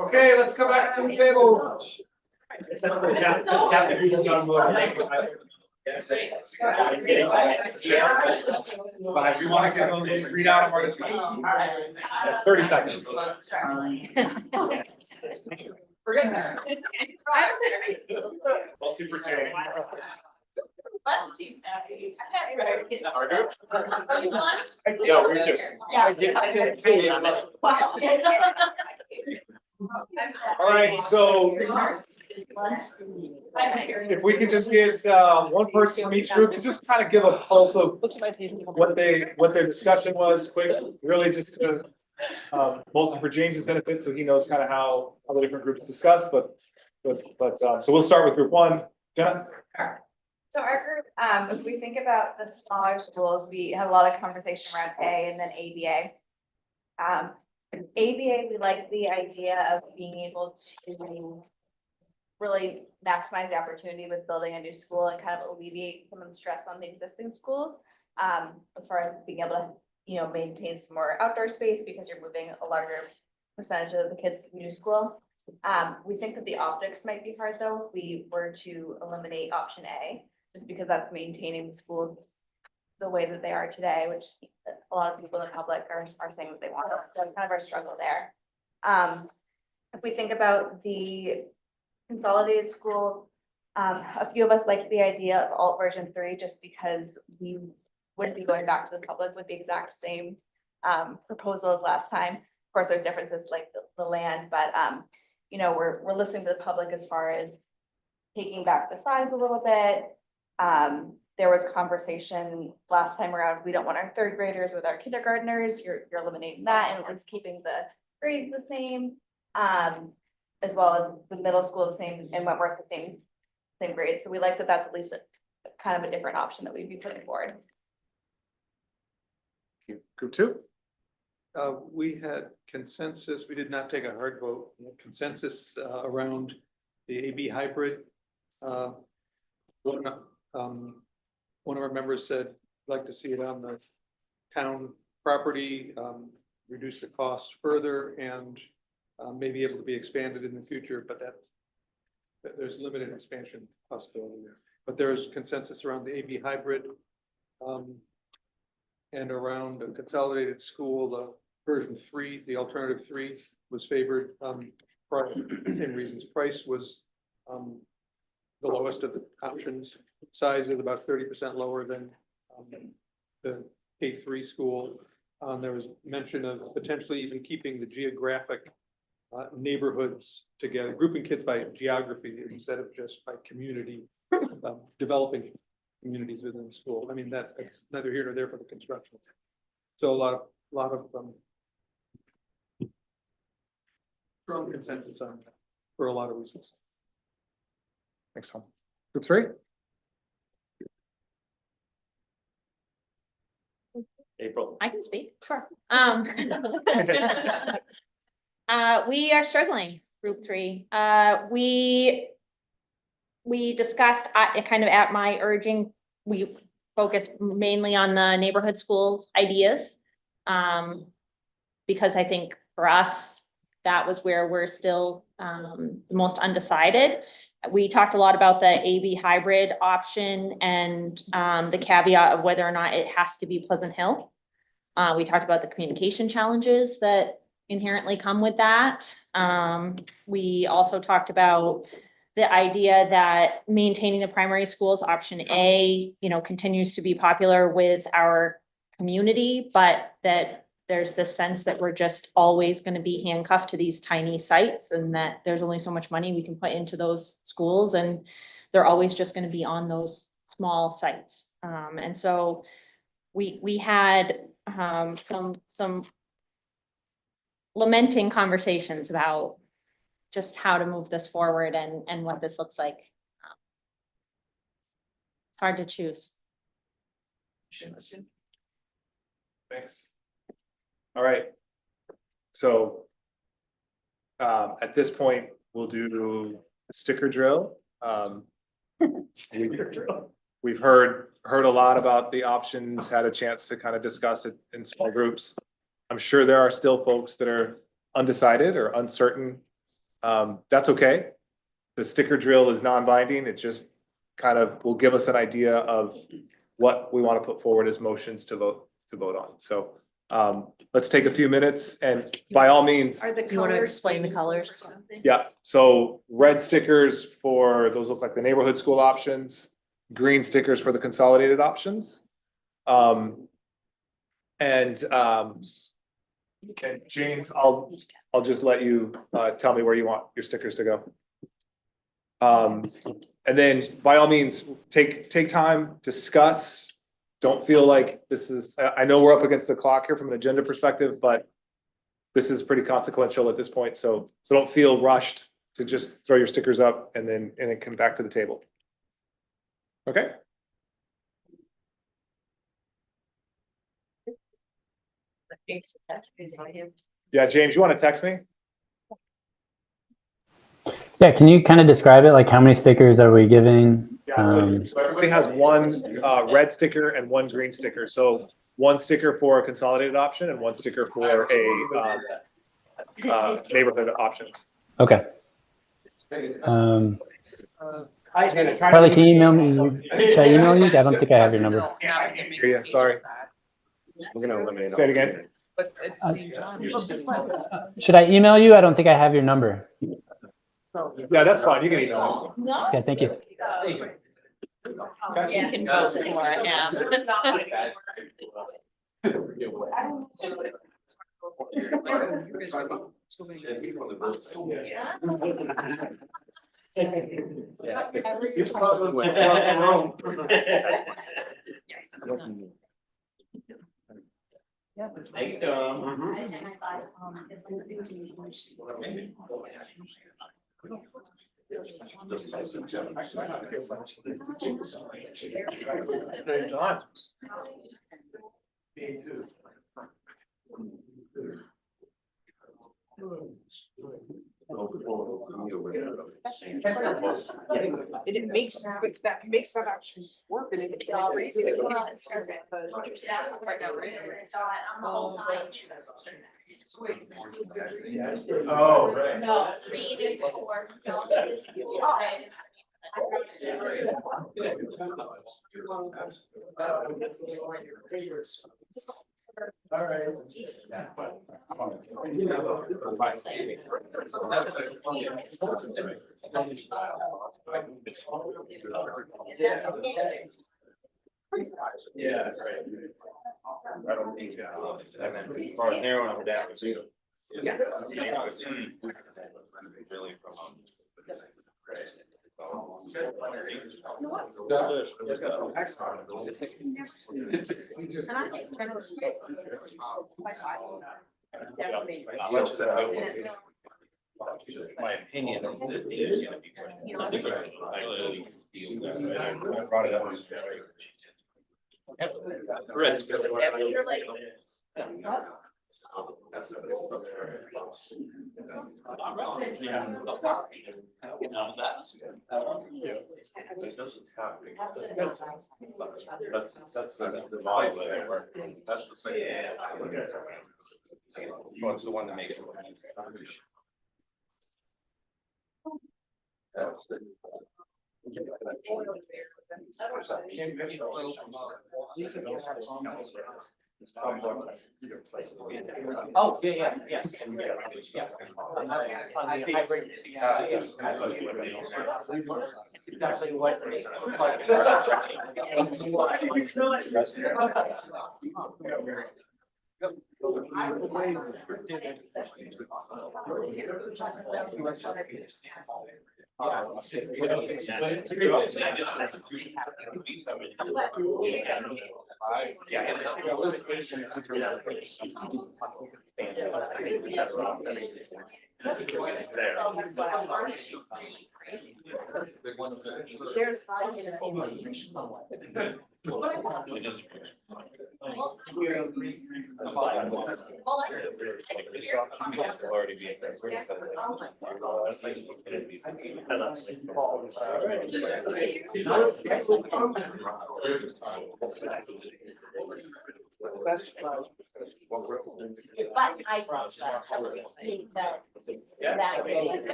Okay, let's come back to the table. But if you want to read out of our discussion. 30 seconds.
Forget
I'll super J.
Let's see.
Yeah, we're just. All right, so if we could just get one person from each group to just kind of give a pulse of what their discussion was, quick, really just to mostly for James's benefit, so he knows kind of how the different groups discussed, but so we'll start with group one. Jenna?
So our group, if we think about the smaller schools, we had a lot of conversation around A and then ABA. ABA, we like the idea of being able to really maximize the opportunity with building a new school and kind of alleviate some of the stress on the existing schools. As far as being able to, maintain some more outdoor space because you're moving a larger percentage of the kids to the new school. We think that the optics might be hard though, if we were to eliminate option A, just because that's maintaining the schools the way that they are today, which a lot of people in the public are saying that they want. So that's kind of our struggle there. If we think about the consolidated school, a few of us liked the idea of alt version 3 just because we wouldn't be going back to the public with the exact same proposal as last time. Of course, there's differences like the land, but we're listening to the public as far as taking back the size a little bit. There was conversation last time around, we don't want our third graders with our kindergartners, you're eliminating that and at least keeping the grades the same. As well as the middle school the same and Wentworth the same grades. So we like that that's at least a kind of a different option that we'd be putting forward.
Group two?
We had consensus, we did not take a hard vote, consensus around the AB hybrid. One of our members said, like to see it on the town property, reduce the cost further and may be able to be expanded in the future, but there's limited expansion possibility there. But there's consensus around the AB hybrid and around a consolidated school, the version 3, the alternative 3 was favored for the same reasons. Price was the lowest of the options. Size is about 30% lower than the K-3 school. There was mention of potentially even keeping the geographic neighborhoods together, grouping kids by geography instead of just by community, developing communities within the school. I mean, that's neither here nor there for the construction. So a lot of strong consensus on that for a lot of reasons.
Thanks, Tom. Group 3?
April.
I can speak, sure. We are struggling, group 3. We discussed, kind of at my urging, we focused mainly on the neighborhood schools ideas. Because I think for us, that was where we're still the most undecided. We talked a lot about the AB hybrid option and the caveat of whether or not it has to be Pleasant Hill. We talked about the communication challenges that inherently come with that. We also talked about the idea that maintaining the primary schools, option A, continues to be popular with our community, but that there's this sense that we're just always going to be handcuffed to these tiny sites and that there's only so much money we can put into those schools and they're always just going to be on those small sites. And so we had some lamenting conversations about just how to move this forward and what this looks like. It's hard to choose.
Thanks. All right. So at this point, we'll do a sticker drill. We've heard a lot about the options, had a chance to kind of discuss it in small groups. I'm sure there are still folks that are undecided or uncertain. That's okay. The sticker drill is non-binding. It just kind of will give us an idea of what we want to put forward as motions to vote on. So let's take a few minutes and by all means.
Are the
You want to
colors
explain the
being-
colors?
Yeah, so red stickers for, those look like the neighborhood school options, green stickers for the consolidated options. And James, I'll just let you tell me where you want your stickers to go. And then by all means, take time, discuss. Don't feel like this is, I know we're up against the clock here from an agenda perspective, but this is pretty consequential at this point. So don't feel rushed to just throw your stickers up and then come back to the table. Okay? Yeah, James, you want to text me?
Yeah, can you kind of describe it? Like how many stickers are we giving?
Yeah, so everybody has one red sticker and one green sticker. So one sticker for a consolidated option and one sticker for a neighborhood option.
Okay. Carly, can you email me? Should I email you? I don't think I have your number.
Yeah, sorry.
We're gonna eliminate.
Say it again.
But at the same time.
Should I email you? I don't think I have your number.
Yeah, that's fine. You can email me.
Okay, thank you.
You can vote for
Thank you, Tom.
It makes that option work and it.
Oh, right.
No, green is for consolidated school, red is.
All right.
Yeah, right. I don't think, I meant, as far as narrowing it down, so.
Yes.
Really from. My opinion is that it's gonna be. I really feel that, I brought it up. Risk. That's the volume of it, that's the same. Well, it's the one that makes it. Oh, yeah. Exactly what.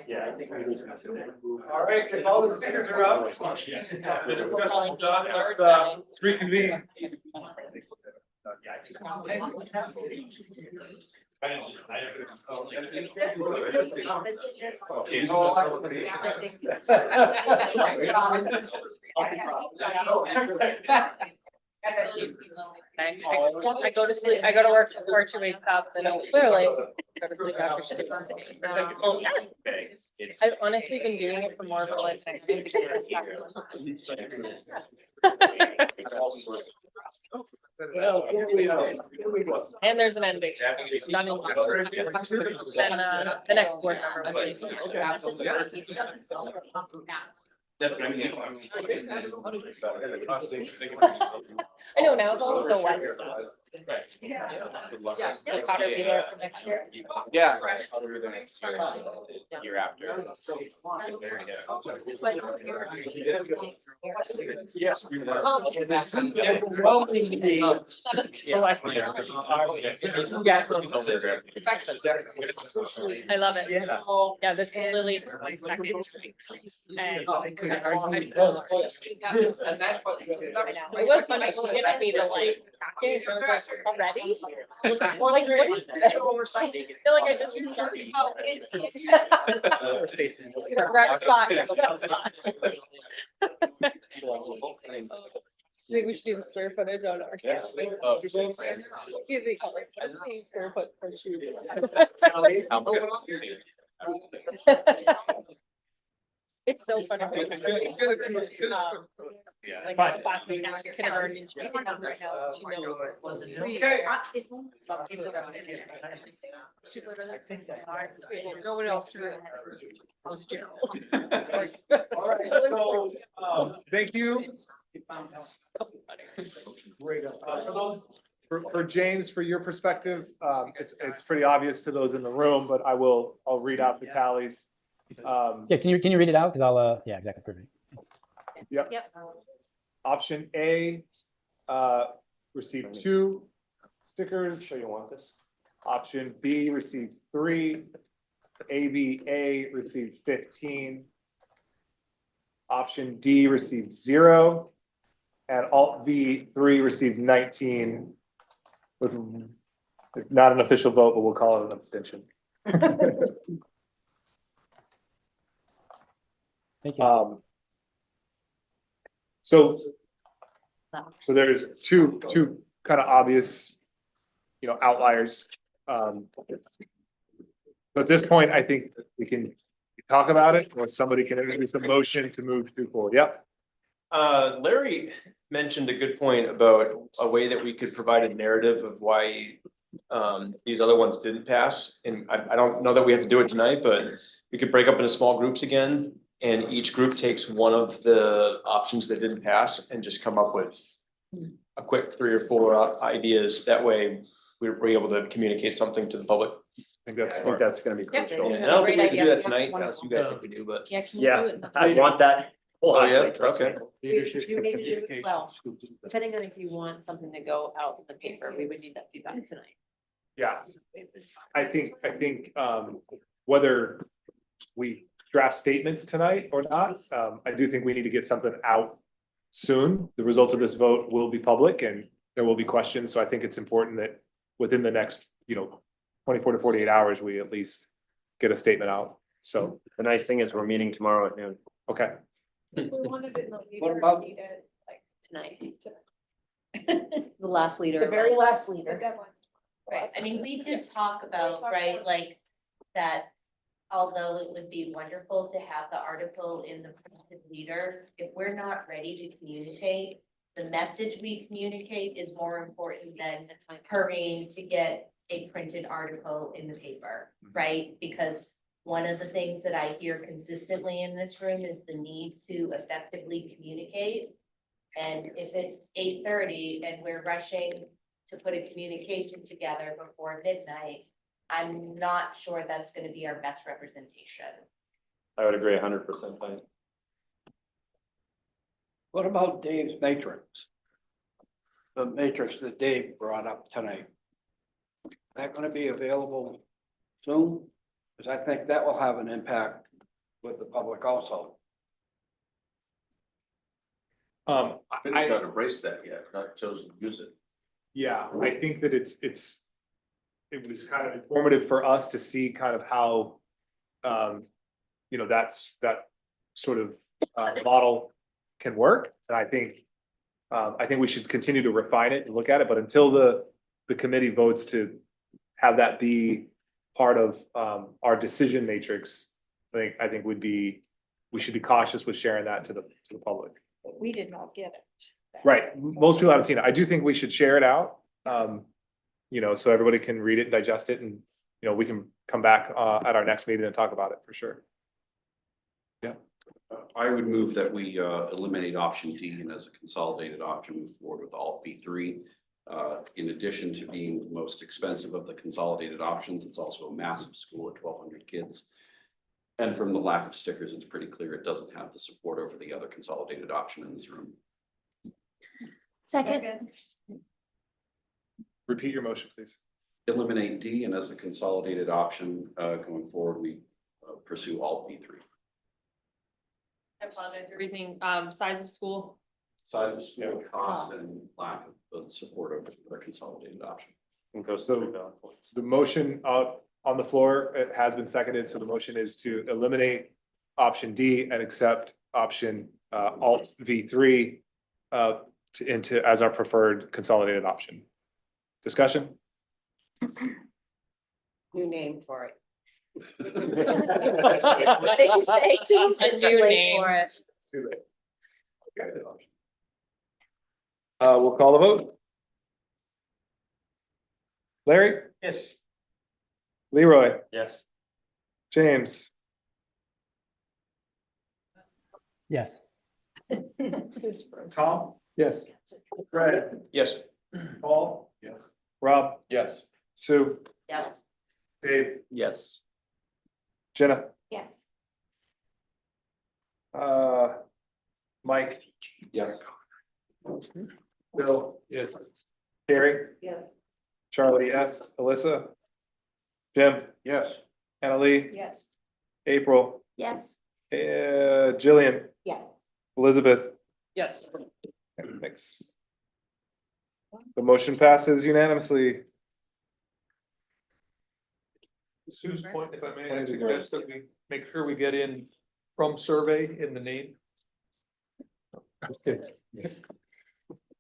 Yeah, I think.
All right, if all the speakers are up. The discussion done, reconvene.
I go to sleep, I go to work before she wakes up, and I clearly go to sleep after she gets sick. I've honestly been doing it for more of a lifetime. And there's an ending. Not in. And the next board member.
That's what I mean.
I know now, it's all the wet stuff. The powder be there for next year.
Yeah. I'll do the next year after. Yes.
I love it. Yeah, this is Lily's my second. And it was funny, she gave me the like package, I was like, already? I was like, what is this? I feel like I just. Right spot. I think we should do the square footage on our. Excuse me, square foot per shoe. It's so funny. Like my classmate now, kindergarten, she can come right now, she knows. No one else. Was Gerald.
All right, so, thank you. For James, for your perspective, it's pretty obvious to those in the room, but I'll read out the tallies.
Yeah, can you read it out? Because I'll, yeah, exactly, perfect.
Yep. Option A, received 2 stickers.
So you want this?
Option B received 3. ABA received 15. Option D received 0. And Alt V3 received 19. With not an official vote, but we'll call it an abstention.
Thank you.
So there's two kind of obvious, outliers. But at this point, I think we can talk about it, or somebody can introduce a motion to move forward. Yep.
Larry mentioned a good point about a way that we could provide a narrative of why these other ones didn't pass. And I don't know that we have to do it tonight, but we could break up into small groups again. And each group takes one of the options that didn't pass and just come up with a quick 3 or 4 ideas. That way we're able to communicate something to the public.
I think that's
gonna be
Yep.
crucial.
And I don't think we have to do that tonight, unless you guys think we do, but.
Yeah, can you do
Yeah,
it?
I want that.
Oh, yeah,
wholeheartedly, trust me.
okay.
Do you maybe do it well? Depending on if you want something to go out in the paper, we would need that feedback tonight.
Yeah, I think, whether we draft statements tonight or not, I do think we need to get something out soon. The results of this vote will be public and there will be questions, so I think it's important that within the next, 24 to 48 hours, we at least get a statement out. So,
The nice thing is we're meeting tomorrow at noon.
okay.
We wanted it in the
What
leader,
about-
we need it, like,
Tonight. The last leader.
the very last
The
leader. Deadlines.
Right, I mean, we did talk about, right, like, that although it would be wonderful to have the article in the printed leader, if we're not ready to communicate, the message we communicate is more important than hurrying to get a printed article in the paper, right? Because one of the things that I hear consistently in this room is the need to effectively communicate. And if it's 8:30 and we're rushing to put a communication together before midnight, I'm not sure that's gonna be our best representation.
I would agree 100%.
What about Dave's matrix? The matrix that Dave brought up tonight. Is that gonna be available soon? Because I think that will have an impact with the public also.
I just not embraced that yet, not chosen to use it.
Yeah, I think that it was kind of informative for us to see kind of how, that sort of model can work. And I think we should continue to refine it and look at it, but until the committee votes to have that be part of our decision matrix, I think we should be cautious with sharing that to the public.
We did not get it.
Right, most people haven't seen it. I do think we should share it out. So everybody can read it and digest it and, we can come back at our next meeting and talk about it for sure. Yeah.
I would move that we eliminate option D and as a consolidated option, move forward with Alt V3. In addition to being the most expensive of the consolidated options, it's also a massive school at 1,200 kids. And from the lack of stickers, it's pretty clear it doesn't have the support over the other consolidated option in this room.
Second.
Repeat your motion, please.
Eliminate D and as a consolidated option, going forward, we pursue Alt V3.
I apologize for raising, size of school.
Size of school, cost, and lack of support over the consolidated option.
And goes
So-
through valid points.
The motion on the floor, it has been seconded, so the motion is to eliminate option D and accept option Alt V3 as our preferred consolidated option. Discussion?
New name for it.
What did you say, Susan?
A new name.
For it.
Too late. Okay. We'll call the vote. Larry,
Yes.
Leroy,
Yes.
James,
Yes.
Tom,
Yes.
Fred,
Yes.
Paul. Yes. Rob,
Yes.
Sue,
Yes.
Dave,
Yes.
Jenna,
Yes.
Mike,
Yes.
Bill,
Yes.
Carrie,
Yes.
Charlie, yes, Alyssa, Jim,
Yes.
Annalee,
Yes.
April,
Yes.
Jillian,
Yes.
Elizabeth.
Yes.
Thanks. The motion passes unanimously.
Sue's point, if I may, I suggest that we make sure we get in from survey in the name.
I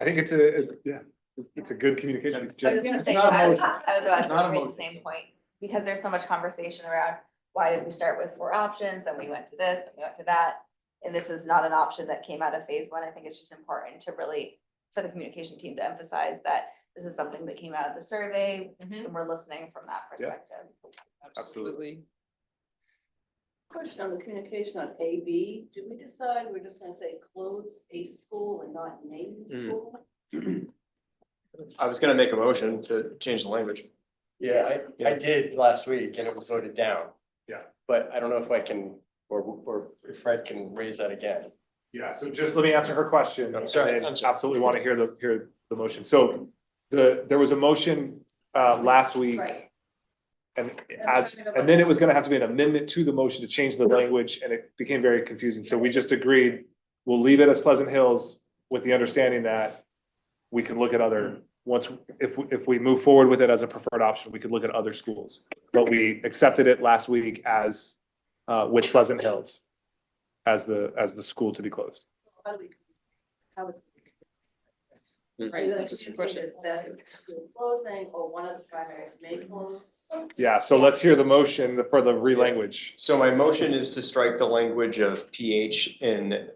think it's it's a good communication.
I was gonna say,
Not a
I was
motion.
about
Not a
to raise the
motion.
same point, because there's so much conversation around, why did we start with 4 options, then we went to this, then we went to that. And this is not an option that came out of phase 1. I think it's just important to really, for the communication team to emphasize that this is something that came out of the survey, and we're listening from that perspective.
Absolutely.
Question on the communication on AB, did we decide we're just gonna say close a school and not name the school?
I was gonna make a motion to change the language.
Yeah, I did last week and it was voted down.
Yeah.
But I don't know if I can, or if Fred can raise that again.
Yeah, so just let me answer her question.
I'm sorry,
and then
I'm sorry.
absolutely want to hear the motion. So there was a motion last week.
Right.
And and then it was gonna have to be an amendment to the motion to change the language, and it became very confusing. So we just agreed, we'll leave it as Pleasant Hills with the understanding that we can look at other, if we move forward with it as a preferred option, we could look at other schools. But we accepted it last week as with Pleasant Hills as the school to be closed.
How do we, how is?
Right, that's just a question.
That's closing, or one of the primaries may close.
Yeah, so let's hear the motion for the re-language.
So my motion is to strike the language of PH in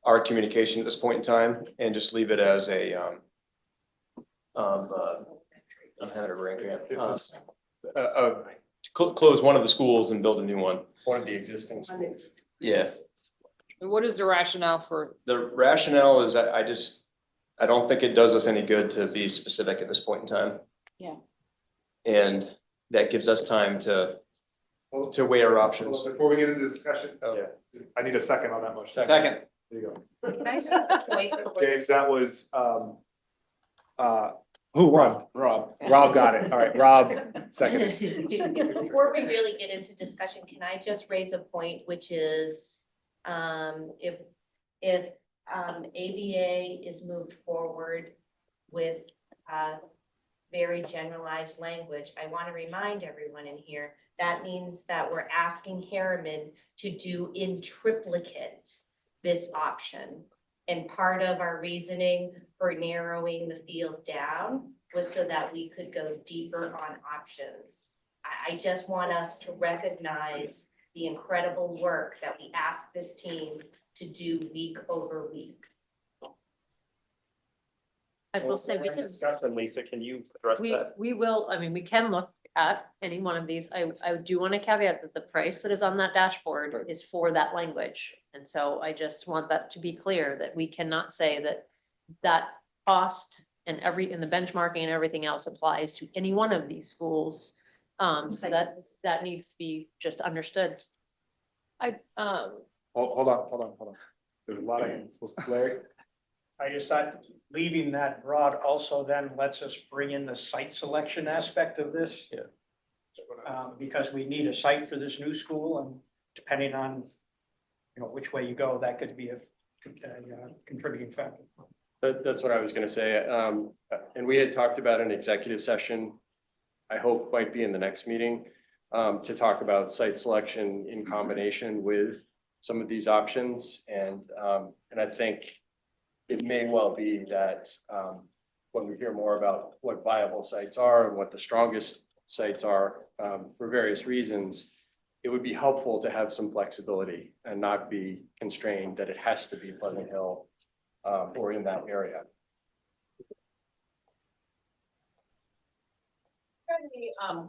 our communication at this point in time and just leave it as a, I'm having a brain cramp. Close one of the schools and build a new one.
One of the existing schools.
Yeah.
And what is the rationale for,
The rationale is I don't think it does us any good to be specific at this point in time.
Yeah.
And that gives us time to weigh our options.
Well, before we get into discussion,
Yeah.
I need a second on that motion.
Second.
There you go.
Can I just wait for the-
James, that was, who won?
Rob.
Rob got it. All right, Rob, second.
Before we really get into discussion, can I just raise a point, which is, if ABA is moved forward with, very generalized language, I want to remind everyone in here, that means that we're asking Harriman to do in triplicate this option. And part of our reasoning for narrowing the field down was so that we could go deeper on options. I just want us to recognize the incredible work that we ask this team to do week over week.
I will say we can.
Discussion, Lisa, can you address that?
We will, I mean, we can look at any one of these. I do want to caveat that the price that is on that dashboard is for that language. And so I just want that to be clear that we cannot say that cost and in the benchmarking and everything else applies to any one of these schools. So that needs to be just understood.
Hold on. There's a lot of hands. Larry?
I just thought leaving that broad also then lets us bring in the site selection aspect of this.
Yeah.
Because we need a site for this new school, and depending on, which way you go, that could be a contributing factor.
That's what I was gonna say. And we had talked about an executive session, I hope might be in the next meeting, to talk about site selection in combination with some of these options. And I think it may well be that when we hear more about what viable sites are and what the strongest sites are, for various reasons, it would be helpful to have some flexibility and not be constrained that it has to be Pleasant Hill or in that area.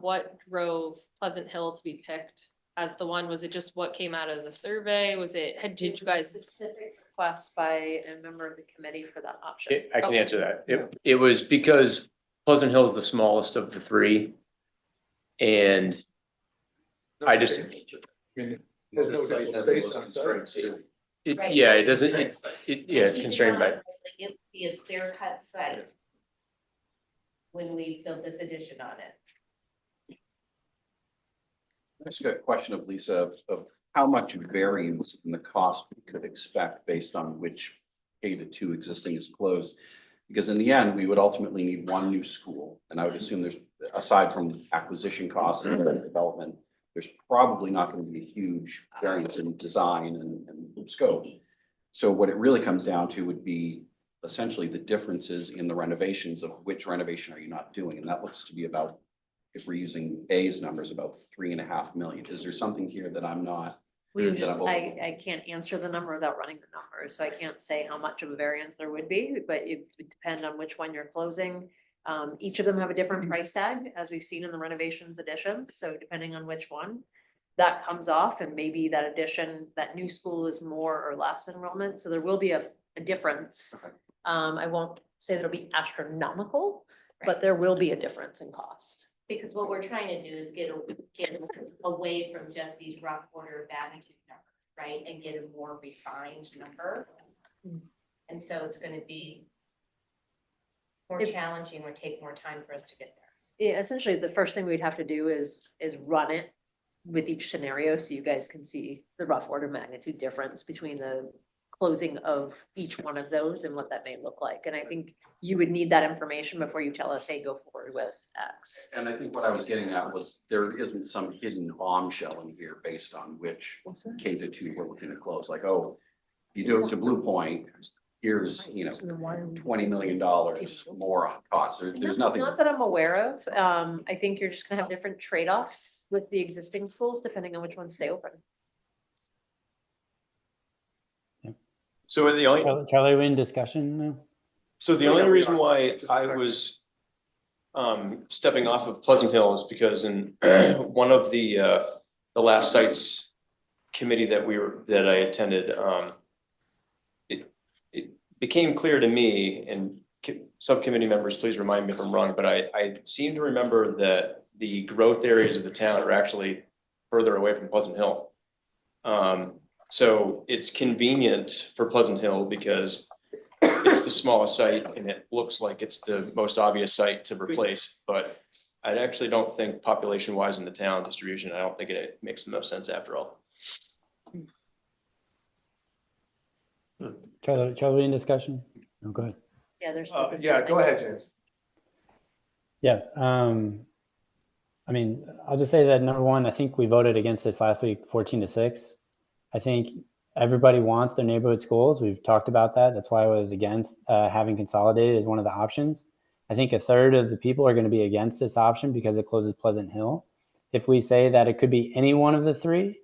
what drove Pleasant Hill to be picked as the one? Was it just what came out of the survey? Did you guys specific request by a member of the committee for that option?
I can
Okay.
answer that. It was because Pleasant Hill is the smallest of the three. And I just,
There's no space on site.
yeah, it doesn't, it's constrained by.
It would be a clear cut site when we build this addition on it.
Just a question of Lisa, of how much variance in the cost we could expect based on which K-2 existing is closed? Because in the end, we would ultimately need one new school, and I would assume there's, aside from acquisition costs and development, there's probably not going to be a huge variance in design and scope. So what it really comes down to would be essentially the differences in the renovations of which renovation are you not doing, and that looks to be about, if we're using A's numbers, about 3.5 million. Is there something here that I'm not?
We
that
just,
I'm
I can't answer the number without running the numbers, so I can't say how much of a variance there would be, but it would depend on which one you're closing. Each of them have a different price tag, as we've seen in the renovations additions, so depending on which one that comes off, and maybe that addition, that new school is more or less enrollment, so there will be a difference. I won't say that it'll be astronomical, but there will be a difference in cost.
Because what we're trying to do is get away from just these rough order of magnitude numbers, right? And get a more refined number. And so it's gonna be more challenging or take more time for us to get there.
Yeah, essentially, the first thing we'd have to do is run it with each scenario, so you guys can see the rough order of magnitude difference between the closing of each one of those and what that may look like. And I think you would need that information before you tell us, hey, go forward with X.
And I think what I was getting at was there isn't some hidden bombshell in here based on which K-2 we're looking to close. Like, oh, you do it to Blue Point, here's, $20 million more on costs. There's nothing.
Not that I'm aware of. I think you're just gonna have different trade-offs with the existing schools depending on which ones stay open.
So the only,
Charlie, are we in discussion now?
so the only reason why I was stepping off of Pleasant Hill is because in one of the last sites committee that I attended, it became clear to me, and subcommittee members, please remind me if I'm wrong, but I seem to remember that the growth areas of the town are actually further away from Pleasant Hill. So it's convenient for Pleasant Hill because it's the smallest site and it looks like it's the most obvious site to replace, but I actually don't think population wise in the town distribution, I don't think it makes the most sense after all.
Charlie, in discussion? No, go ahead.
Yeah, there's.
Yeah, go ahead, James.
Yeah, I mean, I'll just say that number one, I think we voted against this last week, 14-6. I think everybody wants their neighborhood schools. We've talked about that. That's why I was against having consolidated as one of the options. I think a third of the people are going to be against this option because it closes Pleasant Hill. If we say that it could be any one of the three,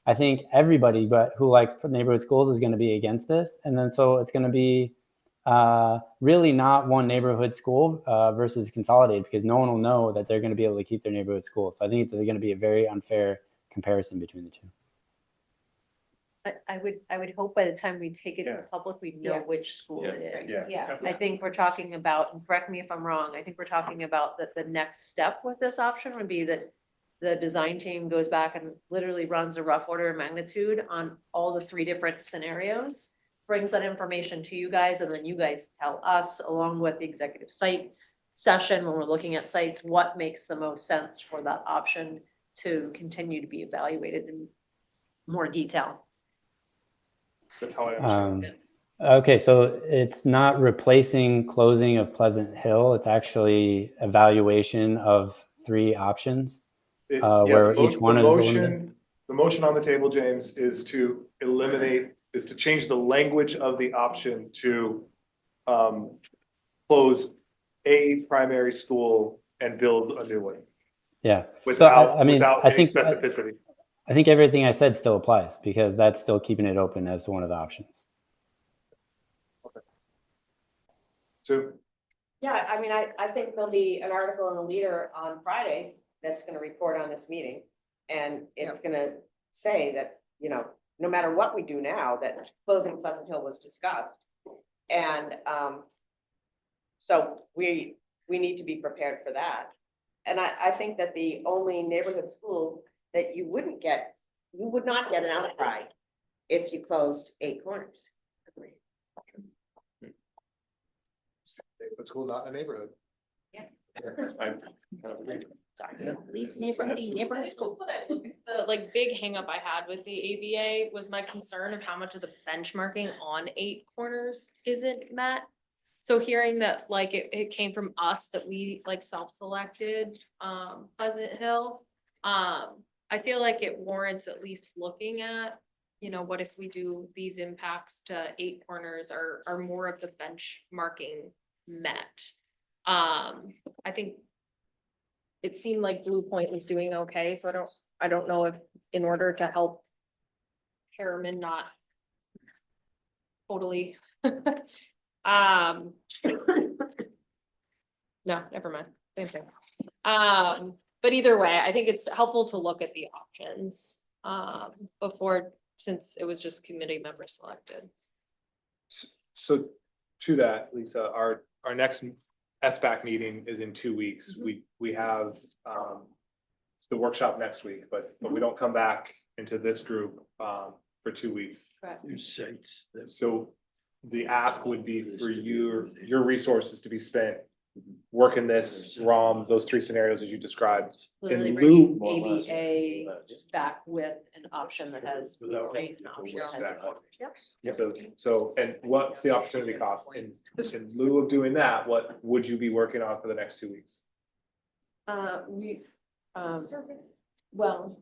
I think everybody but who likes neighborhood schools is going to be against this. And then so it's going to be really not one neighborhood school versus consolidated, because no one will know that they're going to be able to keep their neighborhood school. So I think it's going to be a very unfair comparison between the two.
I would hope by the time we take it to
Yeah.
the public, we know which school it is.
Yeah.
I think we're talking about, and correct me if I'm wrong, I think we're talking about that the next step with this option would be that the design team goes back and literally runs a rough order of magnitude on all the 3 different scenarios, brings that information to you guys, and then you guys tell us, along with the executive site session, when we're looking at sites, what makes the most sense for that option to continue to be evaluated in more detail.
That's how I understand it.
Okay, so it's not replacing closing of Pleasant Hill. It's actually evaluation of 3 options. Where each one is eliminated.
The motion on the table, James, is to change the language of the option to close a primary school and build a new one.
Yeah.
Without,
I mean,
without
I
any
think
specificity.
I think everything I said still applies because that's still keeping it open as one of the options.
So,
yeah, I mean, I think there'll be an article in the Leader on Friday that's gonna report on this meeting. And it's gonna say that, no matter what we do now, that closing Pleasant Hill was discussed. And so we need to be prepared for that. And I think that the only neighborhood school that you would not get an outcry if you closed 8 corners.
neighborhood school, not in a neighborhood.
I kind of agree.
Sorry, least neighborhood school.
The like big hangup I had with the ABA was my concern of how much of the benchmarking on 8 Corners isn't met. So hearing that like it came from us, that we like self-selected Pleasant Hill. I feel like it warrants at least looking at, you know, what if we do these impacts to 8 Corners, are more of the benchmarking met? I think it seemed like Blue Point was doing okay, so I don't know if in order to help Harriman not totally. No, never mind, same thing. But either way, I think it's helpful to look at the options before, since it was just committee member selected.
So to that, Lisa, our next SBAC meeting is in 2 weeks. We have the workshop next week, but we don't come back into this group for 2 weeks.
Correct.
So the ask would be for your resources to be spent working this ROM, those 3 scenarios as you described.
Literally
In
bringing
lieu,
ABA back with an option that has. an option that has- Yep.
so, and what's the opportunity cost? In lieu of doing that, what would you be working on for the next 2 weeks?
Well,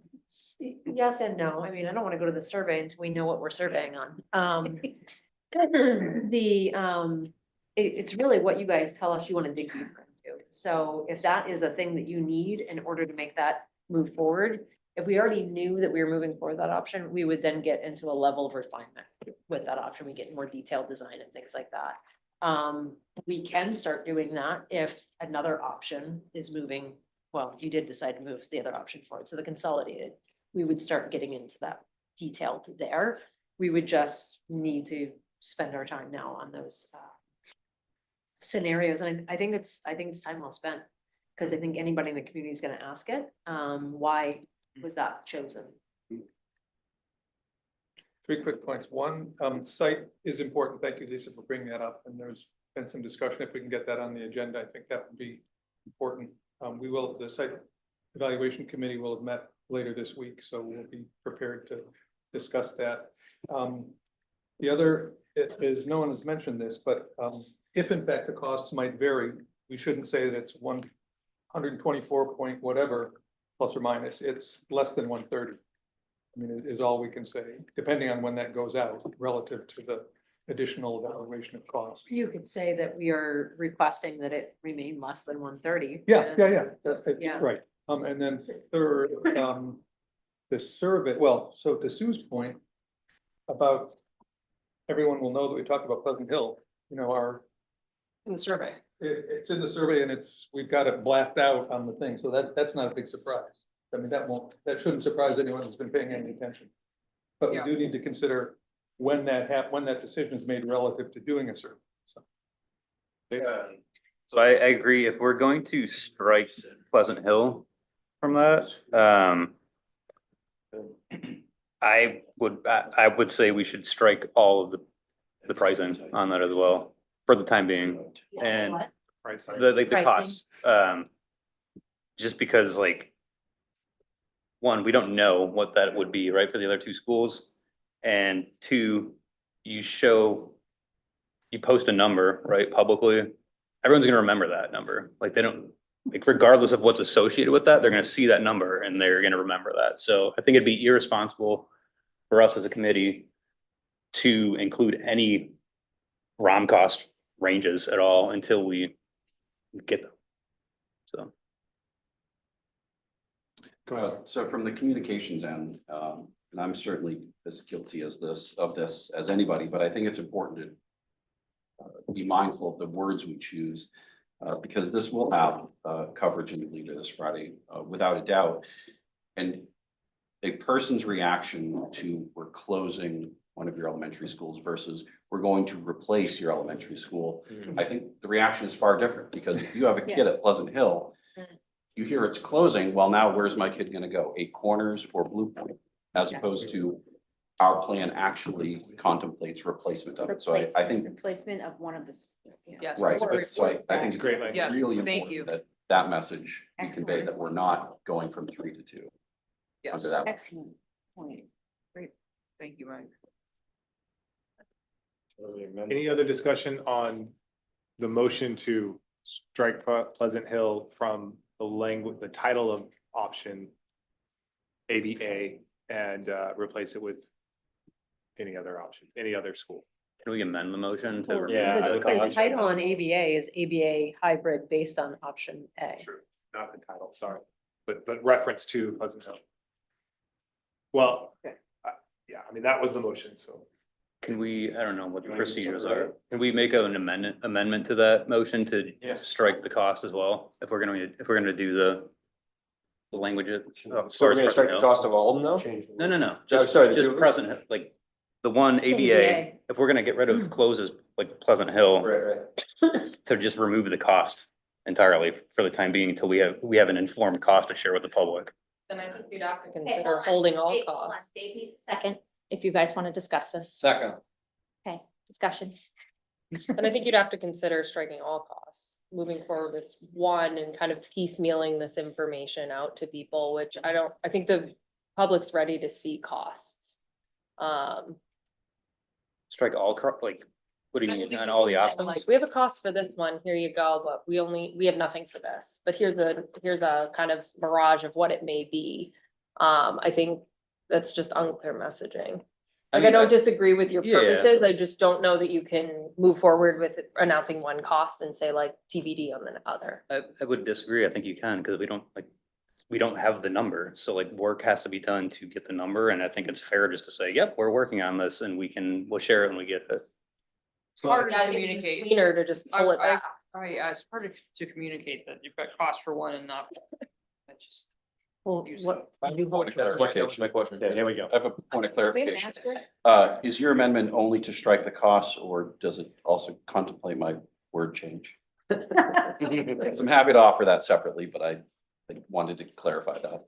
yes and no. I mean, I don't want to go to the survey until we know what we're surveying on. It's really what you guys tell us you want to dig deeper into. So if that is a thing that you need in order to make that move forward, if we already knew that we were moving forward that option, we would then get into a level of refinement with that option. We get more detailed design and things like that. We can start doing that if another option is moving. Well, if you did decide to move the other option forward, so the consolidated, we would start getting into that detailed there. We would just need to spend our time now on those scenarios, and I think it's time well spent, because I think anybody in the community is going to ask it. Why was that chosen?
3 quick points. One, site is important. Thank you, Lisa, for bringing that up. And there's been some discussion. If we can get that on the agenda, I think that would be important. The site evaluation committee will have met later this week, so we'll be prepared to discuss that. The other is, no one has mentioned this, but if in fact the costs might vary, we shouldn't say that it's 124 point whatever plus or minus. It's less than 130. I mean, it is all we can say, depending on when that goes out relative to the additional evaluation of cost.
You could say that we are requesting that it remain less than 130.
Yeah. That's it,
Yeah.
right. And then third, the survey, well, so to Sue's point about, everyone will know that we talked about Pleasant Hill, you know,
In the survey.
it's in the survey and we've got it blacked out on the thing, so that's not a big surprise. I mean, that shouldn't surprise anyone who's been paying any attention. But we
Yeah.
do need to consider when that decision is made relative to doing a survey, so.
So I agree, if we're going to strike Pleasant Hill from that, I would say we should strike all of the pricing on that as well, for the time being, and
What?
the costs. Just because like, one, we don't know what that would be, right, for the other 2 schools. And 2, you post a number, right, publicly, everyone's gonna remember that number. Like, they don't, like, regardless of what's associated with that, they're gonna see that number and they're gonna remember that. So I think it'd be irresponsible for us as a committee to include any ROM cost ranges at all until we get them. So.
Go ahead. So from the communications end, and I'm certainly as guilty as this as anybody, but I think it's important to be mindful of the words we choose, because this will have coverage in the Leader this Friday, without a doubt. And a person's reaction to we're closing one of your elementary schools versus we're going to replace your elementary school, I think the reaction is far different, because if you have a kid at Pleasant Hill, you hear it's closing, well, now where's my kid gonna go? 8 Corners or Blue Point, as opposed to our plan actually contemplates replacement of it. So I think,
Replacement of one of the.
Yes.
right, so I think it's
Yes,
really
thank you.
important that message be conveyed, that we're not going from 3 to 2.
Yes.
Under that.
Excellent point.
Thank you, Mike.
Any other discussion on the motion to strike Pleasant Hill from the language, the title of option ABA and replace it with any other option, any other school?
Can we amend the motion to?
The title on ABA is ABA hybrid based on option A.
True, not the title, sorry, but reference to Pleasant Hill. Well, yeah, I mean, that was the motion, so.
Can we, I don't know what the procedures are. Can we make an amendment to that motion to strike the cost as well? If we're gonna do the languages.
So we're gonna strike the cost of all of them though?
No.
Oh, sorry,
Just present, like, the one ABA, if we're gonna get rid of closes like Pleasant Hill,
Right.
to just remove the cost entirely for the time being until we have an informed cost to share with the public.
Then I think you'd have to
Hey,
consider
hold on.
holding all
Wait, hold on.
costs.
Dave needs a second, if you guys want to discuss this.
Second.
Okay, discussion.
And I think you'd have to consider striking all costs, moving forward with one and kind of piecemealing this information out to people, which I think the public's ready to see costs.
Strike all, like, what do you
I
mean,
think
on all the
we can say,
options?
Like, we have a cost for this one, here you go, but we have nothing for this, but here's a kind of mirage of what it may be. I think that's just unclear messaging. Like, I don't disagree with your
Yeah.
purposes, I just don't know that you can move forward with announcing one cost and say like TBD on the other.
I would disagree. I think you can, because we don't have the number. So like work has to be done to get the number. And I think it's fair just to say, yep, we're working on this and we'll share it when we get it.
It's harder
Yeah,
to
I think it's just
communicate.
cleaner to just pull it back.
It's harder to communicate that you've got cost for one and not. That's just.
Well, what?
Clarification.
My question.
Yeah, here we go.
I have a point of clarification.
Ask her.
Is your amendment only to strike the costs, or does it also contemplate my word change? I'm happy to offer that separately, but I wanted to clarify that.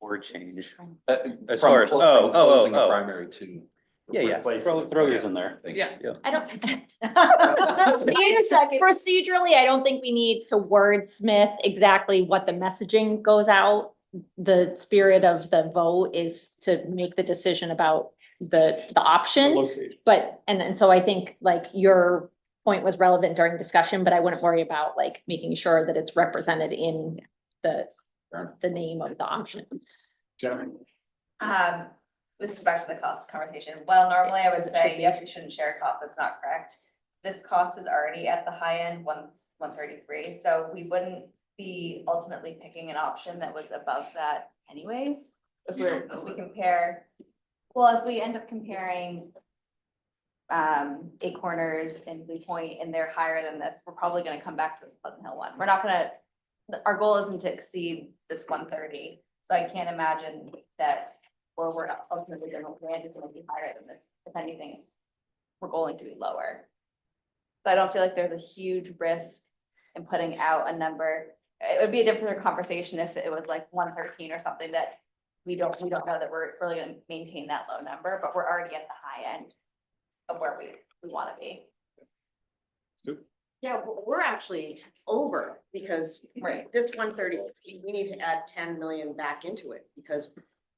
Word change.
As
far as-
closing the
oh.
primary to.
Yeah. Throw yours in there.
Yeah.
I don't.
Wait a second.
Procedurally, I don't think we need to wordsmith exactly what the messaging goes out. The spirit of the vote is to make the decision about the option. But, and so I think like your point was relevant during discussion, but I wouldn't worry about like making sure that it's represented in the name of the option.
Jennifer?
This is back to the cost conversation. Well, normally I would say, yes, we shouldn't share a cost. That's not correct. This cost is already at the high end, 133. So we wouldn't be ultimately picking an option that was above that anyways. If we compare, well, if we end up comparing Eight Corners and Blue Point and they're higher than this, we're probably gonna come back to this Pleasant Hill one. We're not gonna, our goal isn't to exceed this 130. So I can't imagine that, or we're not ultimately gonna land is gonna be higher than this. If anything, we're going to be lower. So I don't feel like there's a huge risk in putting out a number. It would be a different conversation if it was like 113 or something that we don't know that we're really gonna maintain that low number, but we're already at the high end of where we wanna be.
Yeah, we're actually over because this 130, we need to add 10 million back into it because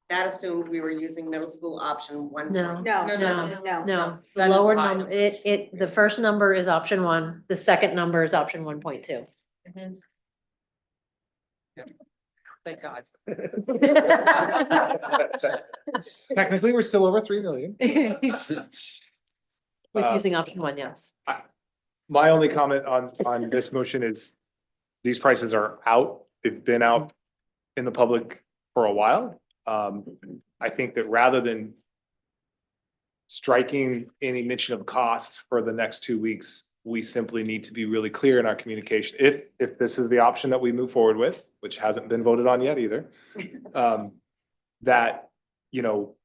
that assumed we were using middle school option one.
No.
No,
No, the
That is
lower
high.
number, the first number is option 1, the second number is option 1.2.
Thank God.
Technically, we're still over 3 million.
With
Uh,
using option 1, yes.
My only comment on this motion is these prices are out. They've been out in the public for a while. I think that rather than striking any mention of cost for the next 2 weeks, we simply need to be really clear in our communication. If this is the option that we move forward with, which hasn't been voted on yet either, that, you know,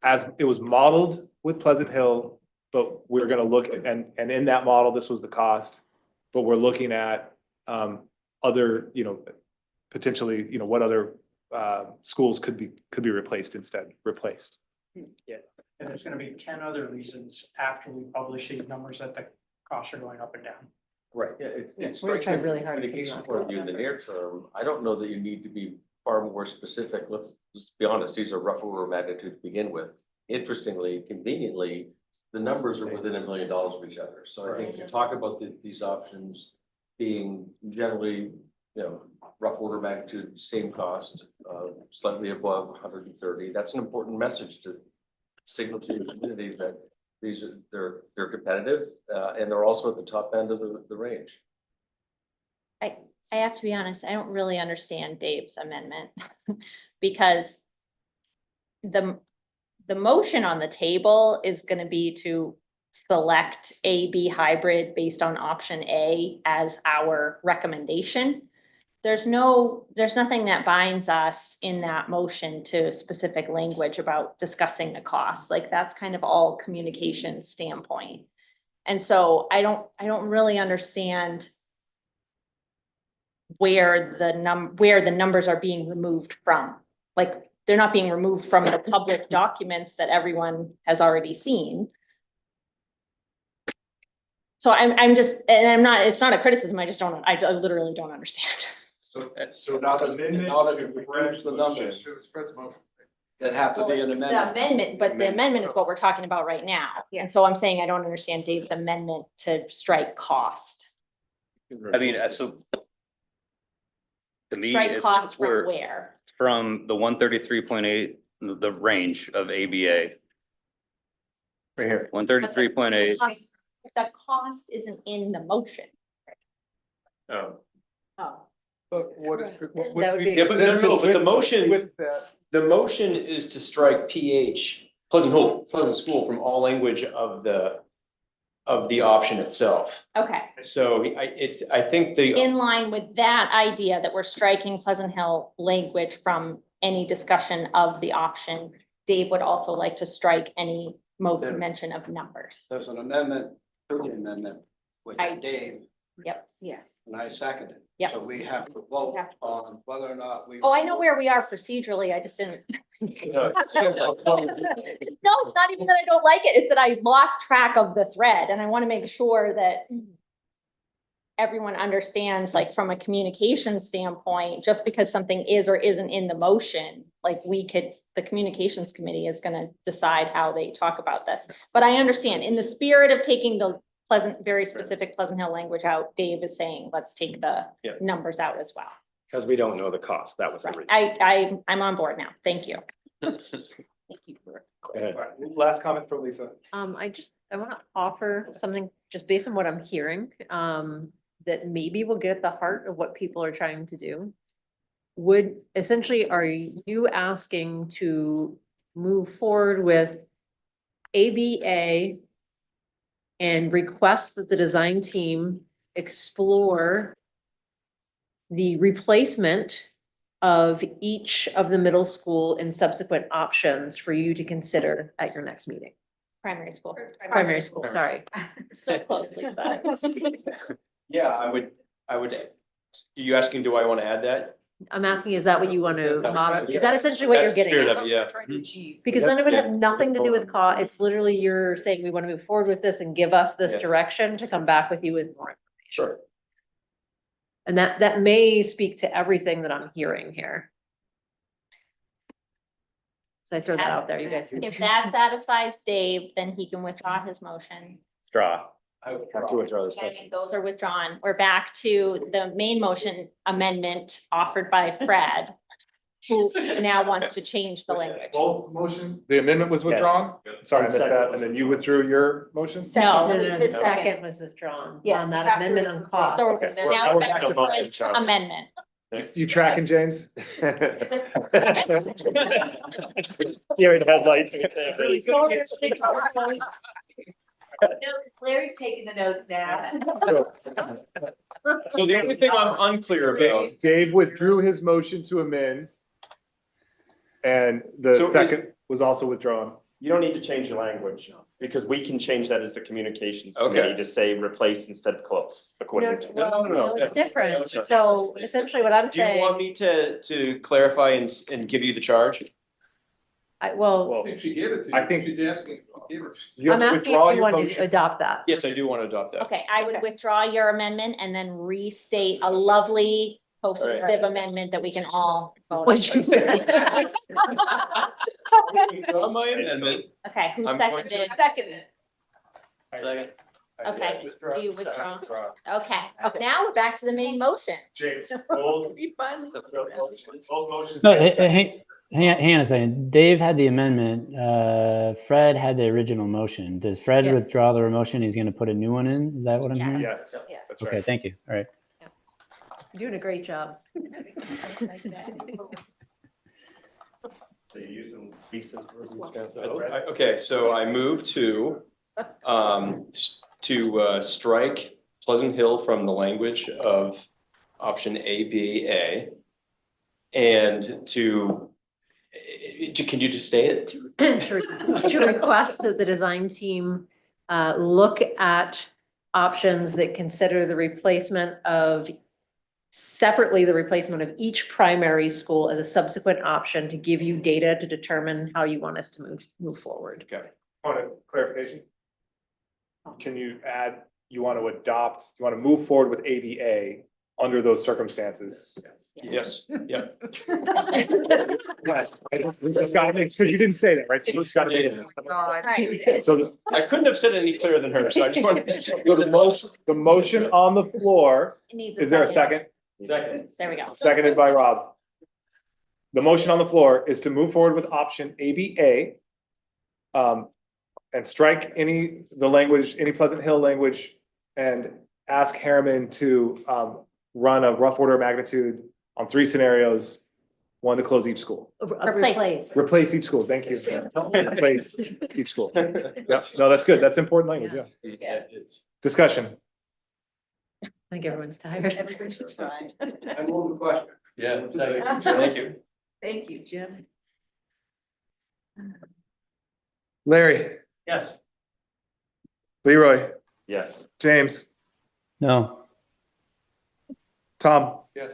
as it was modeled with Pleasant Hill, but we're gonna look at, and in that model, this was the cost, but we're looking at other, you know, potentially, you know, what other schools could be replaced instead, replaced.
Yeah, and there's gonna be 10 other reasons after we publish these numbers that the costs are going up and down.
Right, yeah, it's
Yeah,
it's
we're gonna try
striking
really
from a
hard to figure
communication
out
point of view in the near term. I don't know that you need to be far more specific. Let's just be honest, these are rough order of magnitude to begin with. Interestingly, conveniently, the numbers are within $1 million of each other. So I think to talk about these options being generally, you know, rough order of magnitude, same cost, slightly above 130, that's an important message to signal to the community that these are, they're competitive, and they're also at the top end of the range.
I have to be honest, I don't really understand Dave's amendment because the motion on the table is gonna be to select A, B hybrid based on option A as our recommendation. There's nothing that binds us in that motion to specific language about discussing the costs. Like that's kind of all communication standpoint. And so I don't really understand where the numbers are being removed from. Like, they're not being removed from the public documents that everyone has already seen. So I'm just, and I'm not, it's not a criticism, I literally don't understand.
So now the amendment.
In order to reduce the numbers, that have to be an
The
amendment.
amendment, but the amendment is what we're talking about right now. And so I'm saying I don't understand Dave's amendment to strike cost.
I mean, so. To me,
Strike
it's
cost from
where,
where?
from the 133.8, the range of ABA.
Right here.
133.8.
The cost isn't in the motion.
Oh.
Oh.
But what is?
That would be.
Yeah, but no, but the motion,
With that,
the motion is to strike PH, Pleasant School from all language of the option itself.
Okay.
So I think the.
In line with that idea that we're striking Pleasant Hill language from any discussion of the option, Dave would also like to strike any mention of numbers.
There's an amendment to the amendment with Dave,
Yep. Yeah.
and I seconded.
Yep.
So we have to vote on whether or not we.
Oh, I know where we are procedurally. I just didn't. No, it's not even that I don't like it. It's that I lost track of the thread and I want to make sure that everyone understands, like, from a communication standpoint, just because something is or isn't in the motion, like the communications committee is going to decide how they talk about this. But I understand in the spirit of taking the very specific Pleasant Hill language out, Dave is saying, let's take the numbers out as well.
Because we don't know the cost. That was the reason.
I'm on board now. Thank you. Thank you for.
Last comment from Lisa.
I want to offer something just based on what I'm hearing, that maybe will get at the heart of what people are trying to do. Are you asking to move forward with ABA and request that the design team explore the replacement of each of the middle school and subsequent options for you to consider at your next meeting?
Primary school.
Primary school, sorry.
So close, Lisa.
Yeah, I would, you asking, do I want to add that?
I'm asking, is that what you want to modify? Is that essentially what you're
That's
getting
cleared
at?
up, yeah.
Trying to achieve.
Because then it would have nothing to do with cost. It's literally you're saying we want to move forward with this and give us this
Yeah.
direction to come back with you with more.
Sure.
And that may speak to everything that I'm hearing here. So I throw that out there, you guys.
If that satisfies Dave, then he can withdraw his motion.
Straw.
I would have to withdraw this.
Okay, those are withdrawn. We're back to the main motion amendment offered by Fred, who now wants to change the language.
Both motion, the amendment was withdrawn? Sorry, I missed that. And then you withdrew your motion?
No,
The second was withdrawn
Yeah,
on that
after-
amendment on cost.
So
Okay.
now
We're
back
back
to
to motion,
Fred's
sorry.
amendment.
You tracking, James?
You're in headlights.
No, because Larry's taking the notes now.
So the only thing I'm unclear about,
Dave withdrew his motion to amend. And the
So is-
second was also withdrawn.
You don't need to change the language because we can change that as the communications
Okay.
committee to say replace instead of close, according to.
No, it's different. So essentially what I'm
do you want
saying,
me to clarify and give you the charge?
Well,
I think she gave it to you.
I think-
She's asking. Give it.
You
I'm
have to
asking
withdraw
if you
your
want to
motion.
adopt that.
Yes, I do want to adopt that.
Okay, I would withdraw your amendment and then restate a lovely cohesive amendment that we can all vote on.
What'd you say?
Withdraw my amendment.
Okay, who
I'm going to-
seconded?
Second.
Second.
Okay, do you withdraw? Okay, now we're back to the main motion.
James, both
We finally.
motions.
No,
get seconded.
hang on a second. Dave had the amendment. Fred had the original motion. Does Fred
Yeah.
withdraw the motion? He's going to put a new one in? Is that what I'm
Yeah.
hearing?
Yes,
Yeah.
that's
Okay,
right.
thank you. All right.
You're doing a great job.
So you use some pieces.
Okay, so I move to strike Pleasant Hill from the language of option A, B, A. And can you just say it?
To request that the design team look at options that consider the replacement of separately the replacement of each primary school as a subsequent option to give you data to determine how you want us to move forward.
Okay.
On a clarification? Can you add, you want to adopt, you want to move forward with ABA under those circumstances?
Yes, yep.
It's gotta make, because you didn't say that, right? So it's gotta be. So
I couldn't have said it any clearer than her, so I just wanted to
the motion on the floor,
It needs
is there a second?
Second.
There we go.
Seconded by Rob. The motion on the floor is to move forward with option ABA. And strike any Pleasant Hill language and ask Harriman to run a rough order of magnitude on 3 scenarios. 1 to close each school.
Replace.
Replace each school, thank you. Replace each school. Yep, no, that's good, that's important language, yeah. Discussion.
I think everyone's tired.
Everybody's trying.
I move the question.
Yeah, thank you.
Thank you, Jim.
Larry,
Yes.
Leroy,
Yes.
James,
No.
Tom,
Yes.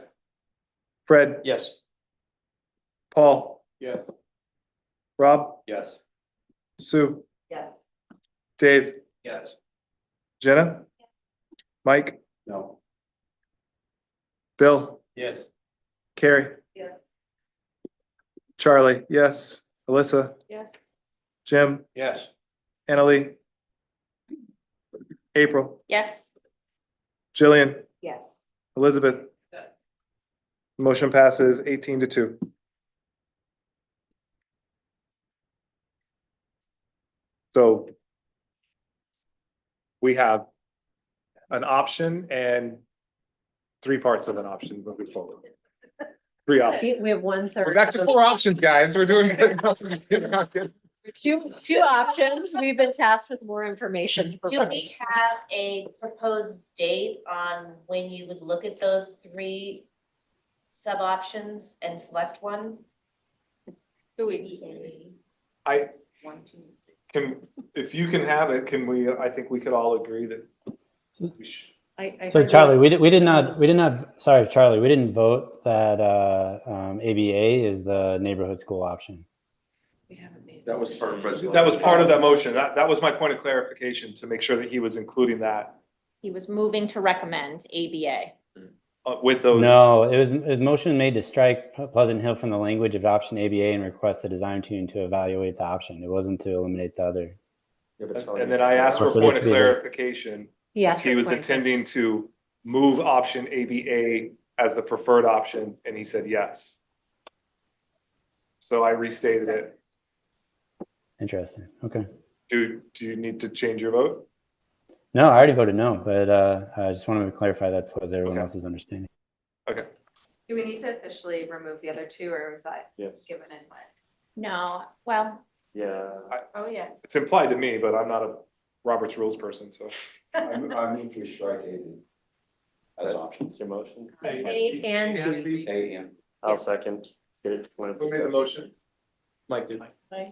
Fred,
Yes.
Paul,
Yes.
Rob,
Yes.
Sue,
Yes.
Dave,
Yes.
Jenna, Mike,
No.
Bill,
Yes.
Carrie,
Yes.
Charlie, yes, Alyssa,
Yes.
Jim,
Yes.
Annalee, April,
Yes.
Jillian,
Yes.
Elizabeth.
Yes.
Motion passes 18-2. So we have an option and 3 parts of an option moving forward. 3 options.
We have 1/3.
We're back to 4 options, guys. We're doing good.
Two options. We've been tasked with more information. to
Do
provide.
we have a proposed date on when you would look at those 3 sub-options and select one?
2 weeks.
I
1, 2.
can, if you can have it, can we, I think we could all agree that we should.
I
So
heard
Charlie,
there's-
we did not, sorry, Charlie, we didn't vote that ABA is the neighborhood school option.
We haven't made.
That was part of.
That was part of that motion. That was my point of clarification, to make sure that he was including that
He was moving to recommend ABA.
with those.
No, it was motion made to strike Pleasant Hill from the language of option ABA and request the design team to evaluate the option. It wasn't to eliminate the other.
And then I asked for a
So
point
this
of
be the-
clarification.
He asked for
He
a
was
point of
intending to move option ABA as the preferred option, and he said yes. So I restated it.
Interesting. Okay.
Do you need to change your vote?
No, I already voted no, but I just wanted to clarify that's what everyone
Okay.
else's understanding.
Okay.
Do we need to officially remove the other 2, or was that
Yes.
given in what?
No, well,
Yeah.
Oh, yeah.
It's implied to me, but I'm not a Robert's Rules person, so.
I move to strike A as options.
Your motion?
A and B.
A and.
I'll second. Get it.
Who made the motion?
Mike did.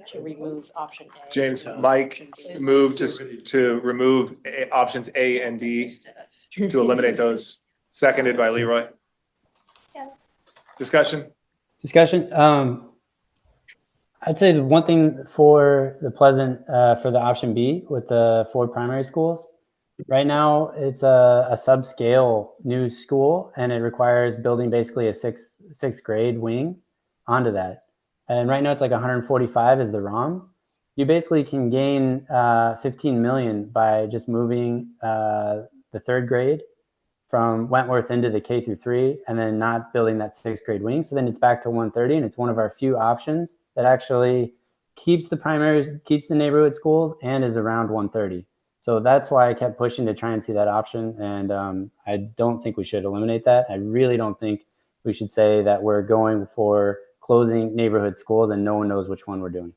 To remove option A.
James, Mike moved to remove options A and D, to eliminate those. Seconded by Leroy.
Yeah.
Discussion?
Discussion. I'd say the one thing for the Pleasant, for the option B with the 4 primary schools, right now it's a subscale new school and it requires building basically a sixth grade wing onto that. And right now it's like 145 is the ROM. You basically can gain 15 million by just moving the 3rd grade from Wentworth into the K through 3 and then not building that 6th grade wing. So then it's back to 130 and it's one of our few options that actually keeps the primaries, keeps the neighborhood schools and is around 130. So that's why I kept pushing to try and see that option. And I don't think we should eliminate that. I really don't think we should say that we're going for closing neighborhood schools and no one knows which one we're doing.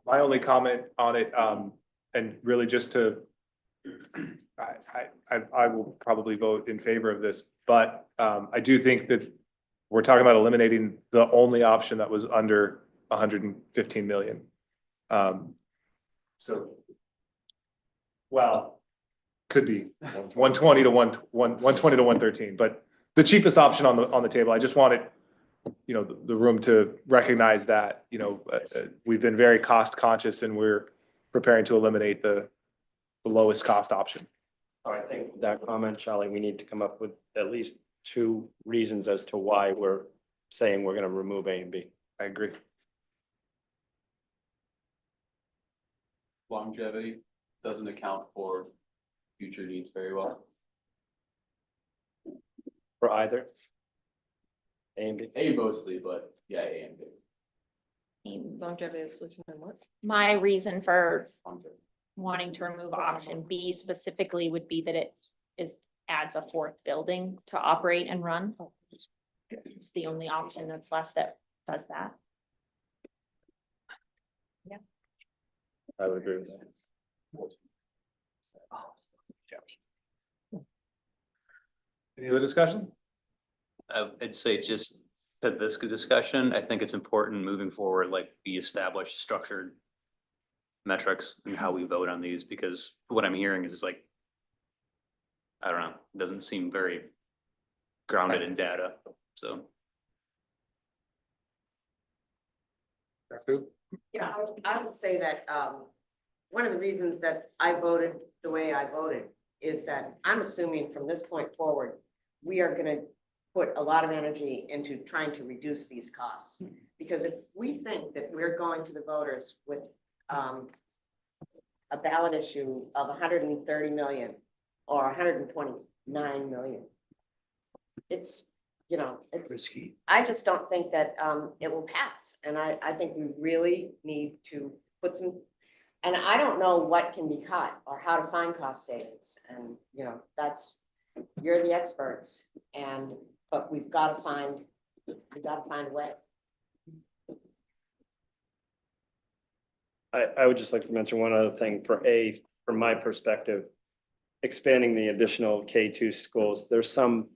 My only comment on it, and really just to, I will probably vote in favor of this, but I do think that we're talking about eliminating the only option that was under 115 million. So, well, could be 120 to 120 to 113, but the cheapest option on the table. I just wanted, you know, the room to recognize that, you know, we've been very cost conscious and we're preparing to eliminate the lowest cost option.
I think with that comment, Charlie, we need to come up with at least 2 reasons as to why we're saying we're gonna remove A and B.
I agree.
Longevity doesn't account for future needs very well.
For either? A and B?
A mostly, but yeah, A and B.
Longevity is solution and what?
My reason for wanting to remove option B specifically would be that it adds a 4th building to operate and run. It's the only option that's left that does that. Yeah.
I would agree with that.
Any other discussion?
I'd say just to this discussion, I think it's important moving forward, like we establish structured metrics and how we vote on these, because what I'm hearing is like, I don't know, it doesn't seem very grounded in data, so.
Yeah, I would say that, one of the reasons that I voted the way I voted is that I'm assuming from this point forward, we are gonna put a lot of energy into trying to reduce these costs. Because if we think that we're going to the voters with, a ballot issue of 130 million or 129 million, it's, you know, it's risky. I just don't think that it will pass. And I think we really need to put some, and I don't know what can be cut or how to find cost savings. And, you know, that's, you're the experts. And, but we've got to find a way.
I would just like to mention one other thing for A, from my perspective, expanding the additional K2 schools, there's some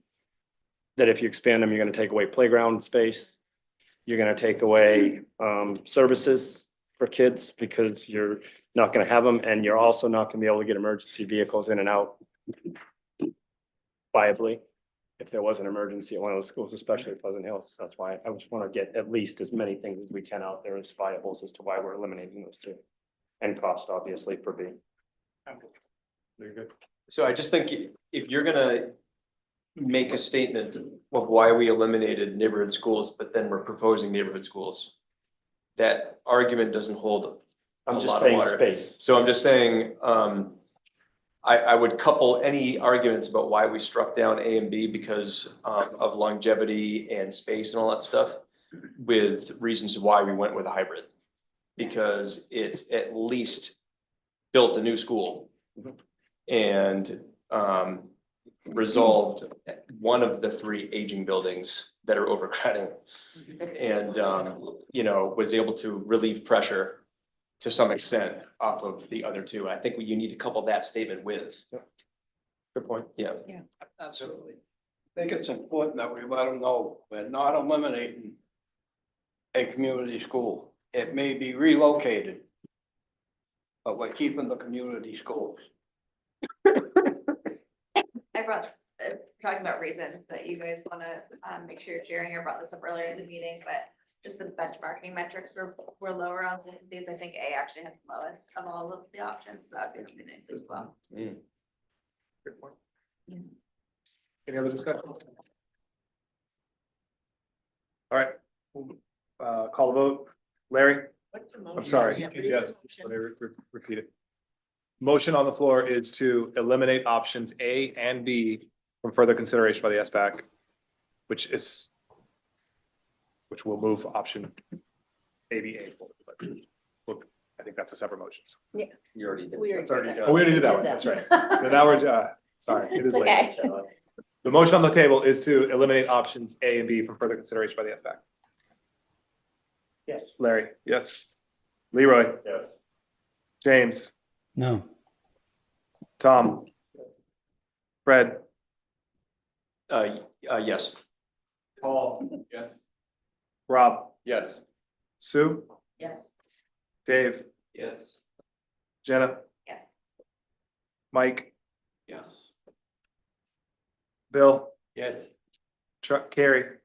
that if you expand them, you're gonna take away playground space. You're gonna take away services for kids because you're not gonna have them, and you're also not gonna be able to get emergency vehicles in and out viably if there was an emergency at one of those schools, especially Pleasant Hills. That's why I just want to get at least as many things as we can out there as viables as to why we're eliminating those 2. And cost, obviously, for B.
Very good.
So I just think if you're gonna make a statement of why we eliminated neighborhood schools, but then we're proposing neighborhood schools, that argument doesn't hold a
I'm just
lot of
saying
water.
space.
So I'm just saying, I would couple any arguments about why we struck down A and B because of longevity and space and all that stuff with reasons why we went with a hybrid. Because it at least built a new school and resolved one of the 3 aging buildings that are overcrowding. And, you know, was able to relieve pressure to some extent off of the other 2. I think you need to couple that statement with.
Good point.
Yeah.
Yeah, absolutely. I think it's important that we let them know we're not eliminating a community school. It may be relocated, but we're keeping the community schools.
I brought talking about reasons that you guys wanna, make sure you're sharing. I brought this up earlier in the meeting, but just the benchmarking metrics were lower on these. I think A actually had the lowest of all of the options. That would be something to include as well.
Good point. Any other discussion? All right, call the vote. Larry? I'm sorry. Yes, let me repeat it. Motion on the floor is to eliminate options A and B from further consideration by the SBAC, which will move option A, B, A. Look, I think that's a separate motion.
You already did.
We
That's
already
already
did
done. Oh, we already did that one.
that.
That's right. So now we're, sorry, it is
It's
late.
okay.
The motion on the table is to eliminate options A and B from further consideration by the SBAC.
Yes.
Larry? Yes. Leroy?
Yes.
James?
No.
Tom? Fred?
Yes.
Paul?
Yes.
Rob?
Yes.
Sue?
Yes.
Dave?
Yes.
Jenna?
Yes.
Mike?
Yes.
Bill?
Yes.
Carrie?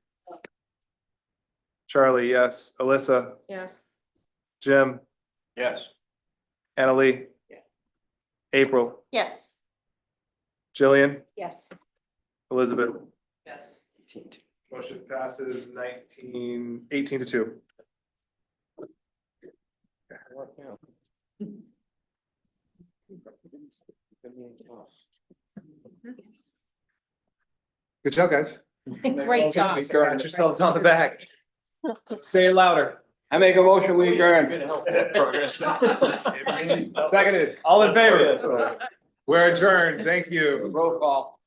Charlie, yes. Alyssa?
Yes.
Jim?
Yes.
Annalee? April?
Yes.
Jillian?
Yes.
Elizabeth?
Yes.
Motion passes 18 to 2. Good job, guys.
Great job.
Pat yourselves on the back. Say it louder.
I make a motion, we adjourn.
Seconded. All in favor? We're adjourned. Thank you.
Roll call.